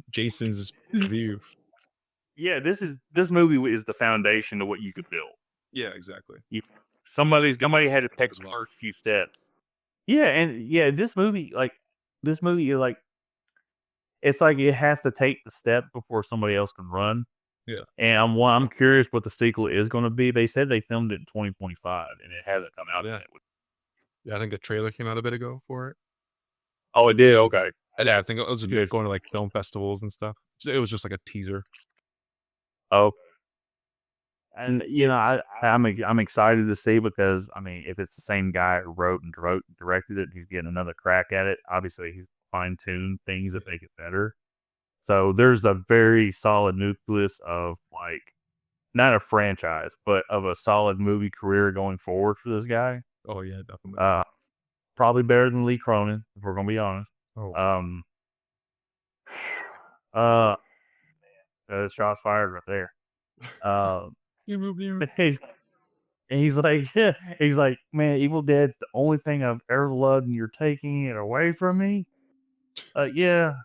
Jason's view. Yeah, this movie is the foundation of what you could build. Yeah, exactly. Somebody had to take the first few steps. Yeah, and yeah, this movie, you're like, it's like it has to take the step before somebody else can run. Yeah. And I'm curious what the sequel is going to be. They said they filmed it in 2025, and it hasn't come out yet. Yeah, I think the trailer came out a bit ago for it. Oh, it did? Okay. Yeah, I think it was just going to like film festivals and stuff. It was just like a teaser. Oh. And I'm excited to see, because I mean, if it's the same guy who wrote and directed it, he's getting another crack at it. Obviously, he's fine-tuned things that make it better. So there's a very solid nucleus of like, not a franchise, but of a solid movie career going forward for this guy. Oh yeah, definitely. Probably better than Lee Cronin, if we're gonna be honest. Shots fired right there. He's like, man, Evil Dead's the only thing I've ever loved, and you're taking it away from me. Yeah,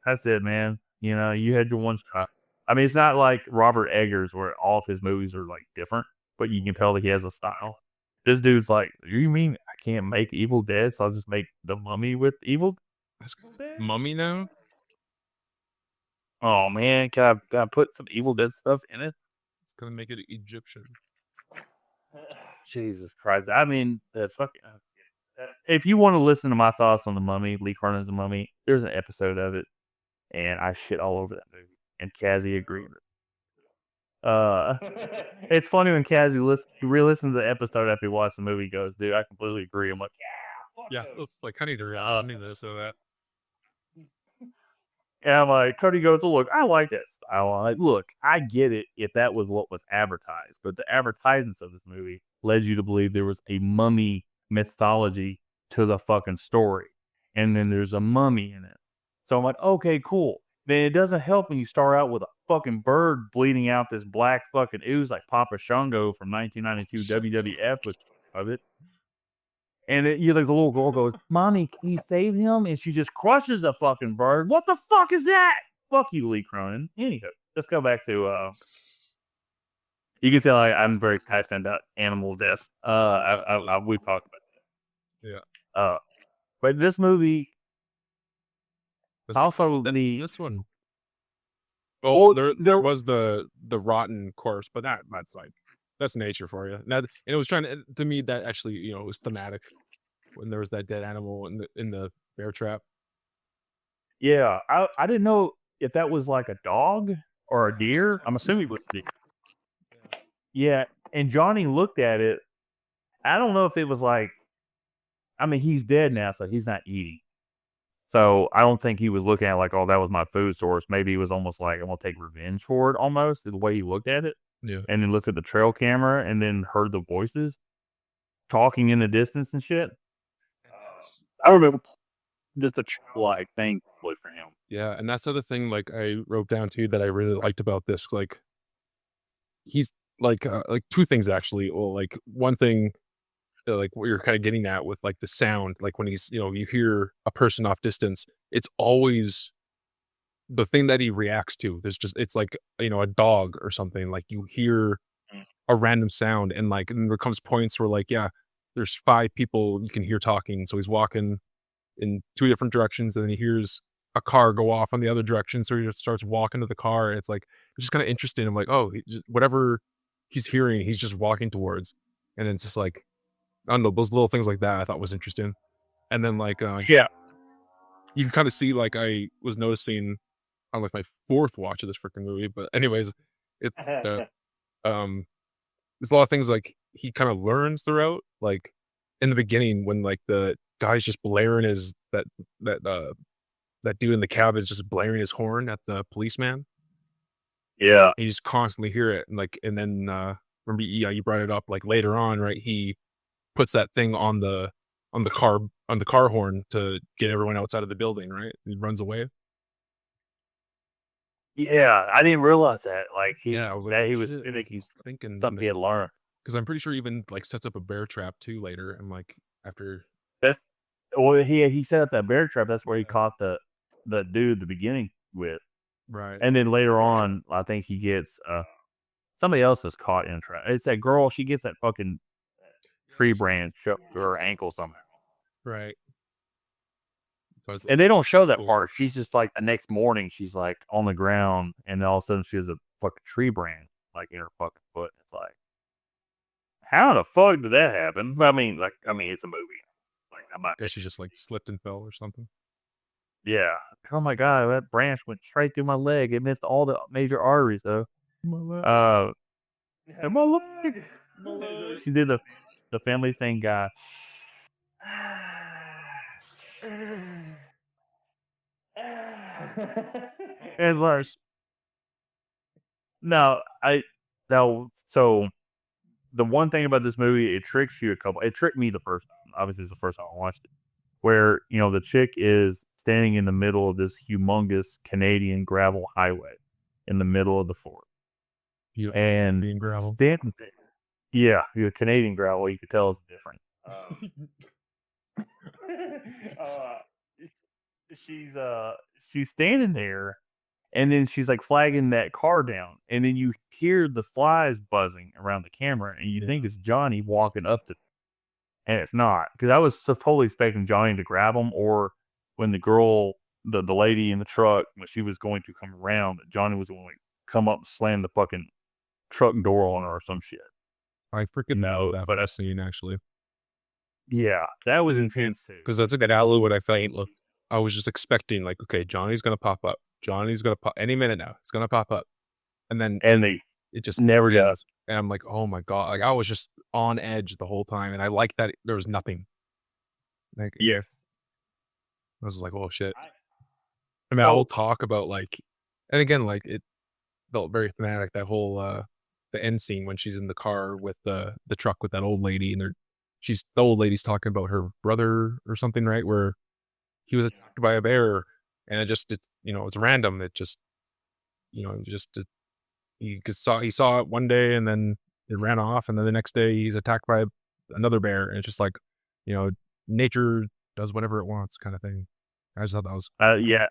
that's it, man. You had your one shot. I mean, it's not like Robert Eggers, where all of his movies are like different, but you can tell that he has a style. This dude's like, you mean I can't make Evil Dead, so I'll just make The Mummy with Evil Dead? Mummy now? Oh man, can I put some Evil Dead stuff in it? It's gonna make it Egyptian. Jesus Christ! I mean, the fucking. If you want to listen to my thoughts on The Mummy, Lee Cronin's The Mummy, there's an episode of it, and I shit all over that movie. And Cazzy agreed. It's funny when Cazzy re-listens to the episode after he watched the movie. He goes, "Dude, I completely agree." I'm like, yeah, it's like I need this or that. And I'm like, Cody goes, "Look, I like this. Look, I get it if that was what was advertised, but the advertisements of this movie led you to believe there was a mummy mythology to the fucking story, and then there's a mummy in it. So I'm like, okay, cool. Then it doesn't help when you start out with a fucking bird bleeding out this black fucking ooze like Papa Shango from 1992 WWF of it." And the little girl goes, "Mommy, can you save him?" And she just crushes a fucking bird. What the fuck is that? Fuck you, Lee Cronin. Anywho, let's go back to, you can tell I'm very passionate about animal deaths. We talked about that. Yeah. But this movie, also this one. Oh, there was the rotten corpse, but that's like, that's nature for you. And it was trying to me, that actually, it was thematic when there was that dead animal in the bear trap. Yeah, I didn't know if that was like a dog or a deer. I'm assuming it was a deer. Yeah, and Johnny looked at it. I don't know if it was like, I mean, he's dead now, so he's not eating. So I don't think he was looking at it like, oh, that was my food source. Maybe he was almost like, I'm going to take revenge for it, almost, the way he looked at it. Yeah. And then looked at the trail camera and then heard the voices talking in the distance and shit. I remember just a like thing for him. Yeah, and that's the other thing, like, I wrote down too that I really liked about this. Like, he's like two things actually. Well, like one thing, like what you're kind of getting at with like the sound, like when he's, you hear a person off distance, it's always the thing that he reacts to. It's like, a dog or something. Like you hear a random sound, and like, and there comes points where like, yeah, there's 5 people you can hear talking. So he's walking in 2 different directions, and then he hears a car go off on the other direction. So he just starts walking to the car, and it's just kind of interesting. I'm like, oh, whatever he's hearing, he's just walking towards. And it's just like, I don't know, those little things like that I thought was interesting. And then like Yeah. you can kind of see like I was noticing on like my fourth watch of this freaking movie, but anyways, it um there's a lot of things like he kind of learns throughout, like in the beginning when like the guy's just blaring his that dude in the cab is just blaring his horn at the policeman. Yeah. You just constantly hear it, and like, and then remember, yeah, you brought it up like later on, right? He puts that thing on the car horn to get everyone outside of the building, right? He runs away. Yeah, I didn't realize that. Like I was like, that oh, he was shit. thinking Thinking something he had learned. because I'm pretty sure he even like sets up a bear trap too later, and like after That's well, he set up that bear trap. That's where he caught the dude at the beginning with, right, and then later on, I think he gets somebody else is caught in a trap. It's that girl. She gets that fucking tree branch up to her ankle somehow. right. So And they don't show that part. She's just like the next morning, she's like on the ground, and all of a sudden she has a fucking tree branch like in her fucking foot. It's like, how the fuck did that happen? I mean, it's a movie. Like, I'm not. I guess she just like slipped and fell or something. Yeah. Oh my god, that branch went straight through my leg. It missed all the major arteries though. My leg. She did the family thing guy. It's like, so the one thing about this movie, it tricks you it tricked me the first time. Obviously it's the first time I watched it. Where, the chick is standing in the middle of this humongous Canadian gravel highway in the middle of the forest. And Canadian gravel. Yeah, Canadian gravel, you could tell it's different. She's standing there, and then she's like flagging that car down, and then you hear the flies buzzing around the camera, and you think it's Johnny walking up to them, and it's not, because I was totally expecting Johnny to grab him, or when the girl, the lady in the truck, when she was going to come around, Johnny was going to come up and slam the fucking truck door on her or some shit. I freaking know that, but I've seen actually. Yeah, that was intense too. Because that's like that alley what I felt. Look, I was just expecting like, okay, Johnny's gonna pop up. Johnny's gonna pop any minute now. It's gonna pop up, and it just never does. And I'm like, oh my god, like I was just on edge the whole time, and I like that there was nothing. Like, yeah, I was like, oh shit. I mean, I will talk about like, and again, like it felt very thematic. That whole the end scene when she's in the car with the truck with that old lady, and the old lady's talking about her brother or something, right? Where he was attacked by a bear, and it's random. It just, he saw it one day, and then it ran off, and then the next day he's attacked by another bear, and it's just like, nature does whatever it wants, kind of thing. I just thought that was yeah,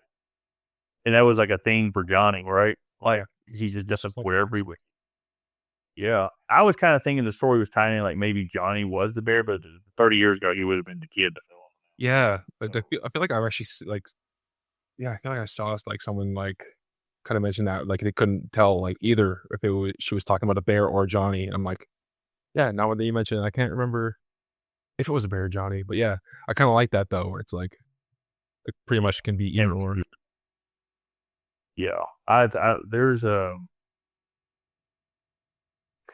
and that was like a thing for Johnny, right? Like he's just wherever he went. Yeah, I was kind of thinking the story was tying in like maybe Johnny was the bear, but 30 years ago he would have been the kid. Yeah, like I feel like I've actually like, I feel like I saw like someone like kind of mentioned that like they couldn't tell like either if she was talking about a bear or Johnny, and I'm like, yeah, now that you mentioned it, I can't remember if it was a bear or Johnny, but yeah, I kind of like that though, where it's like it pretty much can be either or. Yeah, there's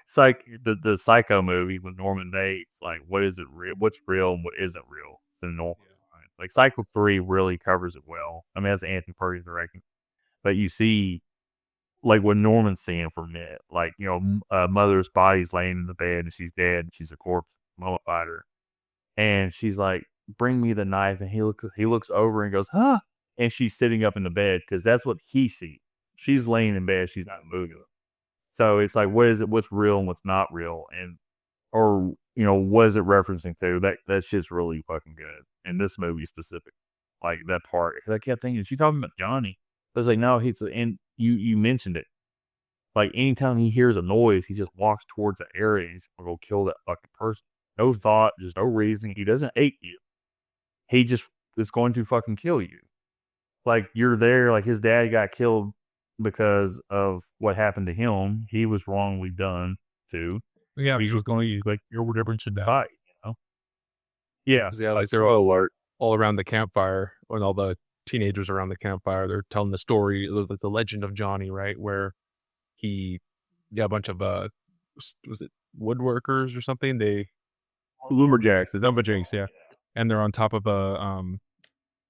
it's like the Psycho movie with Norman Bates. Like, what is it real? What's real and what isn't real? It's in normal. Right? Like, Psycho 3 really covers it well. I mean, that's Anthony Perkins directing, but you see, like what Norman's seeing from it, like mother's body's laying in the bed and she's dead and she's a corpse, mummified her, and she's like, "Bring me the knife," and he looks over and goes, "Huh?" And she's sitting up in the bed because that's what he sees. She's laying in bed, she's not moving. So it's like, what is it? What's real and what's not real, and or what is it referencing to? That's just really fucking good in this movie specific. Like that part, I kept thinking, is she talking about Johnny? But it's like, no, and you mentioned it. Like anytime he hears a noise, he just walks towards the area and he's gonna go kill that fucking person. No thought, just no reason. He doesn't hate you. He just is going to fucking kill you. Like you're there. Like his dad got killed because of what happened to him. He was wrongly done too. Yeah, he's just going to like you're whatever should die. Yeah, Yeah, like they're all around the campfire, when all the teenagers around the campfire, they're telling the story, like the legend of Johnny, right? Where a bunch of was it woodworkers or something? lumberjacks. Lumberjacks, yeah. And they're on top of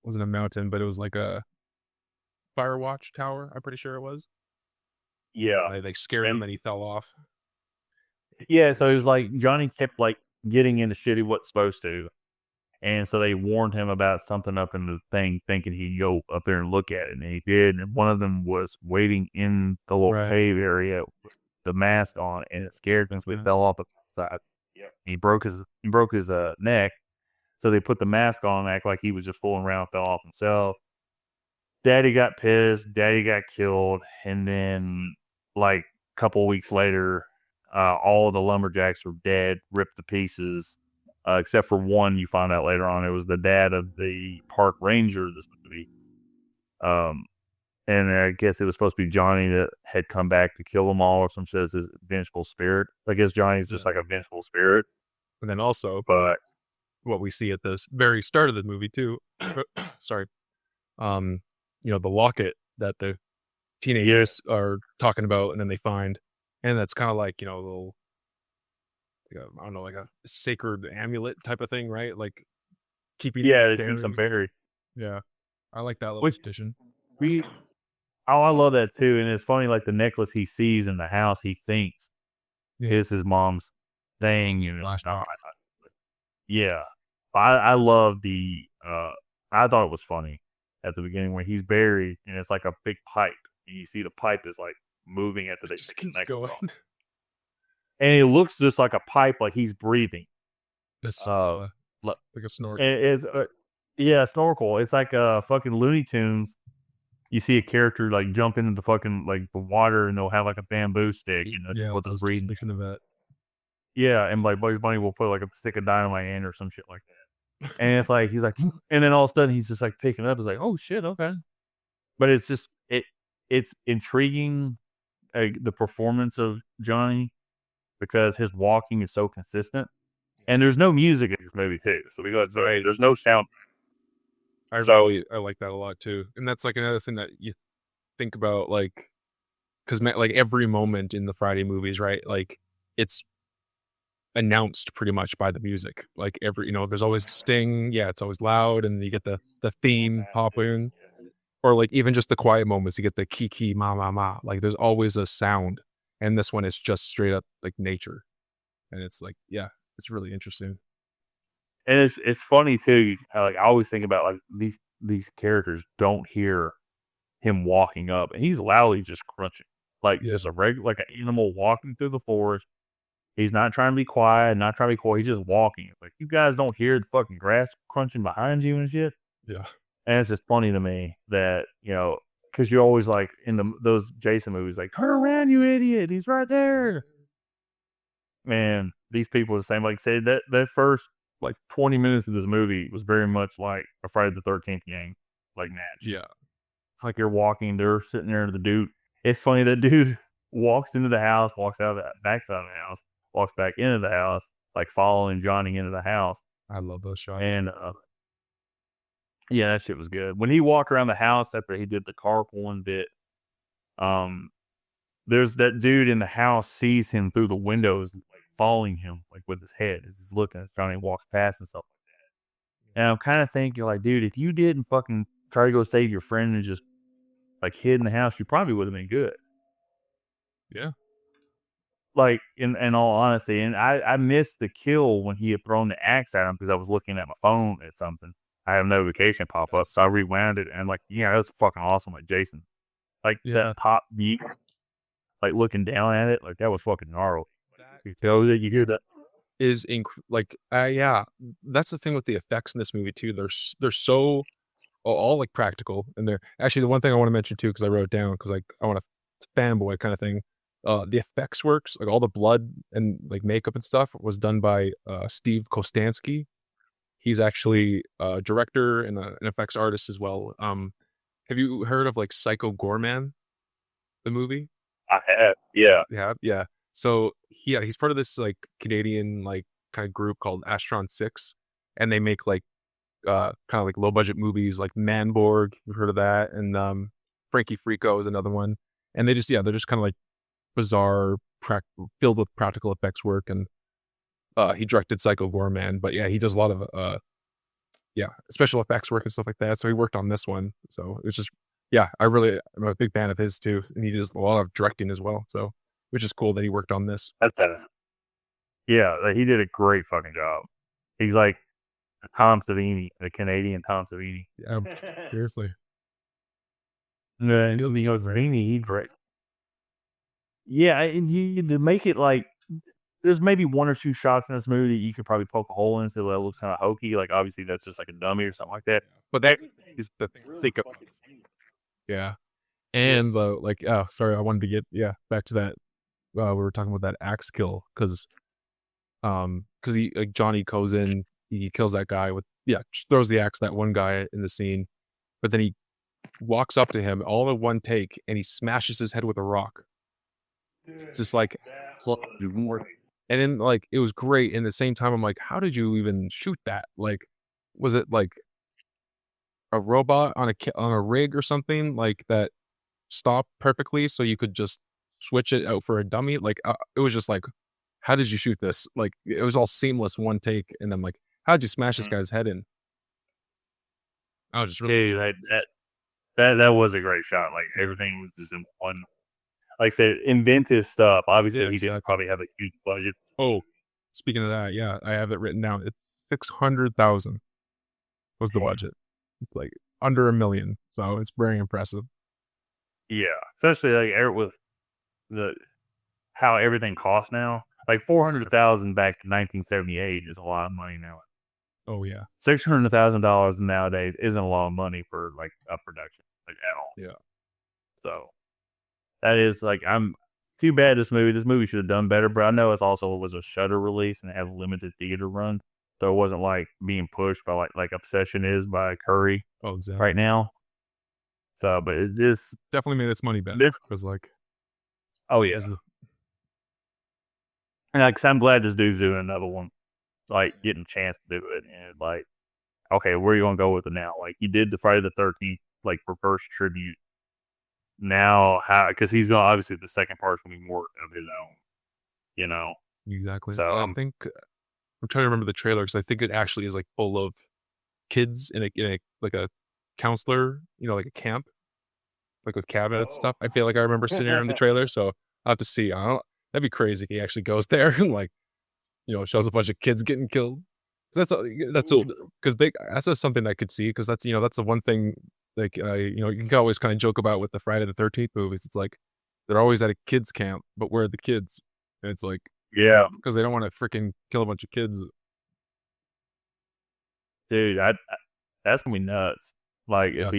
wasn't a mountain, but it was like a fire watch tower, I'm pretty sure it was. Yeah, They scared him and he fell off. yeah. So it was like Johnny kept like getting into shit he wasn't supposed to, and so they warned him about something up in the thing, thinking he'd go up there and look at it, and he did. And one of them was waiting in the little cave area with the mask on, and it scared him, so he fell off the side. He broke his neck. So they put the mask on, act like he was just fooling around, fell off himself. Daddy got pissed. Daddy got killed, and then like a couple of weeks later, all of the lumberjacks were dead, ripped to pieces, except for one. You find out later on, it was the dad of the park ranger of this movie. And I guess it was supposed to be Johnny that had come back to kill them all, or some shit as his vengeful spirit. I guess Johnny's just like a vengeful spirit. And then also, But what we see at the very start of the movie too, sorry, the locket that the teenagers are talking about, and then they find, and that's kind of like, a little, I don't know, like a sacred amulet type of thing, right? Like keeping yeah, they see some berry. Yeah, I like that little addition. I love that too, and it's funny. Like the necklace he sees in the house, he thinks is his mom's thing. Yeah, I love the. I thought it was funny at the beginning when he's buried, and it's like a big pipe, and you see the pipe is like moving at the It just keeps going, and it looks just like a pipe, like he's breathing. It's like a snorkel. It's a snorkel. It's like fucking Looney Tunes. You see a character like jump into the fucking like the water, and they'll have like a bamboo stick, with the breathing. Thinking of that. Yeah, and like Bugs Bunny will put like a stick of dynamite in or some shit like that. And it's like he's like, and then all of a sudden he's just like picking it up. It's like, oh shit, okay. But it's just it's intriguing, the performance of Johnny, because his walking is so consistent, and there's no music in this movie too. So there's no sound. I like that a lot too, and that's like another thing that you think about, like, because like every moment in the Friday movies, right? Like it's announced pretty much by the music. Like there's always a sting. Yeah, it's always loud, and you get the theme popping, or like even just the quiet moments, you get the kiki ma ma ma. Like there's always a sound, and this one is just straight up like nature, and it's like, yeah, it's really interesting. And it's funny too. Like I always think about like these characters don't hear him walking up, and he's loudly just crunching, like just a like an animal walking through the forest. He's not trying to be quiet, not trying to be coy. He's just walking. Like you guys don't hear the fucking grass crunching behind you and shit. Yeah, and it's just funny to me that because you're always like in those Jason movies, like turn around, you idiot, he's right there. Man, these people are the same. Like I said, that first like 20 minutes of this movie was very much like a Friday the 13th game, like Natch. Yeah. Like you're walking, they're sitting there, the dude. It's funny, that dude walks into the house, walks out of the backside of the house, walks back into the house, like following Johnny into the house. I love those shots. And yeah, that shit was good. When he walked around the house after he did the carpooling bit, there's that dude in the house sees him through the windows, like following him, like with his head as he's looking as Johnny walks past and stuff like that. And I'm kind of thinking, like, dude, if you didn't fucking try to go save your friend and just like hid in the house, you probably would have been good. Yeah. Like in all honesty, and I missed the kill when he had thrown the axe at him because I was looking at my phone at something. I had a notification pop up, so I rewound it, and I'm like, yeah, that was fucking awesome, like Jason. Like that top view, like looking down at it, like that was fucking gnarly. You hear that? Is yeah, that's the thing with the effects in this movie too. They're so all like practical, and they're actually the one thing I want to mention too, because I wrote it down, because like I want to, it's a fanboy kind of thing. The effects works, like all the blood and like makeup and stuff was done by Steve Kostansky. He's actually a director and an effects artist as well. Have you heard of like Psycho Gorman, the movie? I have, yeah. So he's part of this like Canadian like kind of group called Astron 6, and they make like kind of like low budget movies like Manborg. You've heard of that, and Frankie Frico is another one. And they're just kind of like bizarre, filled with practical effects work. And he directed Psycho Gorman, but yeah, he does a lot of special effects work and stuff like that. So he worked on this one. So it's just I'm a big fan of his too, and he does a lot of directing as well. So which is cool that he worked on this. That's better. Yeah, he did a great fucking job. He's like Tom Savini, the Canadian Tom Savini. Yeah, seriously. And Savini, he's great. Yeah, and you to make it like there's maybe one or two shots in this movie that you could probably poke a hole in so it looks kind of hokey. Like obviously that's just like a dummy or something like that. But that's the thing. Yeah. And sorry, I wanted to get back to that. We were talking about that axe kill because he Johnny goes in, he kills that guy throws the axe at that one guy in the scene, but then he walks up to him all in one take and he smashes his head with a rock. It's just like, and then like it was great. And at the same time, I'm like, how did you even shoot that? Like, was it like a robot on a rig or something like that stopped perfectly so you could just switch it out for a dummy? Like, it was just like, how did you shoot this? Like, it was all seamless one take. And then like, how did you smash this guy's head in? I was just really that was a great shot. Like everything was just in one. Like I said, inventive stuff. Obviously, he didn't probably have a huge budget. Oh, speaking of that, yeah, I have it written down. It's 600,000 was the budget. It's like under $1 million, so it's very impressive. Yeah, especially like with how everything costs now. Like 400,000 back in 1978 is a lot of money now. Oh yeah, $600,000 nowadays isn't a lot of money for like a production, like at all. Yeah. So that is like I'm too bad this movie should have done better, but I know it was a Shudder release and it had a limited theater run, so it wasn't like being pushed by like Obsession is by Curry. Oh, exactly. Right now. So, but it just definitely made its money back because like, oh yeah, and like I'm glad this dude's doing another one, like getting a chance to do it, and like, okay, where are you gonna go with it now? Like you did the Friday the 13th like reverse tribute. Now, how? Because he's gonna obviously the second part's gonna be more of his own, you know. Exactly. So I think I'm trying to remember the trailer because I think it actually is like full of kids in a like a counselor, like a camp, like with cabinets and stuff. I feel like I remember sitting there in the trailer, so I'll have to see. That'd be crazy if he actually goes there and like, shows a bunch of kids getting killed. That's because that's something I could see because that's the one thing like you can always kind of joke about with the Friday the 13th movies. It's like they're always at a kids camp, but where are the kids? And it's like because they don't want to freaking kill a bunch of kids. Dude, that's gonna be nuts. Like if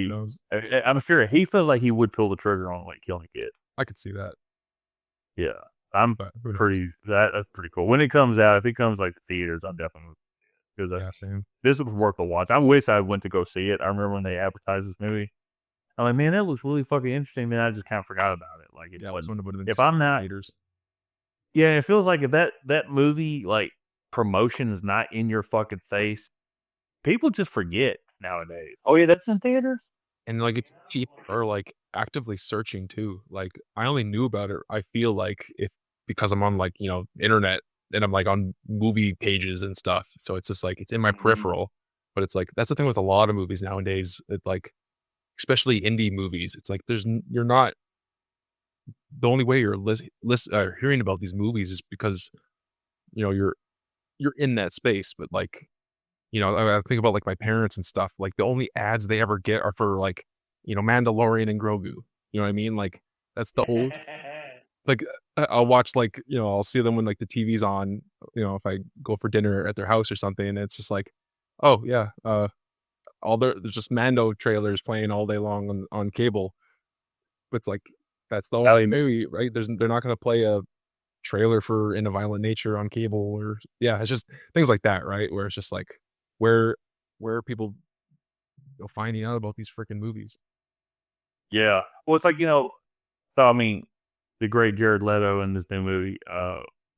I'm sure he feels like he would pull the trigger on like killing a kid. I could see that. Yeah, that's pretty cool. When it comes out, if it comes like the theaters, I'm definitely because same. This was worth a watch. I wish I went to go see it. I remember when they advertised this movie. I'm like, man, that looks really fucking interesting. Man, I just kind of forgot about it. Like, if I'm not, it feels like if that movie like promotion is not in your fucking face, people just forget nowadays. Oh yeah, that's in theater, and like it's cheap or like actively searching too. Like I only knew about it. I feel like because I'm on like internet and I'm like on movie pages and stuff, so it's just like it's in my peripheral. But it's like that's the thing with a lot of movies nowadays. It like especially indie movies. It's like you're not the only way you're hearing about these movies is because you're in that space. But like I think about like my parents and stuff. Like the only ads they ever get are for like Mandalorian and Grogu. You know what I mean? Like that's the old. Like I'll watch like I'll see them when like the TV's on. If I go for dinner at their house or something, and it's just like, oh yeah, there's just Mando trailers playing all day long on cable. But it's like that's the only movie, right? They're not going to play a trailer for In a Violent Nature on cable, or it's just things like that, right? Where it's just like where are people finding out about these freaking movies? Yeah, well, it's like so I mean, the great Jared Leto in this new movie,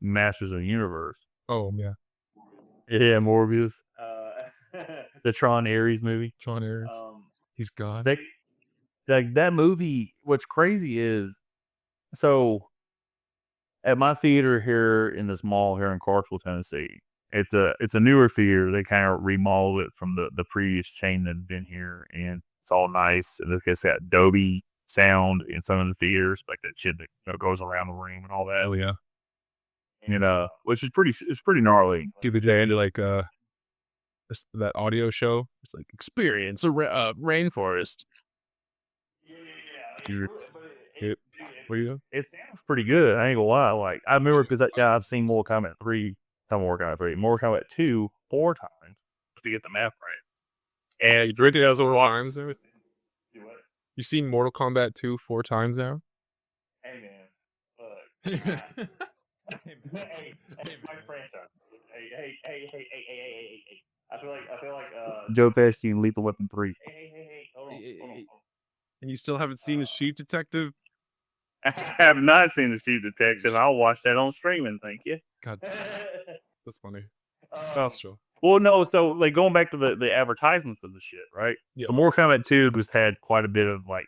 Masters of the Universe. Oh yeah, Morbius. the Tron Ares movie. John Ayers. He's gone. That movie. What's crazy is, so at my theater here in this mall here in Clarksville, Tennessee, it's a newer theater. They kind of remodeled it from the previous chain that had been here, and it's all nice. And it's got Dolby sound in some of the theaters, like that shit that goes around the room and all that. Oh yeah. And which is pretty gnarly. Dude, they had like that audio show. It's like experience a rainforest. What do you know? It sounds pretty good. I ain't gonna lie. Like I remember because I've seen Mortal Kombat 3, not Mortal Kombat 3, Mortal Kombat 2 4 times to get the map right. And you did it as 4 times. You seen Mortal Kombat 2 4 times now? Hey man, look. Hey, my franchise. Hey. I feel like Joe Pesci and Lethal Weapon 3. Hey. Hold on. And you still haven't seen Sheep Detective? I have not seen the Sheep Detective. I'll watch that on streaming. Thank you. God, that's funny. That's true. Well, no. So, like going back to the advertisements of the shit, right? Yeah. The Mortal Kombat 2 has had quite a bit of like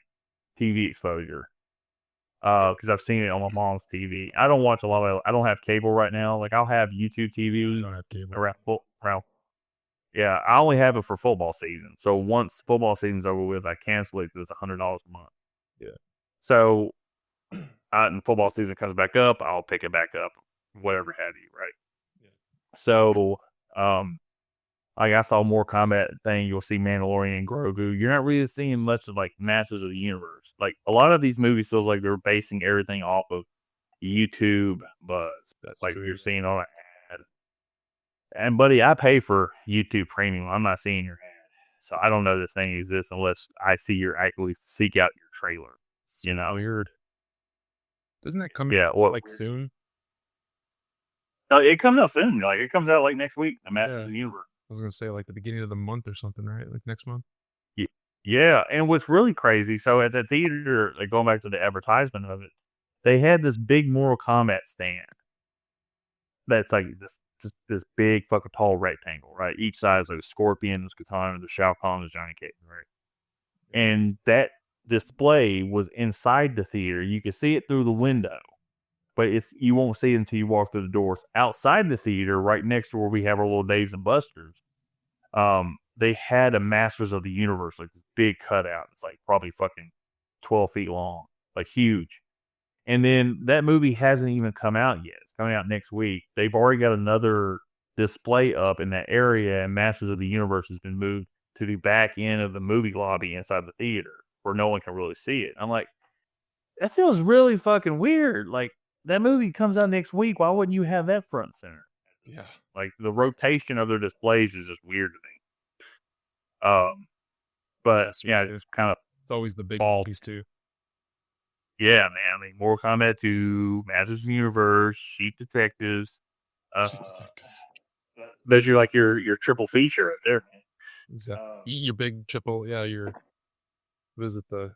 TV exposure. Because I've seen it on my mom's TV. I don't watch a lot of. I don't have cable right now. Like I'll have YouTube TV. You don't have cable. Around. Yeah, I only have it for football season. So once football season's over with, I cancel it because it's $100 a month. Yeah. So, and football season comes back up, I'll pick it back up, whatever have you, right? Yeah. So, like I saw more combat thing. You'll see Mandalorian and Grogu. You're not really seeing much of like Masters of the Universe. Like a lot of these movies feels like they're basing everything off of YouTube buzz. That's like true. you're seeing on an ad. And buddy, I pay for YouTube Premium. I'm not seeing your ad, so I don't know this thing exists unless I see you actually seek out your trailer. You know, weird. Doesn't that come? Yeah, well, like soon. No, it comes out soon. Like it comes out like next week. The Masters of the Universe. I was gonna say like the beginning of the month or something, right? Like next month. Yeah, and what's really crazy, so at the theater, like going back to the advertisement of it, they had this big Mortal Kombat stand. That's like this big fucking tall rectangle, right? Each side is like a scorpion, there's katana, the Shao Kahn, there's Johnny Cage, right? And that display was inside the theater. You could see it through the window, but you won't see it until you walk through the doors. Outside the theater, right next to where we have our little Daves and Busters, they had a Masters of the Universe, like this big cutout. It's like probably fucking 12 feet long, like huge. And then that movie hasn't even come out yet. It's coming out next week. They've already got another display up in that area, and Masters of the Universe has been moved to the back end of the movie lobby inside the theater where no one can really see it. I'm like, that feels really fucking weird. Like, that movie comes out next week. Why wouldn't you have that front and center? Yeah. Like, the rotation of their displays is just weird to me. But yeah, it's kind of, it's always the big ball piece too. Yeah, man. I mean, Mortal Kombat 2, Masters of the Universe, Sheep Detectives. There's your triple feature right there. Exactly. Your big triple, your visit the.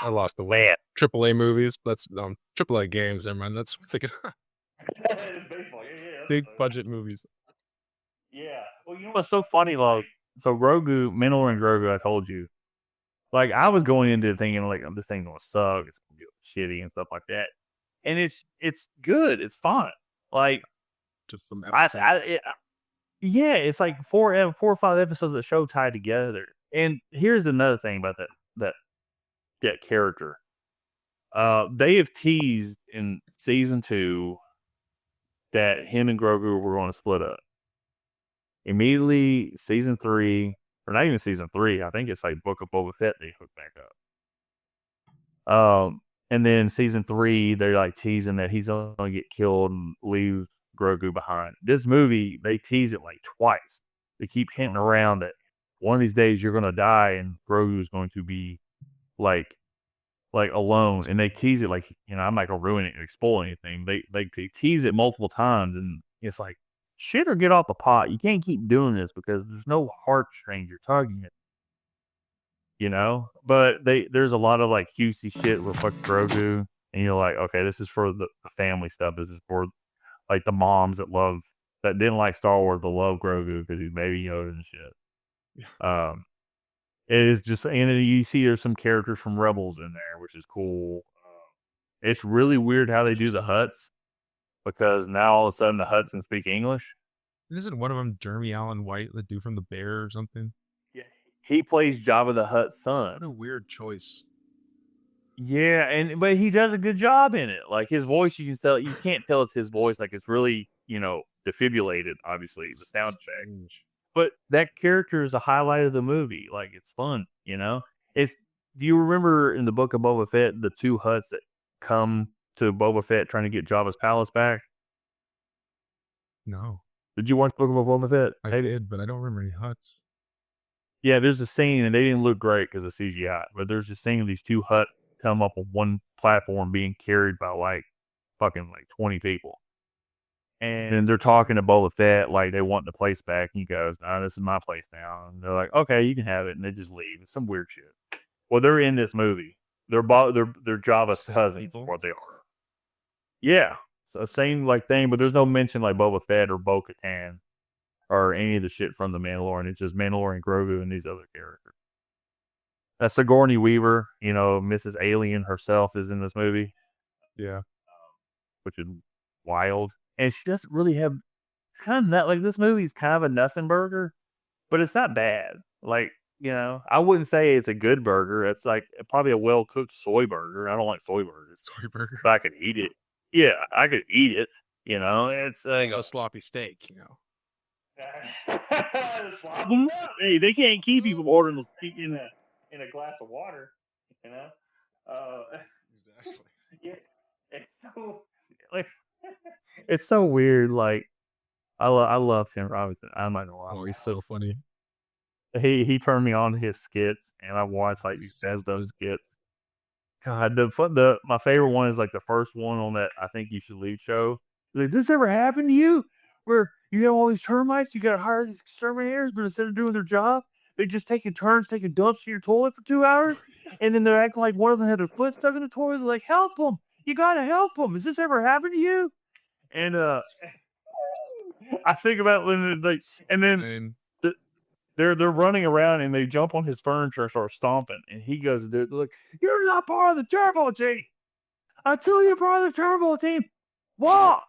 I lost the way. AAA movies. That's AAA games. Never mind. That's what I'm thinking. Baseball, big budget movies. Yeah. Well, you know what's so funny, like, so Grogu, Mandalorian Grogu, I told you, like, I was going into thinking, like, this thing's gonna suck, it's gonna be shitty and stuff like that, and it's good, it's fun, like, just some it's like 4 or 5 episodes of the show tied together. And here's another thing about that character. They have teased in season 2 that him and Grogu were going to split up. Immediately, season 3, or not even season 3, I think it's like Book of Boba Fett they hooked back up. And then season 3, they're like teasing that he's going to get killed and leave Grogu behind. This movie, they tease it like twice. They keep hinting around that one of these days you're going to die and Grogu is going to be like alone. And they tease it like, I'm not going to ruin it and spoil anything. They tease it multiple times, and it's like, shit or get off the pot. You can't keep doing this because there's no heartstrings you're tugging it. But there's a lot of like cutesy shit with fucking Grogu, and you're like, okay, this is for the family stuff. This is for like the moms that love that didn't like Star Wars but love Grogu because he's Baby Yoda and shit. It is just, and you see there's some characters from Rebels in there, which is cool. It's really weird how they do the Hutts because now all of a sudden the Hutts can speak English. Isn't one of them Jeremy Allen White, the dude from The Bear or something? Yeah, he plays Jabba the Hutt's son. What a weird choice. Yeah, but he does a good job in it. Like his voice, you can't tell it's his voice. Like it's really, defibrillated. Obviously, the sound effect. But that character is a highlight of the movie. Like it's fun. It's. Do you remember in the Book of Boba Fett the two Hutts that come to Boba Fett trying to get Jabba's palace back? No. Did you watch Book of Boba Fett? I did, but I don't remember any Hutts. Yeah, there's a scene, and they didn't look great because of CGI. But there's a scene of these two Hutts come up on one platform being carried by fucking 20 people. And they're talking to Boba Fett like they want the place back. And he goes, "No, this is my place now." And they're like, "Okay, you can have it." And they just leave. It's some weird shit. Well, they're in this movie. They're Java's cousins, what they are. Yeah. So same thing, but there's no mention like Boba Fett or Bo-Katan or any of the shit from the Mandalorian. It's just Mandalorian, Grogu, and these other characters. Sigourney Weaver, Mrs. Alien herself is in this movie. Yeah. Which is wild. And she doesn't really have, it's kind of not, this movie is kind of a nothing burger, but it's not bad. I wouldn't say it's a good burger. It's probably a well-cooked soy burger. I don't like soy burgers. Soy burger? But I could eat it. Yeah, I could eat it. It's a sloppy steak, Slop them up. Hey, they can't keep you from ordering a steak in a glass of water, Exactly. Yeah, it's so weird. I love Tim Robinson. I'm not gonna lie. Oh, he's so funny. He turned me on to his skits, and I watched he says those skits. God, my favorite one is the first one on that I Think You Should Leave show. He's this ever happened to you? Where you have all these termites, you gotta hire these exterminators, but instead of doing their job, they just taking turns taking dumps in your toilet for 2 hours, and then they're acting like one of them had their foot stuck in the toilet. They're like, "Help them! You gotta help them! Has this ever happened to you?" And I think about when they're running around and they jump on his furniture and start stomping, and he goes, "They're like, you're not part of the turbo team. Until you're part of the turbo team, walk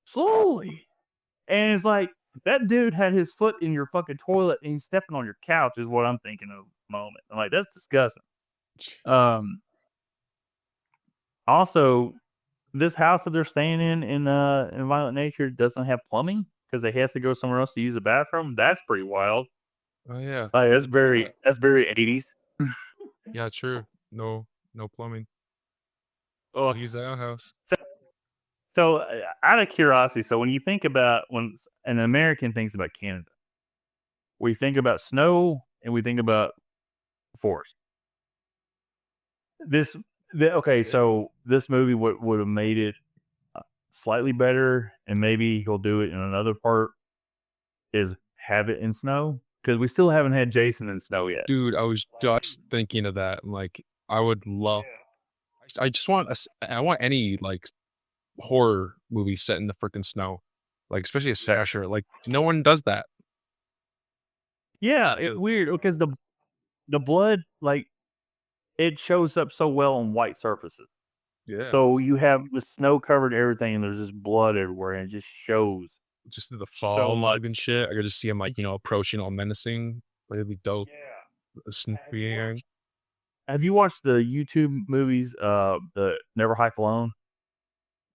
slowly." And it's that dude had his foot in your fucking toilet and he's stepping on your couch is what I'm thinking of at the moment. I'm that's disgusting. Also, this house that they're staying in Violent Nature doesn't have plumbing because they has to go somewhere else to use the bathroom. That's pretty wild. Oh yeah, that's very 80s. Yeah, true. No plumbing. Oh, use that outhouse. So out of curiosity, so when you think about when an American thinks about Canada, we think about snow and we think about forest. So this movie would have made it slightly better, and maybe he'll do it in another part, is have it in snow, because we still haven't had Jason in snow yet. Dude, I was just thinking of that. I would love. I just want I want any horror movie set in the freaking snow, especially a slasher. No one does that. Yeah, it's weird because the blood it shows up so well on white surfaces. Yeah. So you have the snow covered everything, and there's just blood everywhere, and it just shows. Just in the fog and shit. I could just see him approaching all menacing. It'd be dope. Yeah. Have you watched the YouTube movies? The Never Hike Alone.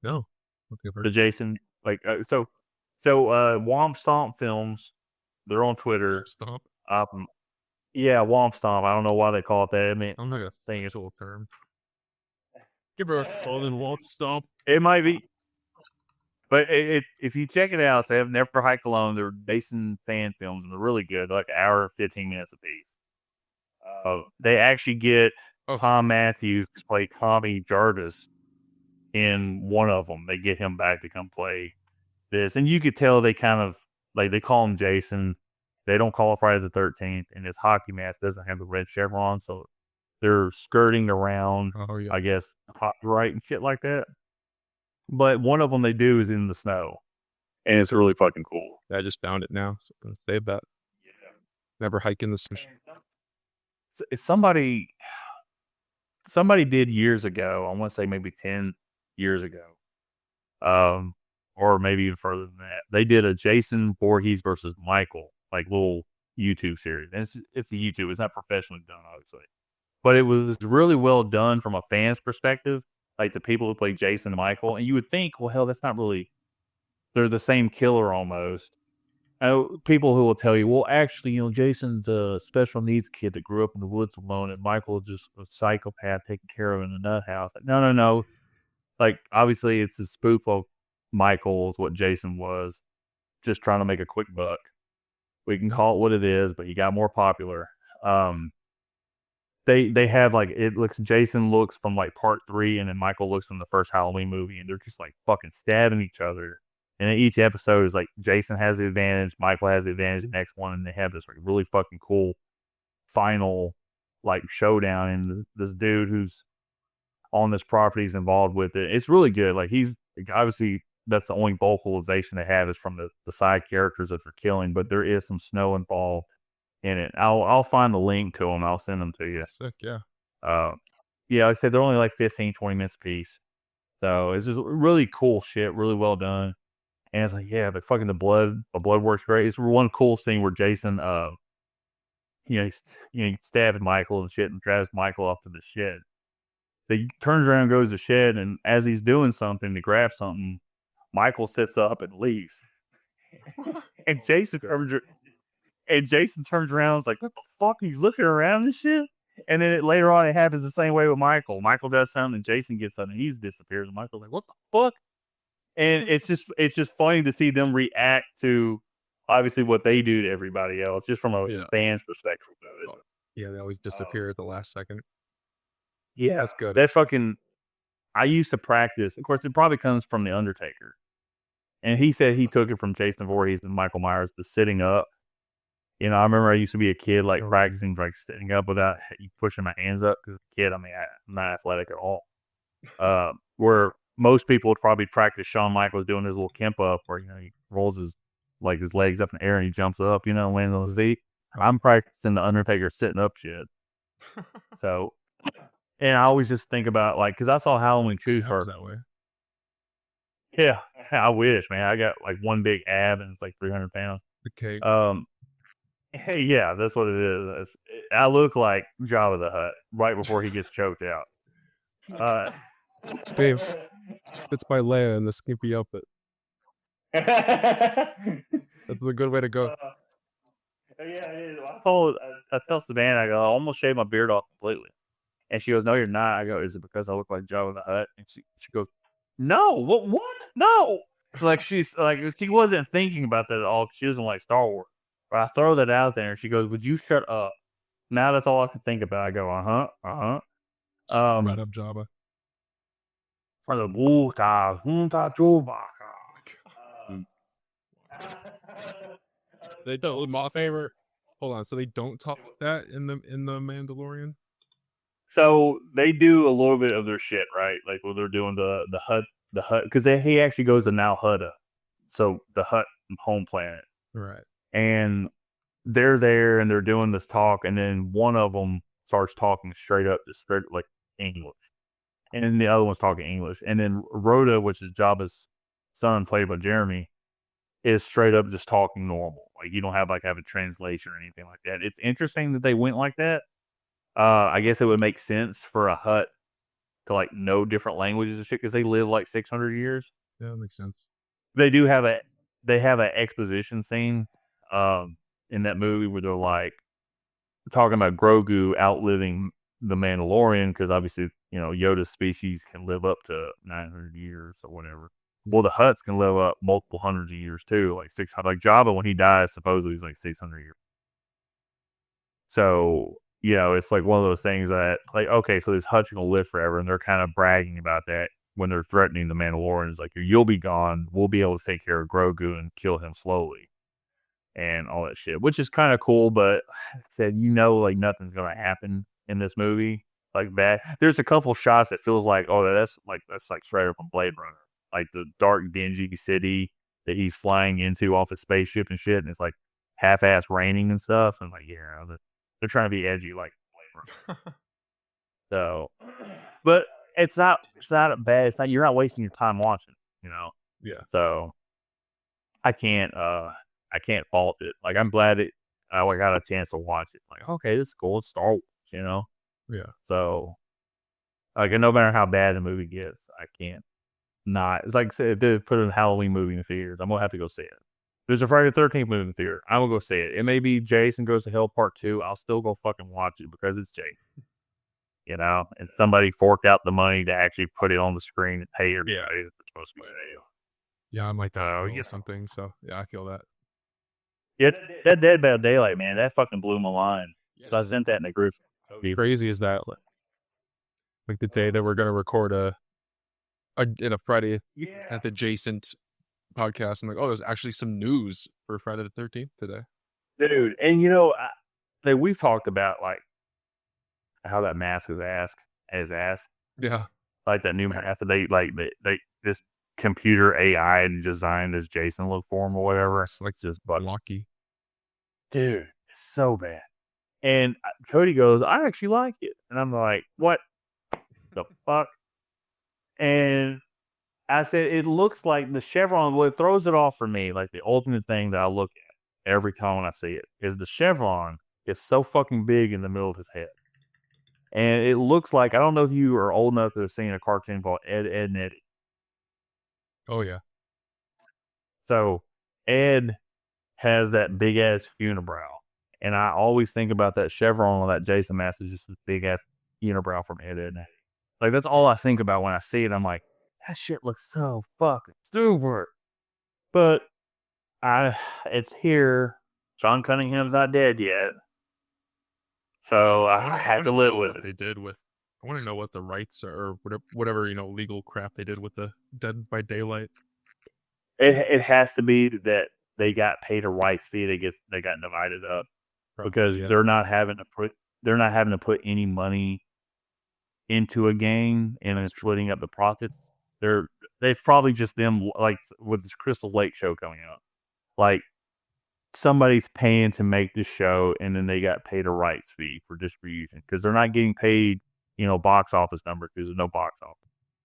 No. The Jason Womp Stomp Films. They're on Twitter. Stomp. Yeah, Womp Stomp. I don't know why they call it that. I mean, sounds like a sexual term. Give her a call and Womp Stomp. It might be. But if you check it out, they have Never Hike Alone. They're Jason fan films, and they're really good. They're an hour, 15 minutes apiece. They actually get Tom Matthews to play Tommy Jarvis in one of them. They get him back to come play this. And you could tell they kind of, they call him Jason. They don't call it Friday the 13th. And his hockey mask doesn't have the red chevron, so they're skirting around, I guess, copyright and shit like that. But one of them they do is in the snow. and it's really fucking cool. I just found it now, so I'm gonna save that. Never hike in the snow. It's somebody did years ago. I want to say maybe 10 years ago, or maybe even further than that. They did a Jason Voorhees versus Michael little YouTube series. And it's a YouTube. It's not professionally done, obviously, but it was really well done from a fan's perspective. Like the people who play Jason and Michael, and you would think, well, hell, that's not really. They're the same killer almost. People who will tell you, well, actually, Jason's a special needs kid that grew up in the woods alone, and Michael's just a psychopath taking care of him in a nut house. No. Obviously, it's a spoof of Michael is what Jason was, just trying to make a quick buck. We can call it what it is, but he got more popular. They have Jason looks from part 3, and then Michael looks from the first Halloween movie, and they're just fucking stabbing each other. And each episode is Jason has the advantage, Michael has the advantage, the next one, and they have this really fucking cool final showdown. And this dude who's on this property is involved with it. It's really good. He's obviously that's the only vocalization they have is from the side characters that they're killing, but there is some snow involved in it. I'll find the link to them. I'll send them to you. Sick, yeah. Yeah, like I said, they're only 15, 20 minutes a piece. So it's just really cool shit, really well done. And it's yeah, but fucking the blood works great. It's one cool scene where Jason, he's stabbing Michael and shit and drives Michael off to the shed. So he turns around and goes to the shed, and as he's doing something to grab something, Michael sits up and leaves. and Jason turns around and is like, what the fuck? He's looking around and shit. And then later on, it happens the same way with Michael. Michael does something, and Jason gets something, and he disappears. And Michael's like, what the fuck? And it's just funny to see them react to obviously what they do to everybody else, just from a fan's perspective. Yeah, they always disappear at the last second. Yeah, that's good. I used to practice. Of course, it probably comes from The Undertaker. And he said he took it from Jason Voorhees and Michael Myers, the sitting up. I remember I used to be a kid practicing sitting up without pushing my hands up because as a kid, I'm not athletic at all. Where most people would probably practice Shawn Michaels doing his little Kemp up where, he rolls his legs up in the air and he jumps up, lands on his feet. I'm practicing The Undertaker sitting up shit. So, and I always just think about because I saw Halloween 2 first. That way. Yeah, I wish, man. I got one big ab and it's 300 pounds. The cake. Hey, yeah, that's what it is. I look like Jabba the Hutt right before he gets choked out. Babe, it's by Leia in the skimpy outfit. That's a good way to go. Yeah, it is. I tell Savannah, I go, I almost shaved my beard off completely. And she goes, no, you're not. I go, is it because I look like Jabba the Hutt? And she goes, no, what? No. It's she wasn't thinking about that at all. She doesn't like Star Wars. But I throw that out there, and she goes, would you shut up? Now that's all I can think about. I go, uh-huh. Right up Jabba. For the Wuta Chewbacca. They don't. My favorite. Hold on. So they don't talk that in the Mandalorian. So they do a little bit of their shit, right? When they're doing the Hutt, because he actually goes to Now Hutta, so the Hutt home planet, right? And they're there and they're doing this talk, and then one of them starts talking straight English, and then the other one's talking English, and then Rhoda, which is Jabba's son, played by Jeremy, is straight up just talking normal. You don't have have a translation or anything like that. It's interesting that they went like that. I guess it would make sense for a Hutt to know different languages and shit because they live 600 years. Yeah, that makes sense. They do have an exposition scene in that movie where they're talking about Grogu outliving the Mandalorian because obviously Yoda's species can live up to 900 years or whatever. Well, the Hutts can live up multiple hundreds of years too, 600. Jabba, when he dies, supposedly he's 600 years. So it's one of those things that okay, so these Hutts are gonna live forever, and they're kind of bragging about that when they're threatening the Mandalorians. You'll be gone, we'll be able to take care of Grogu and kill him slowly, and all that shit, which is kind of cool. But said nothing's gonna happen in this movie like that. There's a couple shots that feels that's straight up from Blade Runner, the dark, dingy city that he's flying into off his spaceship and shit, and it's like half-ass raining and stuff. And like, yeah, they're trying to be edgy, like. So, but it's not bad. It's not, you're not wasting your time watching, you know? Yeah. So I can't fault it. Like, I'm glad I got a chance to watch it. Like, okay, this is cool. It's Star Wars, you know? Yeah. So, like, no matter how bad the movie gets, I can't not. It's like I said, if they put a Halloween movie in the theaters, I'm gonna have to go see it. There's a Friday the 13th movie in the theater. I'm gonna go see it. It may be Jason Goes to Hell Part 2. I'll still go fucking watch it because it's Jason. You know, and somebody forked out the money to actually put it on the screen and pay everybody that's supposed to be there. Yeah, I'm like that. You get something, so yeah, I feel that. Yeah, that Dead by Daylight, man, that fucking blew my mind. So I sent that in the group. Crazy is that, like the day that we're gonna record in a Friday at the adjacent podcast, I'm like, oh, there's actually some news for Friday the 13th today, dude. And you know, we've talked about like how that mask is ass. Yeah, like that new mask that they this computer AI designed as Jason look for him or whatever. it's like just unlucky. Dude, it's so bad. And Cody goes, I actually like it. And I'm like, what the fuck? And I said, it looks like the chevron, what throws it off for me, like the ultimate thing that I look at every time when I see it, is the chevron is so fucking big in the middle of his head. And it looks like, I don't know if you are old enough to have seen a cartoon called Ed, Edd, and Eddy. Oh, yeah. So Ed has that big ass unibrow. And I always think about that chevron on that Jason mask is just this big ass unibrow from Ed, Edd, and Eddy. Like, that's all I think about when I see it. I'm like, that shit looks so fucking stupid. But it's here. Sean Cunningham's not dead yet. So I had to live with it. They did with, I want to know what the rights are, or whatever, legal crap they did with the Dead by Daylight. It has to be that they got paid a rights fee. They got divided up because they're not having to put any money into a game and it's splitting up the profits. They've probably just them, like with this Crystal Lake show coming out, like somebody's paying to make this show and then they got paid a rights fee for distribution because they're not getting paid, box office number because there's no box office.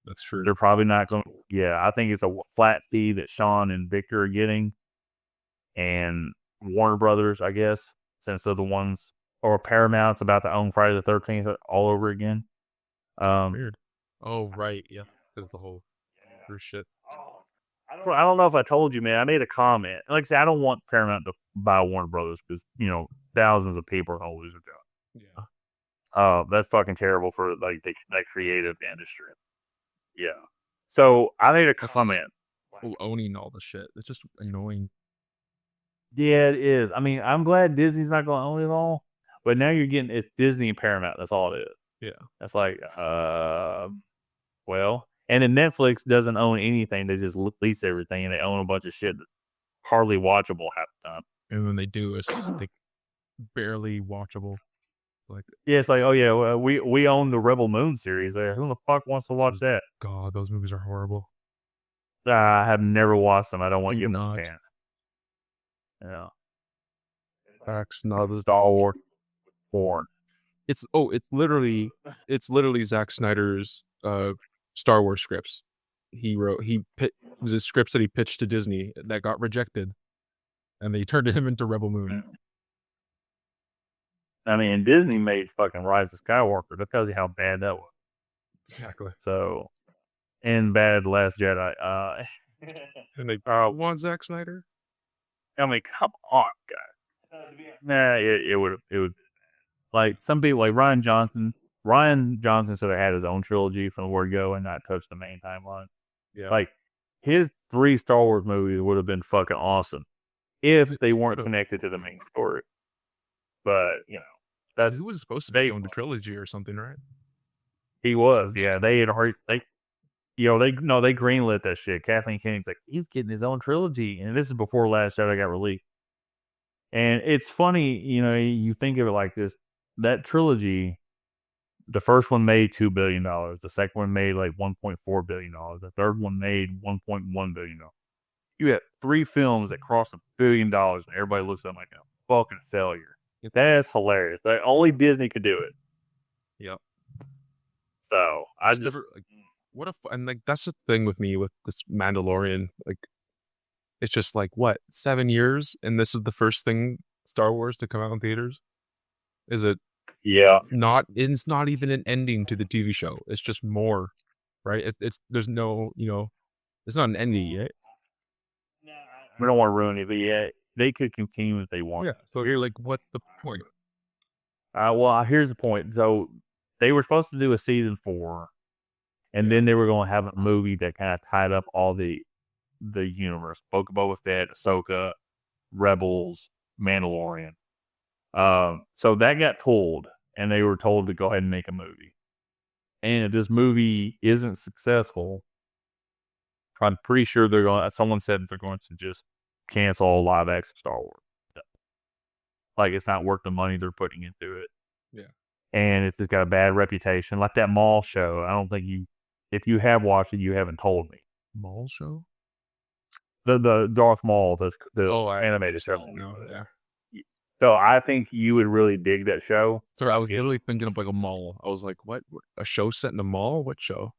That's true. They're probably not going to, I think it's a flat fee that Sean and Victor are getting, and Warner Brothers, I guess, since they're the ones, or Paramount's about to own Friday the 13th all over again. Weird. Oh, right. Yeah. Because the whole shit. I don't know if I told you, man. I made a comment. Like I said, I don't want Paramount to buy Warner Brothers because, thousands of people are going to lose their job. Yeah. That's fucking terrible for like the creative industry. Yeah. So I made a comment. Owning all the shit. It's just annoying. Yeah, it is. I mean, I'm glad Disney's not going to own it all, but now it's Disney and Paramount. That's all it is. Yeah. That's like, well, and then Netflix doesn't own anything. They just lease everything, and they own a bunch of shit that's hardly watchable half the time. And when they do, it's like barely watchable. Like, yeah, it's like, oh yeah, well, we own the Rebel Moon series. Who the fuck wants to watch that? God, those movies are horrible. I have never watched them. I don't want to give them a chance. Yeah. Zack Snyder's Star Wars porn. It's literally Zack Snyder's Star Wars scripts. It was his scripts that he pitched to Disney that got rejected, and they turned him into Rebel Moon. I mean, Disney made fucking Rise of Skywalker. That tells you how bad that was. Exactly. So, and bad Last Jedi. And they want Zack Snyder. I mean, come on, guys. Nah, it would. Like some people, like Ryan Johnson should have had his own trilogy from the word go and not touch the main timeline. Yeah. Like his 3 Star Wars movies would have been fucking awesome if they weren't connected to the main story. But he was supposed to be on the trilogy or something, right? He was. Yeah, they had already. They greenlit that shit. Kathleen Kenned's like, he's getting his own trilogy, and this is before Last Jedi got released. And it's funny, you think of it like this. That trilogy, the first one made $2 billion. The second one made like $1.4 billion. The third one made $1.1 billion. You have 3 films that cross $1 billion, and everybody looks at them like a fucking failure. That's hilarious. Only Disney could do it. Yep. So I It's just never, like, and like that's the thing with me with this Mandalorian. Like, it's just like what 7 years, and this is the first thing Star Wars to come out in theaters. Is it yeah. not? It's not even an ending to the TV show. It's just more, right? It's there's no, it's not an ending yet. We don't want to ruin it, but yeah, they could continue if they want. Yeah. So you're like, what's the point? Well, here's the point. So they were supposed to do a season 4, and then they were going to have a movie that kind of tied up all the universe: Book of Boba Fett, Ahsoka, Rebels, Mandalorian. So that got pulled, and they were told to go ahead and make a movie. And if this movie isn't successful, I'm pretty sure they're going. Someone said they're going to just cancel live action Star Wars. Like, it's not worth the money they're putting into it. Yeah. And it's just got a bad reputation. Like that Maul show. I don't think if you have watched it, you haven't told me. Maul show? The Darth Maul, the animated show. No, yeah. So I think you would really dig that show. So I was literally thinking of like a mall. I was like, what? A show set in a mall? What show?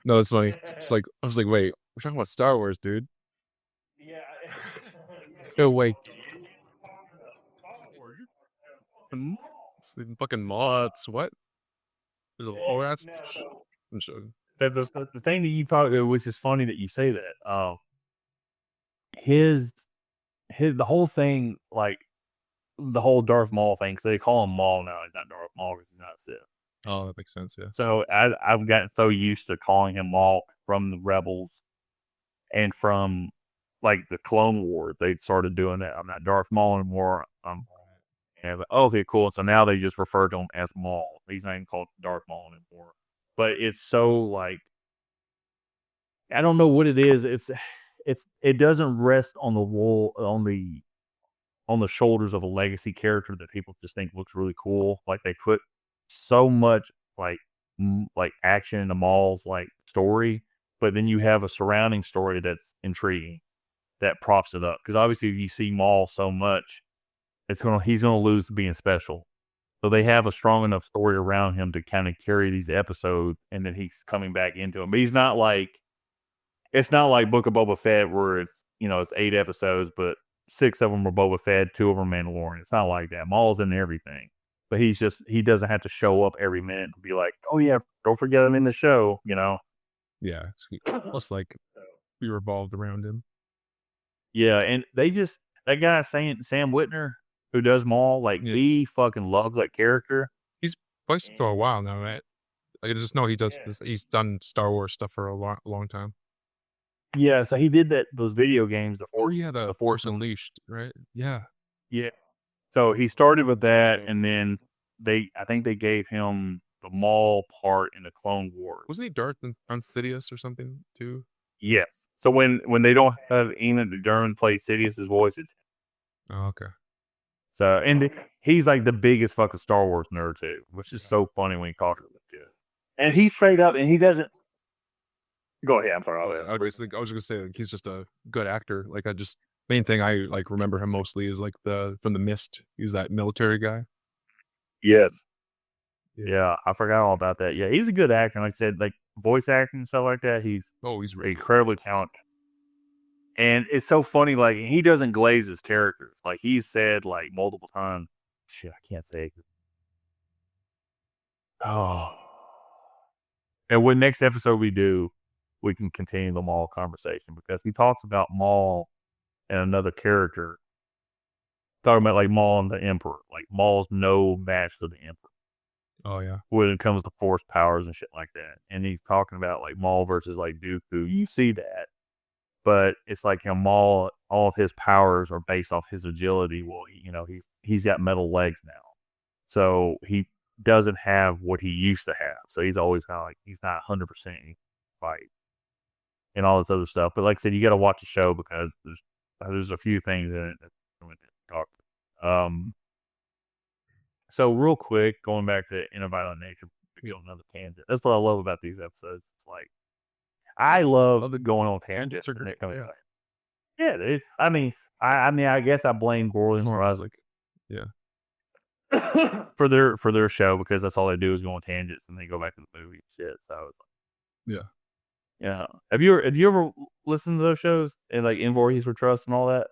No, that's funny. It's like, I was like, wait, we're talking about Star Wars, dude. Yeah. Oh, wait. It's the fucking mall. It's what? Oh, that's. I'm sure. The thing that you probably, which is funny that you say that. The whole thing, like the whole Darth Maul thing, because they call him Maul now. He's not Darth Maul because he's not Sith. Oh, that makes sense. Yeah. So I've gotten so used to calling him Maul from the Rebels and from like the Clone Wars. They started doing that. I'm not Darth Maul anymore. Okay, cool. So now they just refer to him as Maul. He's not even called Darth Maul anymore. But it's so like, I don't know what it is. It doesn't rest on the shoulders of a legacy character that people just think looks really cool. Like, they put so much like action into Maul's like story, but then you have a surrounding story that's intriguing that props it up. Because obviously, if you see Maul so much, he's gonna lose to being special. So they have a strong enough story around him to kind of carry these episodes, and then he's coming back into them. But he's not like, it's not like Book of Boba Fett where it's 8 episodes, but 6 of them are Boba Fett, 2 of them are Mandalorian. It's not like that. Maul's in everything, but he doesn't have to show up every minute and be like, oh yeah, don't forget I'm in the show. Yeah. Plus, like, we revolved around him. Yeah, and that guy Sam Whitner who does Maul, like, he fucking loves that character. He's voiced for a while now, right? I just know he's done Star Wars stuff for a long time. Yeah, so he did those video games, the Force Unleashed, right? Yeah. Yeah. So he started with that, and then I think they gave him the Maul part in the Clone Wars. Wasn't he Darth Sidious or something too? Yes. So when they don't have Ian McDermott play Sidious's voice, it's oh, okay. So, and he's like the biggest fucking Star Wars nerd too, which is so funny when he talks about it. And he's straight up, and he doesn't. Go ahead. I'm sorry. I was just gonna say, like, he's just a good actor. Like, main thing I like remember him mostly is like from The Mist. He was that military guy. Yes. Yeah, I forgot all about that. Yeah, he's a good actor. Like I said, like voice acting and stuff like that. He's incredibly talented. And it's so funny, like, he doesn't glaze his characters. Like, he's said, like, multiple times, shit, I can't say it. Oh. And when next episode we do, we can continue the Maul conversation, because he talks about Maul and another character. Talking about, like, Maul and the Emperor. Like, Maul's no match for the Emperor. Oh, yeah. When it comes to force powers and shit like that. And he's talking about, like, Maul versus, like, Dooku. You see that. But it's like, Maul, all of his powers are based off his agility. Well, he's got metal legs now. So he doesn't have what he used to have. So he's always kind of like, he's not 100% fight and all this other stuff. But like I said, you got to watch the show, because there's a few things in it that we talk about. So real quick, going back to Inner Violent Nature, to go another tangent. That's what I love about these episodes. It's like, I love going on tangents. Yeah. Yeah, dude. I mean, I guess I blame Gorley As and long as, Horizon like, yeah. for their show because that's all they do is go on tangents and they go back to the movie and shit. So I was like, Yeah. yeah. Have you ever listened to those shows and like In Voorhees for Trust and all that?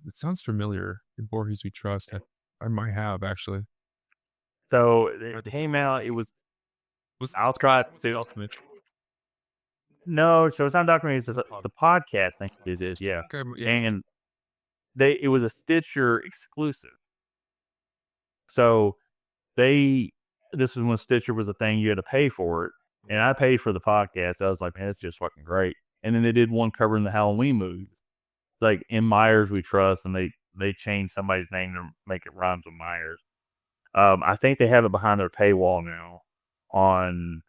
It sounds familiar. In Voorhees We Trust. I might have actually. So it came out. It was. I'll try to say ultimate. No, so it's not a documentary. It's the podcast thing. It is, yeah. Okay, yeah. And it was a Stitcher exclusive. So this was when Stitcher was a thing. You had to pay for it, and I paid for the podcast. I was like, man, it's just fucking great. And then they did one covering the Halloween movies, like In Myers We Trust, and they changed somebody's name to make it rhymes with Myers. I think they have it behind their paywall now, on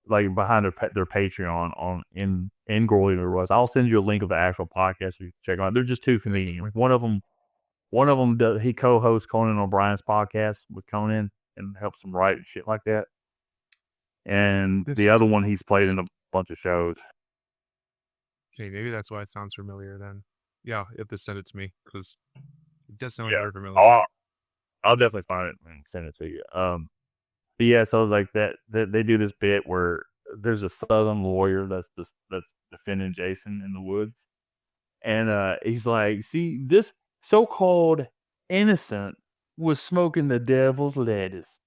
like behind their Patreon on in Gorley or Russ. I'll send you a link of the actual podcast so you can check on it. They're just two comedians. One of them he co-hosts Conan O'Brien's podcast with Conan and helps him write and shit like that. And the other one he's played in a bunch of shows. Okay, maybe that's why it sounds familiar then. Yeah, you have to send it to me because it does sound very familiar. I'll definitely find it and send it to you. But yeah, so like that they do this bit where there's a Southern lawyer that's defending Jason in the woods, and he's like, "See, this so-called innocent was smoking the devil's lettuce,"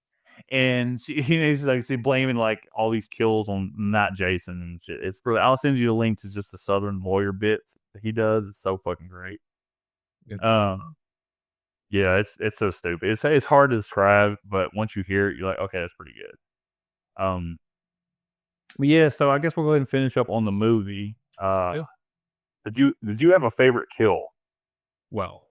and he's like, blaming like all these kills on not Jason and shit. It's really. I'll send you a link to just the Southern lawyer bits that he does. It's so fucking great. Yeah, it's so stupid. It's hard to describe, but once you hear it, you're like, okay, that's pretty good. But yeah, so I guess we'll go ahead and finish up on the movie. Yeah. Did you have a favorite kill? Well,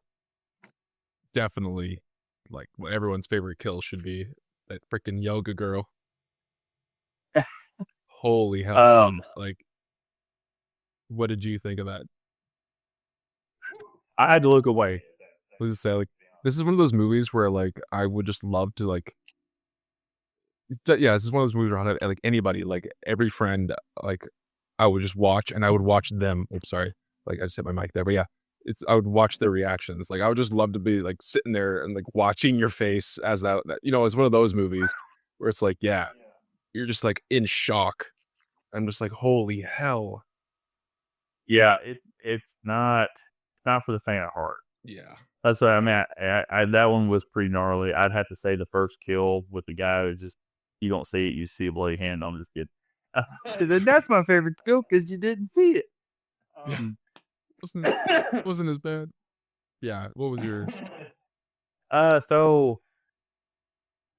definitely, like what everyone's favorite kill should be, that freaking yoga girl. Holy hell! Like, what did you think of that? I had to look away. Let's say, like, this is one of those movies where like I would just love to like. Yeah, this is one of those movies where I like anybody, like every friend, like I would just watch and I would watch them. Oops, sorry, like I just hit my mic there, but yeah, I would watch their reactions. Like I would just love to be like sitting there and like watching your face as that it's one of those movies where it's like, yeah, you're just like in shock. I'm just like, holy hell. Yeah, it's not for the faint of heart. Yeah. That's what I mean. I that one was pretty gnarly. I'd have to say the first kill with the guy who just, you don't see it, you see a bloody hand. I'm just kidding. That's my favorite kill because you didn't see it. Wasn't as bad. Yeah. What was your? So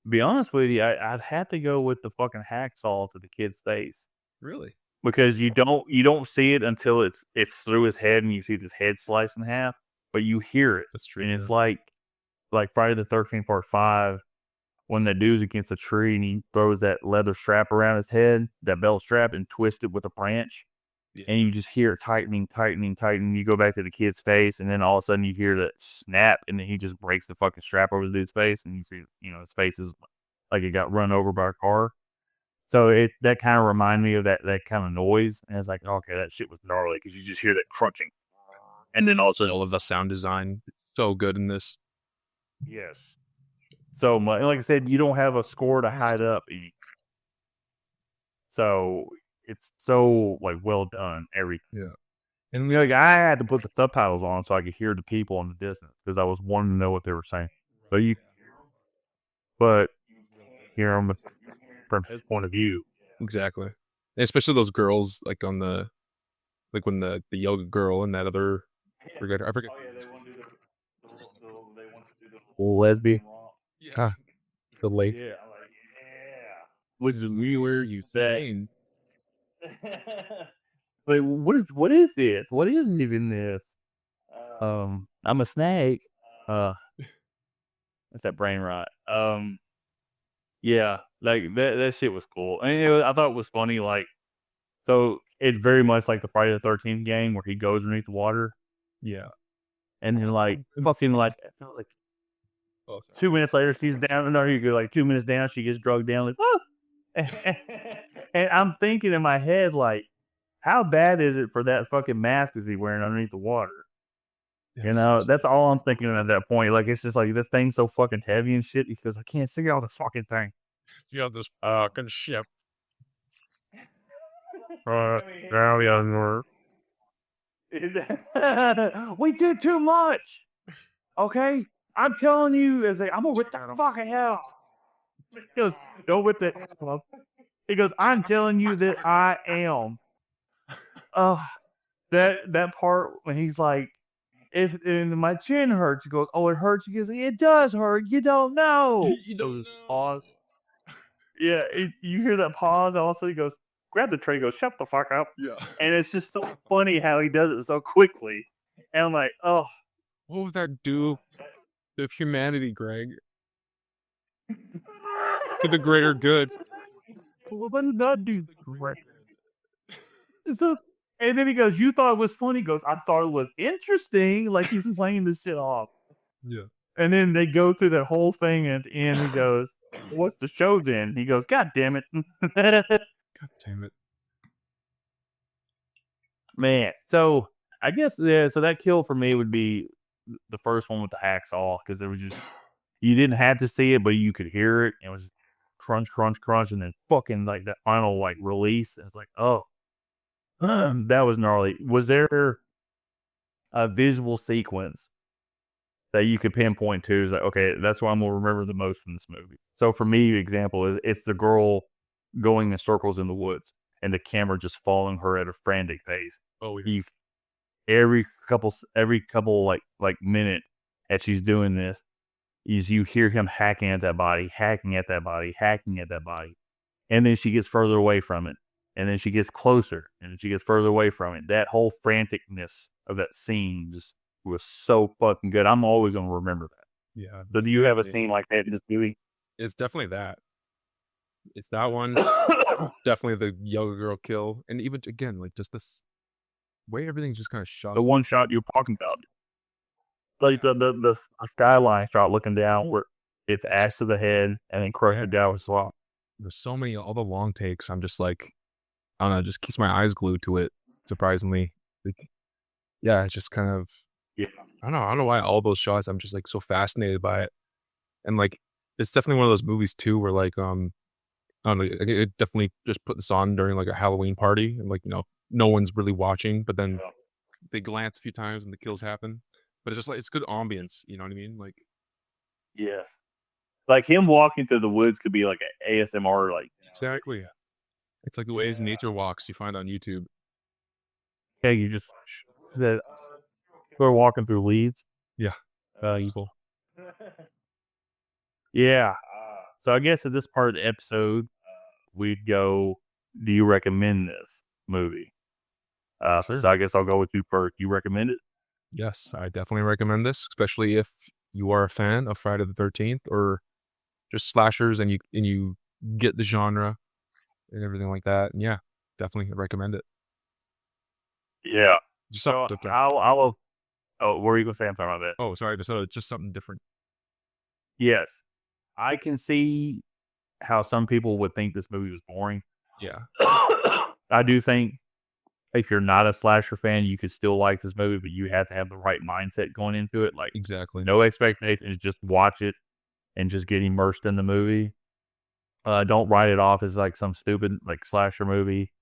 be honest with you, I'd have to go with the fucking hacksaw to the kid's face. Really? Because you don't see it until it's through his head and you see his head sliced in half, but you hear it. That's true. And it's like Friday the 13th Part 5 when the dude's against a tree and he throws that leather strap around his head, that belt strap, and twists it with a branch. Yeah. And you just hear it tightening. You go back to the kid's face, and then all of a sudden you hear that snap, and then he just breaks the fucking strap over the dude's face, and you see, his face is like it got run over by a car. So that kind of reminded me of that kind of noise, and it's like, okay, that shit was gnarly because you just hear that crunching, and then also all of the sound design, so good in this. Yes. So like I said, you don't have a score to hide up, so it's so like well done. Yeah. And like I had to put the subtitles on so I could hear the people in the distance because I was wanting to know what they were saying. But hear them from his point of view. Exactly. And especially those girls, like on the, like when the yoga girl and that other, I forget. Oh, yeah, they want to do the lesbian. Yeah. The lake. Yeah. Which is where you say. Like, what is this? What is even this? I'm a snake. That's that brain rot. Yeah, like that shit was cool. And I thought it was funny. Like, so it's very much like the Friday the 13th game where he goes underneath the water. Yeah. And then like fucking like 2 minutes later she's down. No, you go like 2 minutes down, she gets drugged down. Like, oh. And I'm thinking in my head, like, how bad is it for that fucking mask is he wearing underneath the water? You know, that's all I'm thinking at that point. Like, it's just like this thing's so fucking heavy and shit because I can't see all this fucking thing. You have this fucking ship. We did too much. Okay? I'm telling you, I'm gonna rip the fucking hell. He goes, don't whip the hell up. He goes, I'm telling you that I am. That part when he's like, if my chin hurts, he goes, oh, it hurts. He goes, it does hurt. You don't know. You don't know. Pause. Yeah, you hear that pause. Also, he goes, grab the tray. He goes, shut the fuck up. Yeah. And it's just so funny how he does it so quickly. And I'm like, oh. What would that do to humanity, Greg? To the greater good. What did that do? So, and then he goes, you thought it was funny? He goes, I thought it was interesting. Like he's playing this shit off. Yeah. And then they go through that whole thing, and at the end he goes, what's the show then? He goes, God damn it. God damn it. Man. So I guess, yeah, so that kill for me would be the first one with the hacksaw, because there was just, you didn't have to see it, but you could hear it. It was crunch, crunch, crunch, and then fucking like that final like release. And it's like, oh, that was gnarly. Was there a visual sequence that you could pinpoint to? Is like, okay, that's what I'm gonna remember the most from this movie. So for me, example is it's the girl going in circles in the woods and the camera just following her at a frantic pace. Oh, yeah. Every couple like minute as she's doing this, you hear him hacking at that body, and then she gets further away from it, and then she gets closer, and then she gets further away from it. That whole franticness of that scene just was so fucking good. I'm always gonna remember that. Yeah. So do you have a scene like that in this movie? It's definitely that. It's that one. Definitely the yoga girl kill. And even, again, like, just this way everything's just kind of shot. The one shot you're talking about. Like the skyline shot looking down where it's axe to the head and then crushed down with slot. There's so many, all the long takes. I'm just like, I don't know, just keeps my eyes glued to it, surprisingly. Like, yeah, it's just kind of, Yeah. I don't know why all those shots, I'm just like so fascinated by it. And like, it's definitely one of those movies too where like, I don't know, it definitely just put this on during like a Halloween party and like, you know, no one's really watching, but then they glance a few times and the kills happen. But it's just like, it's good ambience, you know what I mean? Like, yes. Like him walking through the woods could be like an ASMR, like, exactly. It's like the ways nature walks you find on YouTube. yeah, you just they're walking through leaves. Yeah. Evil. Yeah. So I guess at this part of the episode, we'd go, do you recommend this movie? So I guess I'll go with you first. You recommend it? Yes, I definitely recommend this, especially if you are a fan of Friday the 13th or just slashers and you get the genre and everything like that. And yeah, definitely recommend it. Yeah. Just So something different. oh, what were you going to say? I'm talking about that. Oh, sorry. Just something different. Yes. I can see how some people would think this movie was boring. Yeah. I do think if you're not a slasher fan, you could still like this movie, but you have to have the right mindset going into it. Like, Exactly. no expectations, just watch it and just get immersed in the movie. Don't write it off as like some stupid like slasher movie.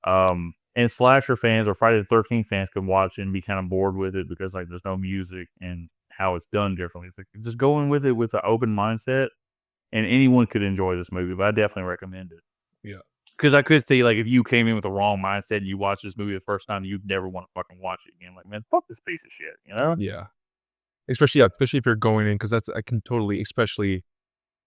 And slasher fans or Friday the 13th fans can watch it and be kind of bored with it because like there's no music and how it's done differently. It's like, just go in with it with an open mindset, and anyone could enjoy this movie. But I definitely recommend it. Yeah. Because I could see, like, if you came in with the wrong mindset and you watched this movie the first time, you'd never want to fucking watch it again. Like, man, fuck this piece of shit, you know? Yeah. Especially if you're going in, because I can totally, especially,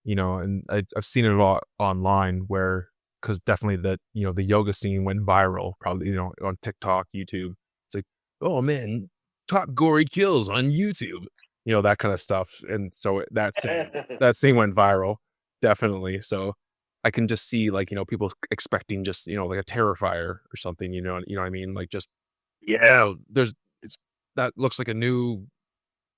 you know, and I've seen it a lot online where, because definitely the yoga scene went viral, probably, you know, on TikTok, YouTube. It's like, oh man, top gory kills on YouTube, you know, that kind of stuff. And so that scene went viral, definitely. So I can just see, like, you know, people expecting just, you know, like a Terrifier or something, you know what I mean? Like, just, yeah, that looks like a new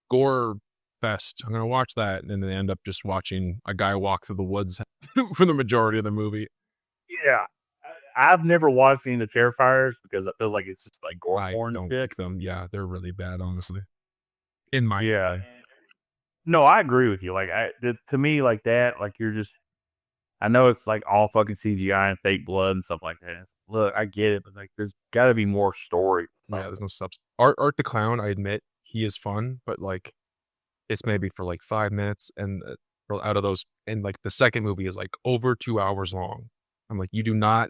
gore fest. I'm going to watch that. And then they end up just watching a guy walk through the woods for the majority of the movie. Yeah. I've never watched any of the Terrifiers because it feels like it's just like gore I porn don't shit. like them. Yeah, they're really bad, honestly. In my Yeah. No, I agree with you. Like, to me, like that, like you're just. I know it's like all fucking CGI and fake blood and stuff like that. Look, I get it, but like, there's got to be more story. yeah, there's no substance. Art the Clown, I admit, he is fun, but like it's maybe for like 5 minutes, and out of those, and like the second movie is like over 2 hours long. I'm like, you do not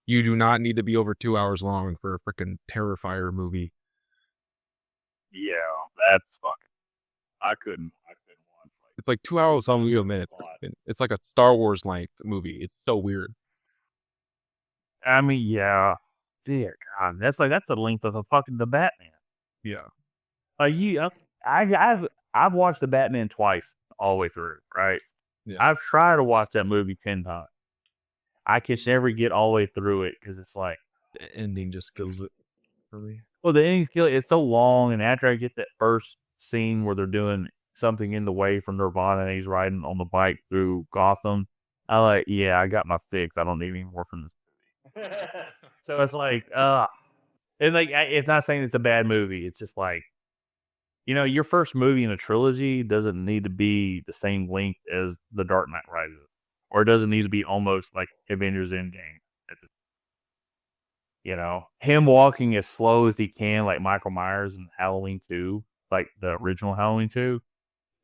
need to be over 2 hours long for a freaking Terrifier movie. Yeah, that's fucking. I couldn't watch. It's like 2 hours on real minutes. It's like a Star Wars length movie. It's so weird. I mean, yeah, dear God, that's the length of the Batman. Yeah. Like I've watched the Batman twice all the way through. Right. Yeah. I've tried to watch that movie 10 times. I can never get all the way through it because it's like The ending just kills it for me. well, the ending's kill. It's so long, and after I get that first scene where they're doing something in the way from Nirvana, and he's riding on the bike through Gotham, I got my fix. I don't need any more from this movie. So it's like, and like, it's not saying it's a bad movie. It's just like, your first movie in a trilogy doesn't need to be the same length as The Dark Knight Rises, or it doesn't need to be almost like Avengers Endgame. Him walking as slow as he can, like Michael Myers in Halloween 2, like the original Halloween 2,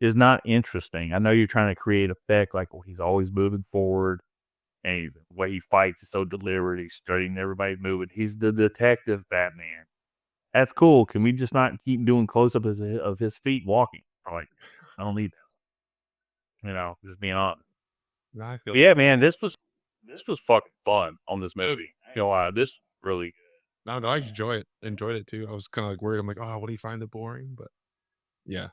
is not interesting. I know you're trying to create effect, like, well, he's always moving forward, and the way he fights is so deliberate. He's studying everybody's moving. He's the detective Batman. That's cool. Can we just not keep doing close-ups of his feet walking? Like, I don't need that. Just being honest. I feel But yeah, man, this was fucking fun on this movie. This really. No, I enjoyed it too. I was kind of like worried. I'm like, oh, would he find it boring? But yeah,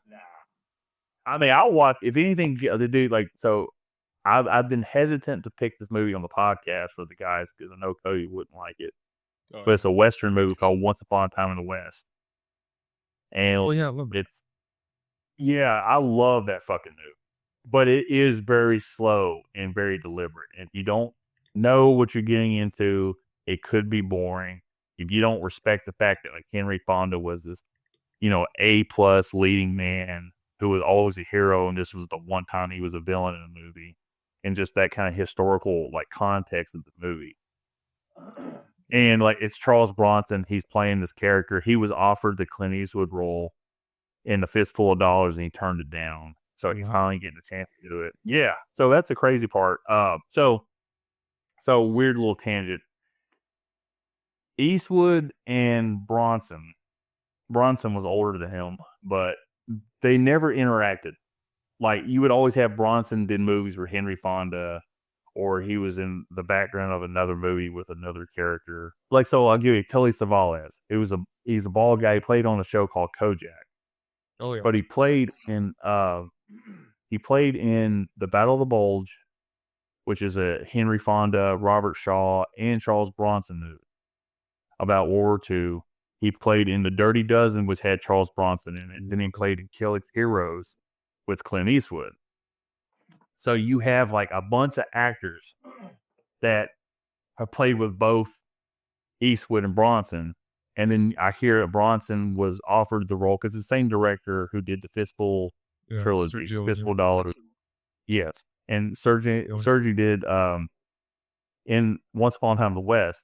I mean, I'll watch if anything to do like so. I've been hesitant to pick this movie on the podcast for the guys because I know Cody wouldn't like it. But it's a Western movie called Once Upon a Time in the West, and yeah, I love it. I love that fucking movie, but it is very slow and very deliberate. And if you don't know what you're getting into, it could be boring. If you don't respect the fact that like Henry Fonda was this, A+ leading man who was always a hero, and this was the one time he was a villain in a movie, and just that kind of historical like context of the movie. And like it's Charles Bronson, he's playing this character. He was offered the Clint Eastwood role in The Fistful of Dollars, and he turned it down. So he's finally getting a chance to do it. Yeah. So that's the crazy part. So weird little tangent. Eastwood and Bronson was older than him, but they never interacted. Like you would always have Bronson did movies where Henry Fonda, or he was in the background of another movie with another character. Like, so I'll give you Telly Savalas. He's a bald guy. He played on a show called Kojak. Oh yeah. But he played in The Battle of the Bulge, which is a Henry Fonda, Robert Shaw, and Charles Bronson movie about World War II. He played in The Dirty Dozen, which had Charles Bronson in it. Then he played in Kill Its Heroes with Clint Eastwood. So you have like a bunch of actors that have played with both Eastwood and Bronson. And then I hear Bronson was offered the role because the same director who did the Fistful trilogy, Fistful Dollars. Yes. And Sergi did in Once Upon a Time in the West.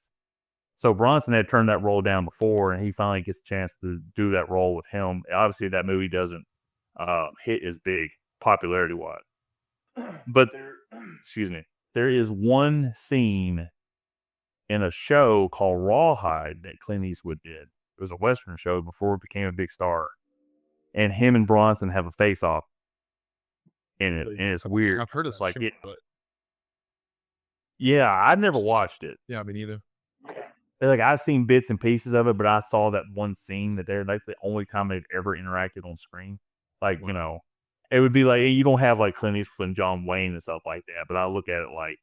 So Bronson had turned that role down before, and he finally gets a chance to do that role with him. Obviously, that movie doesn't hit as big popularity-wise. But there is one scene in a show called Rawhide that Clint Eastwood did. It was a Western show before it became a big star. And him and Bronson have a face-off in it, and it's weird. I've heard of like it, it. but Yeah, I never watched it. yeah, me neither. Like I've seen bits and pieces of it, but I saw that one scene that's the only time they've ever interacted on screen. Like, it would be like you don't have like Clint Eastwood and John Wayne and stuff like that, but I look at it like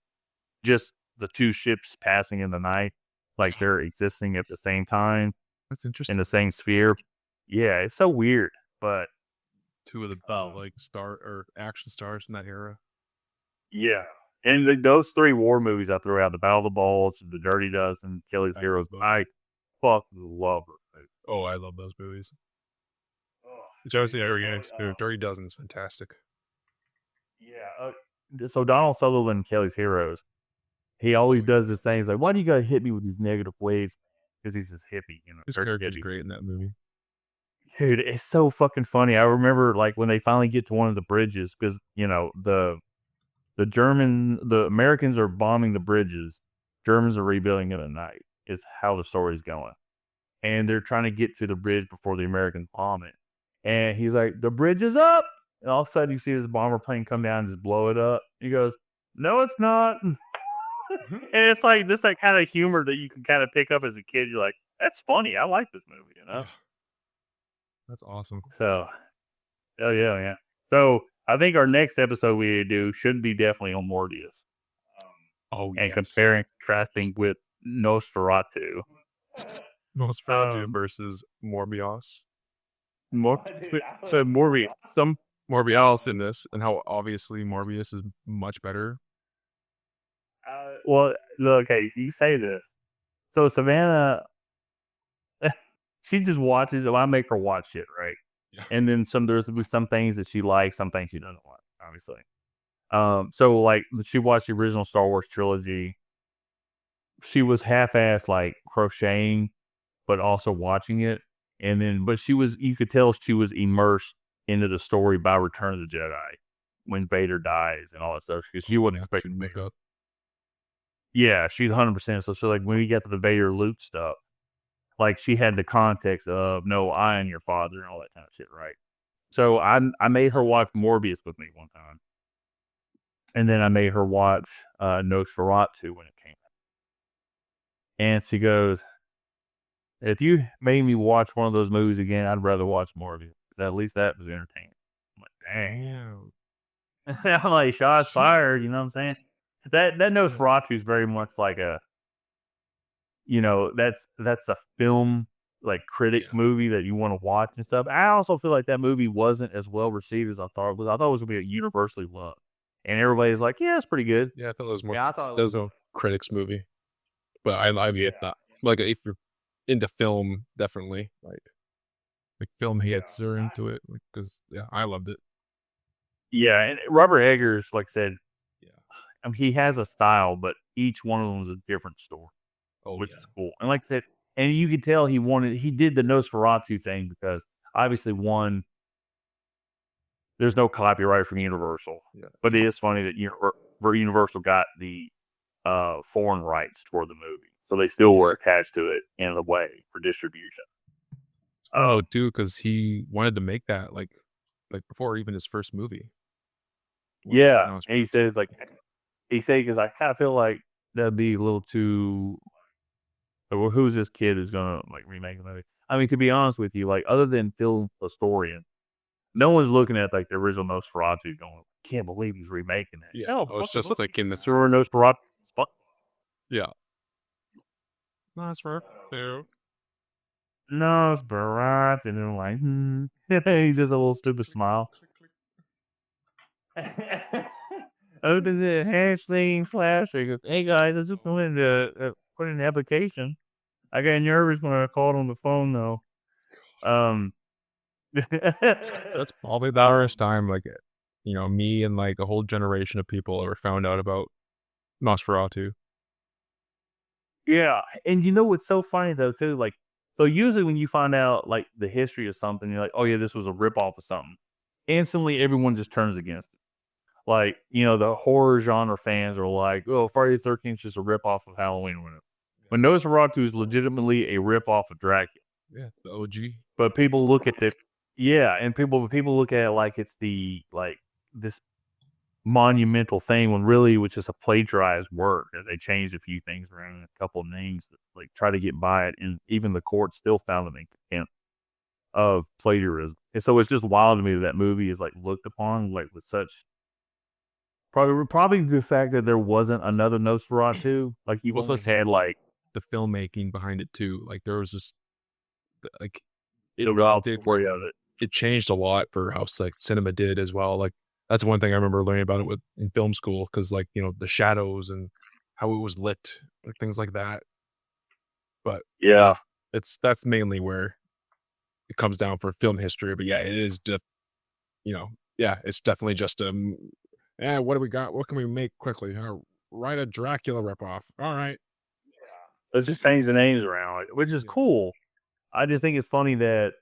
just the two ships passing in the night, like they're existing at the same time. That's interesting. In the same sphere. Yeah, it's so weird, but two of the like star or action stars from that era. Yeah. And those 3 war movies I threw out, The Battle of the Bulge, The Dirty Dozen, Kelly's Heroes, I fucking love it. Oh, I love those movies. Josie Arias, Dirty Dozen is fantastic. Yeah. So Donald Sutherland, Kelly's Heroes, he always does this thing. He's like, "Why do you gotta hit me with these negative waves?" Because he's this hippie, His character's great in that movie. Dude, it's so fucking funny. I remember like when they finally get to one of the bridges, because the Americans are bombing the bridges, Germans are rebuilding it at night. Is how the story's going, and they're trying to get to the bridge before the Americans bomb it. And he's like, "The bridge is up," and all of a sudden you see this bomber plane come down and just blow it up. He goes, "No, it's not." And it's like this that kind of humor that you can kind of pick up as a kid. You're like, "That's funny. I like this movie," That's awesome. So, yeah. So I think our next episode we do should be definitely on Morbius. And comparing, contrasting with Nosferatu. Nosferatu versus Morbius. Morbius in this, and how obviously Morbius is much better. Well, okay, you say this. So Savannah, she just watches. I make her watch shit, right? Yeah. And then there's some things that she likes, some things she doesn't like, obviously. So like she watched the original Star Wars trilogy. She was half-assed like crocheting, but also watching it. And then, but you could tell she was immersed into the story by Return of the Jedi when Vader dies and all that stuff. Because she wasn't expecting makeup. Yeah, she's 100%. So like when we get to the Vader Luke stuff, like she had the context of no, I am your father and all that kind of shit, right? So I made her watch Morbius with me one time, and then I made her watch Nosferatu when it came out. And she goes, "If you made me watch one of those movies again, I'd rather watch Morbius. At least that was entertaining." I'm like, damn. I'm like, shots fired. You know what I'm saying? That Nosferatu is very much like a, that's a film like critic movie that you want to watch and stuff. I also feel like that movie wasn't as well received as I thought it was. I thought it was gonna be a universally loved, and everybody's like, "Yeah, it's pretty good." Yeah, I thought it was more. Yeah, I thought it was a critics movie, but I get that. Like if you're into film, definitely like film heads are into it because I loved it. Yeah, and Robert Eggers, like I said, I mean, he has a style, but each one of them is a different story, which is cool. And like I said, and you could tell he did the Nosferatu thing because obviously there's no copyright from Universal, but it is funny that Universal got the foreign rights toward the movie, so they still were attached to it in a way for distribution. Oh, dude, because he wanted to make that like before even his first movie. Yeah, and he said because I kind of feel like that'd be a little too. Well, who's this kid who's gonna like remake the movie? I mean, to be honest with you, like other than film historian, no one's looking at like the original Nosferatu going, "Can't believe he's remaking that." Yeah, I was just thinking that. Nosferatu. Yeah. Nosferatu. Nosferatu, and they're like, he does a little stupid smile. Open the hashtag /. Hey guys, I just wanted to put in an application. I got nervous when I called on the phone though. That's probably the first time like me and like a whole generation of people ever found out about Nosferatu. Yeah, and what's so funny though too, like so usually when you find out like the history of something, you're like, oh yeah, this was a ripoff of something. Instantly, everyone just turns against it. Like, the horror genre fans are like, oh, Friday the 13th is just a ripoff of Halloween or whatever. But Nosferatu is legitimately a ripoff of Dracula. Yeah, it's the OG. But people look at it, and people look at it like it's this monumental thing when really it was just a plagiarized work. They changed a few things around, a couple of names, like try to get by it, and even the court still found them in contempt of plagiarism. And so it's just wild to me that movie is like looked upon like with such. Probably the fact that there wasn't another Nosferatu. Like you also had like the filmmaking behind it too. Like there was just like it changed a lot for how like cinema did as well. Like That's one thing I remember learning about it in film school, because like the shadows and how it was lit, like things like that. But Yeah. that's mainly where it comes down for film history. But yeah, it is it's definitely just what do we got? What can we make quickly? Write a Dracula ripoff. All right. Let's just change the names around, which is cool. I just think it's funny that,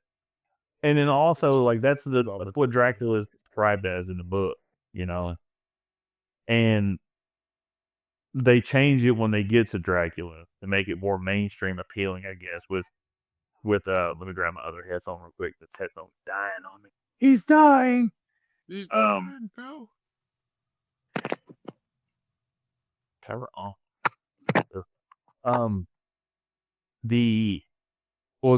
and then also like that's what Dracula is described as in the book, and they change it when they get to Dracula to make it more mainstream appealing, I guess. With let me grab my other headphone real quick. The headphone's dying on me. He's dying. He's dying, bro. Cover on.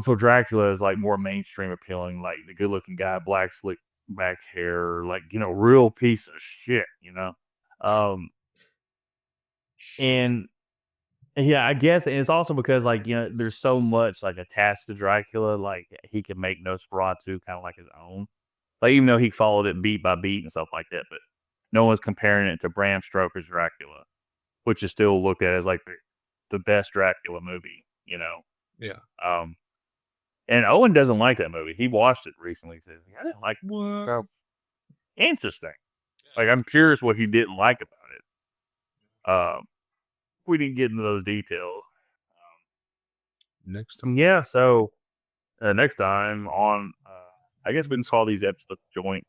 So Dracula is like more mainstream appealing, like the good looking guy, black slick back hair, like real piece of shit, and yeah, I guess, and it's also because like there's so much like attached to Dracula, like he can make Nosferatu kind of like his own, like even though he followed it beat by beat and stuff like that, but no one's comparing it to Bram Stoker's Dracula, which is still looked at as like the best Dracula movie, Yeah. And Owen doesn't like that movie. He watched it recently. He said, I didn't like it. What? Well, interesting. Like, I'm curious what he didn't like about it. We didn't get into those details. Next time. Yeah, so next time on, I guess we can call these episodes joint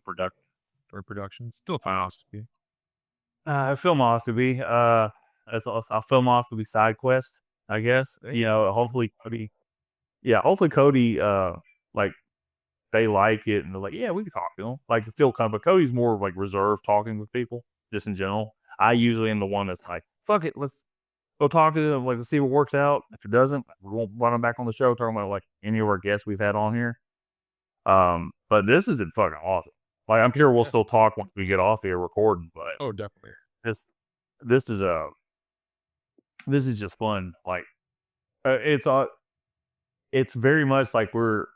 production. Joint production. Still Filmoscopy. Filmoscopy. I'll Filmoscopy side quest, I guess. Hopefully Cody. Yeah, hopefully Cody, like, they like it and they're like, yeah, we can talk to him. Like, feel comfortable. Cody's more like reserved talking with people, just in general. I usually am the one that's like, fuck it, let's go talk to them. Like, let's see what works out. If it doesn't, we won't want them back on the show talking about like any of our guests we've had on here. But this is fucking awesome. Like, I'm sure we'll still talk once we get off here recording. But Definitely. This is just fun. Like, it's very much like we're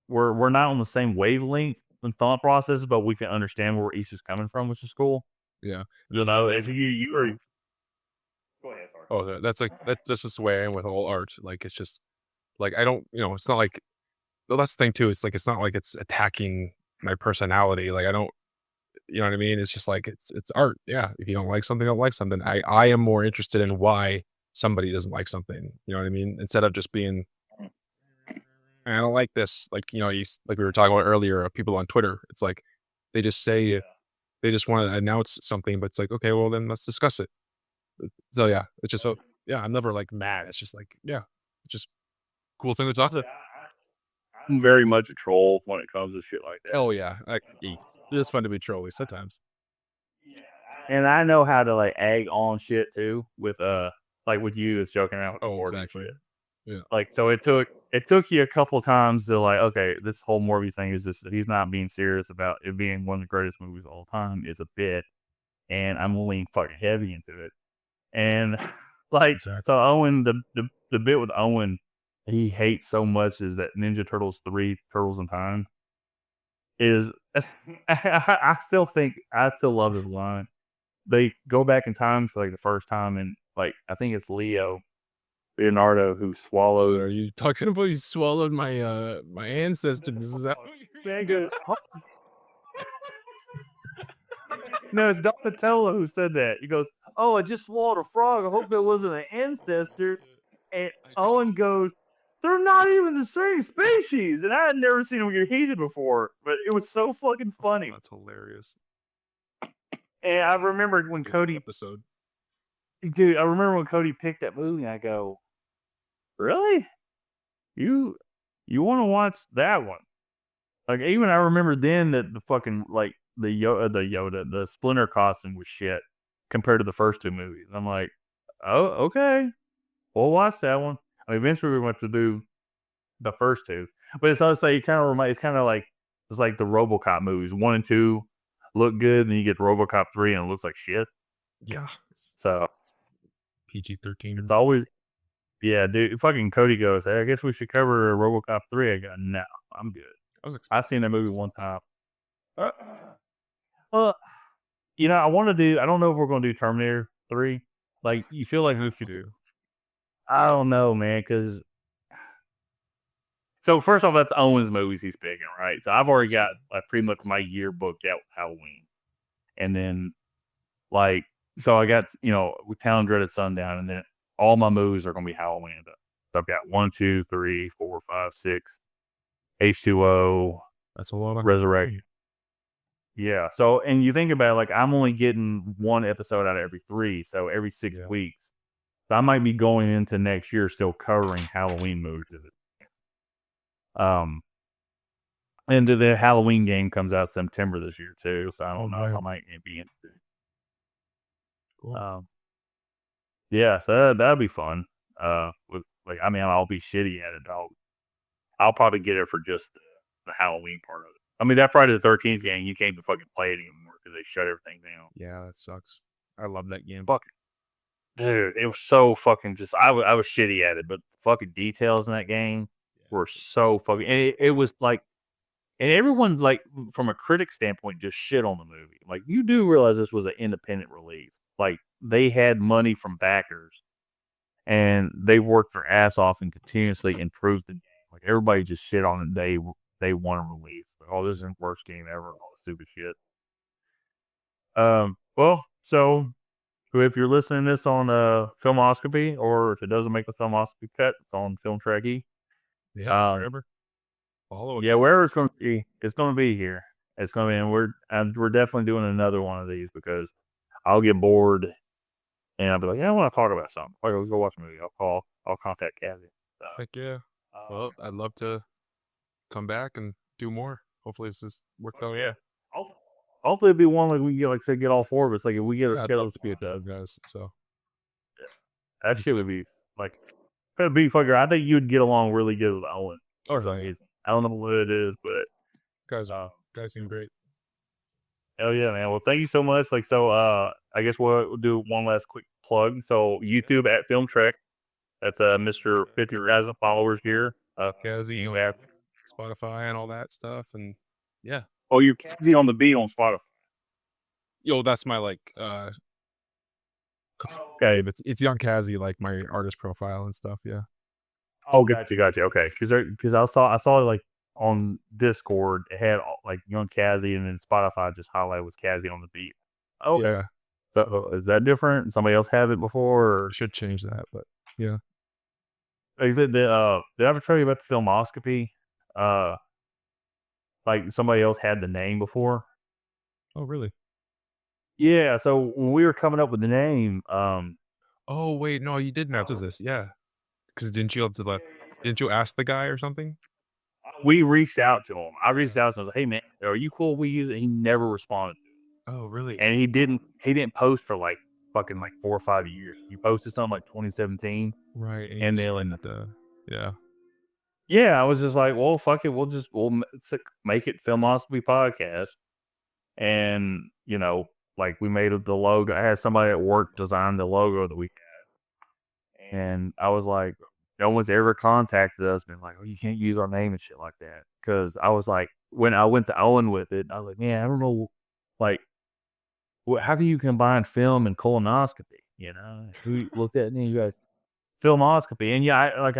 not on the same wavelength and thought processes, but we can understand where each is coming from, which is cool. Yeah. As you are. Go ahead. Sorry. That's just the way I am with all art. Like, it's just like I don't, it's not like. Well, that's the thing too. It's like it's not like it's attacking my personality. Like I don't, you know what I mean? It's just like it's art. Yeah. If you don't like something, don't like something. I am more interested in why somebody doesn't like something. You know what I mean? Instead of just being, I don't like this. Like like we were talking about earlier, people on Twitter. It's like they just say they just want to announce something, but it's like, okay, well then let's discuss it. So yeah, it's just so yeah. I'm never like mad. It's just like it's just cool thing to talk about. I'm very much a troll when it comes to shit like that. Oh yeah, it is fun to be trolly sometimes. And I know how to like egg on shit too with like with you, it's joking around. Exactly. Yeah. Like so it took you a couple times to like, okay, this whole Morbius thing is just he's not being serious about it being one of the greatest movies of all time is a bit, and I'm leaning fucking heavy into it. And like so Owen, the bit with Owen he hates so much is that Ninja Turtles 3, Turtles in Time is I still love this line. They go back in time for like the first time and like I think it's Leonardo who swallowed. Are you talking about he swallowed my my ancestors? Is that good? No, it's Donatello who said that. He goes, "Oh, I just swallowed a frog. I hope it wasn't an ancestor." And Owen goes, "They're not even the same species." And I had never seen him get heated before, but it was so fucking funny. That's hilarious. And I remembered when Cody episode. Dude, I remember when Cody picked that movie. And I go, "Really? You want to watch that one?" Like even I remember then that the fucking like the Yoda, the Splinter costume was shit compared to the first two movies. I'm like, oh, okay, we'll watch that one. I mean, eventually we went to do the first two, but it's also it's kind of like it's like the RoboCop movies 1 and 2 look good, and then you get RoboCop 3 and it looks like shit. Yeah. So PG-13. It's always yeah, dude. Fucking Cody goes, "Hey, I guess we should cover RoboCop 3." I go, "No, I'm good." I've seen that movie one time. Well, I want to do. I don't know if we're going to do Terminator 3. Like, you feel like we Have should to. I don't know, man, because so first off, that's Owen's movies he's picking, right? So I've already got pretty much my year booked out with Halloween, and then like so I got with Town Dreaded Sundown, and then all my movies are gonna be Halloween. So I've got 1, 2, 3, 4, 5, 6, H2O, That's a lot of Resurrection. Yeah. So and you think about it, like I'm only getting one episode out of every 3, so every 6 weeks. So I might be going into next year still covering Halloween movies. And the Halloween game comes out September this year too, so I don't know. I might be into it. Cool. Yeah, so that'd be fun. I'll be shitty at it. I'll probably get it for just the Halloween part of it. I mean, that Friday the 13th game, you can't even fucking play it anymore because they shut everything down. Yeah, that sucks. I love that game. Dude, it was so fucking just. I was shitty at it, but the fucking details in that game were so fucking. And it was like, and everyone's like, from a critic standpoint, just shit on the movie. Like, you do realize this was an independent release. Like, they had money from backers, and they worked their ass off and continuously improved the game. Like, everybody just shit on it. They want to release. Like, oh, this is the worst game ever. All this stupid shit. Well, so if you're listening to this on Filmoscopy, or if it doesn't make the Filmoscopy cut, it's on FilmTrek. Yeah, wherever. Follow us. Yeah, wherever it's going to be, it's going to be here. It's going to be, and we're definitely doing another one of these because I'll get bored and I'll be like, yeah, I want to talk about something. Like, let's go watch a movie. I'll contact Cazzy. So, Heck yeah. Well, I'd love to come back and do more. Hopefully this is worked out. yeah. Hopefully it'll be one like we get, like say, get all 4 of us. Like if we get I'd love to be a dub, guys. So that shit would be like, it'd be fucker. I think you'd get along really good with Owen. or something. I don't know what it is, but guys seem great. Hell yeah, man. Well, thank you so much. Like, so, I guess we'll do one last quick plug. So, YouTube at FilmTrek. That's Mr. 50,000 followers here. Cazzy, you have Spotify and all that stuff, and yeah. Oh, you're Cazzy on the beat on Spotify. Yo, that's my okay, it's Yung Cazzy, like my artist profile and stuff. Yeah. Oh, gotcha. Okay, because I saw like on Discord it had like Yung Cazzy, and then Spotify just highlighted was Cazzy on the beat. Oh, yeah. So is that different? Somebody else have it before? Or? Should change that, but yeah. Did I ever tell you about the Filmoscopy? Like somebody else had the name before. Oh, really? Yeah. So when we were coming up with the name, oh wait, no, you didn't after this, yeah. Because didn't you ask the guy or something? We reached out to him. I reached out to him. I was like, "Hey man, are you cool? We use it." He never responded. Oh, really? And he didn't post for like fucking like 4 or 5 years. He posted something like 2017. Right. And then yeah. Yeah, I was just like, well, fuck it. We'll make it Filmoscopy Podcast. And, like we made the logo. I had somebody at work design the logo that we had. And I was like, no one's ever contacted us, been like, oh, you can't use our name and shit like that. Because I was like, when I went to Owen with it, I was like, man, I don't know, like, how do you combine film and colonoscopy? Who looked at me, you guys, Filmoscopy. And yeah, I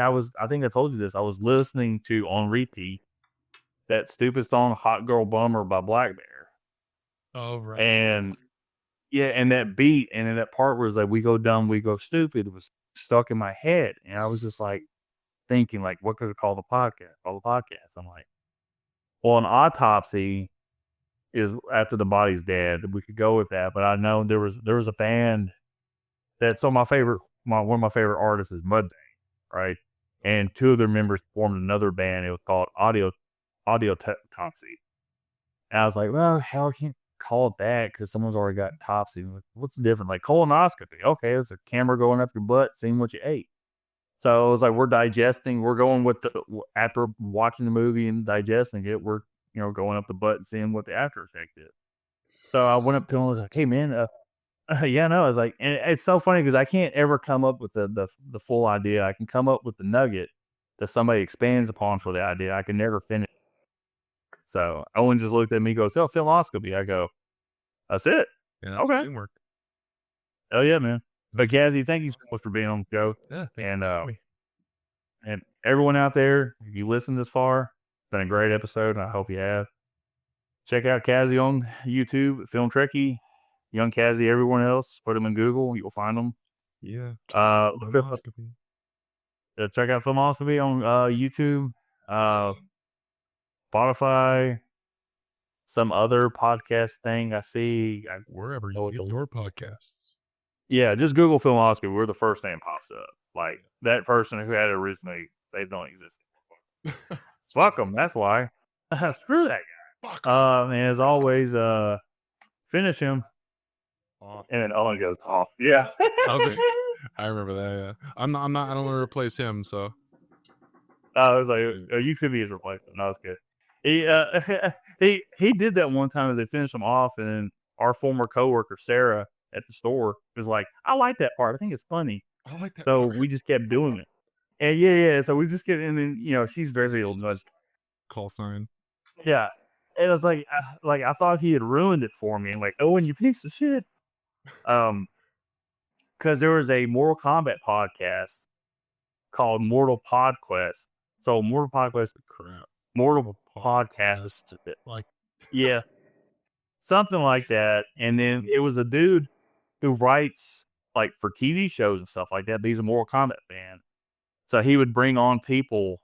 think I told you this. I was listening to on repeat that stupid song "Hot Girl Bummer" by Black Bear. Oh, right. And yeah, and that beat and in that part where it's like, we go dumb, we go stupid, was stuck in my head. And I was just like thinking, like, what could I call the podcast? I'm like, well, an autopsy is after the body's dead. We could go with that. But I know there was a band that's one of my favorite artists is Mudbang, right? And 2 of their members formed another band. It was called Audiotopsy. And I was like, well, hell, I can't call it that because someone's already got topsy. Like, what's the difference? Like colonoscopy. Okay, it's a camera going up your butt, seeing what you ate. So it was like, we're digesting. We're going with after watching the movie and digesting it, we're, going up the butt and seeing what the after effect is. So I went up to him and was like, hey, man, yeah, no, I was like, and it's so funny because I can't ever come up with the full idea. I can come up with the nugget that somebody expands upon for the idea. I can never finish. So Owen just looked at me and goes, oh, Filmoscopy. I go, That's it. Yeah, that's Okay. teamwork. Oh yeah, man. But Cazzy, thank you so much for being on the show. Yeah. And everyone out there, if you listened this far, it's been a great episode, and I hope you have. Check out Cazzy on YouTube, FilmTrekkie, Yung Cazzy, everyone else. Put them in Google, you'll find them. Yeah. Check out Filmoscopy on YouTube, Spotify, some other podcast thing I see. Wherever you get your podcasts. Yeah, just Google Filmoscopy. We're the first name pops up. Like that person who had it originally, they don't exist anymore. Fuck them. That's why. Screw that guy. And as always, finish him. And then Owen goes off. Yeah. I remember that. Yeah. I don't want to replace him. So. I was like, you could be his replacement. No, it's good. He did that one time. They finished him off, and then our former coworker Sarah at the store was like, "I like that part. I think it's funny." I like that. So we just kept doing it. And yeah. So we just kept, and then she's very old. Call sign. Yeah, and it was like I thought he had ruined it for me. And like, Owen, you piece of shit. Because there was a Mortal Kombat podcast called Mortal Podcast. So Mortal Podcast, Mortal Podcast, like yeah, something like that. And then it was a dude who writes like for TV shows and stuff like that. But he's a Mortal Kombat fan, so he would bring on people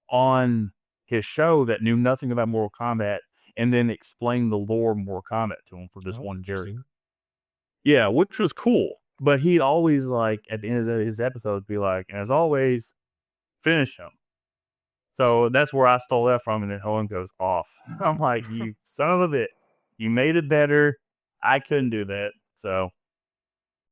on his show that knew nothing about Mortal Kombat, and then explain the lore of Mortal Kombat to him for this one Jerry. Yeah, which was cool. But he'd always like at the end of his episodes be like, and as always, finish him. So that's where I stole that from, and then Owen goes off. I'm like, you son of a bitch. You made it better. I couldn't do that. So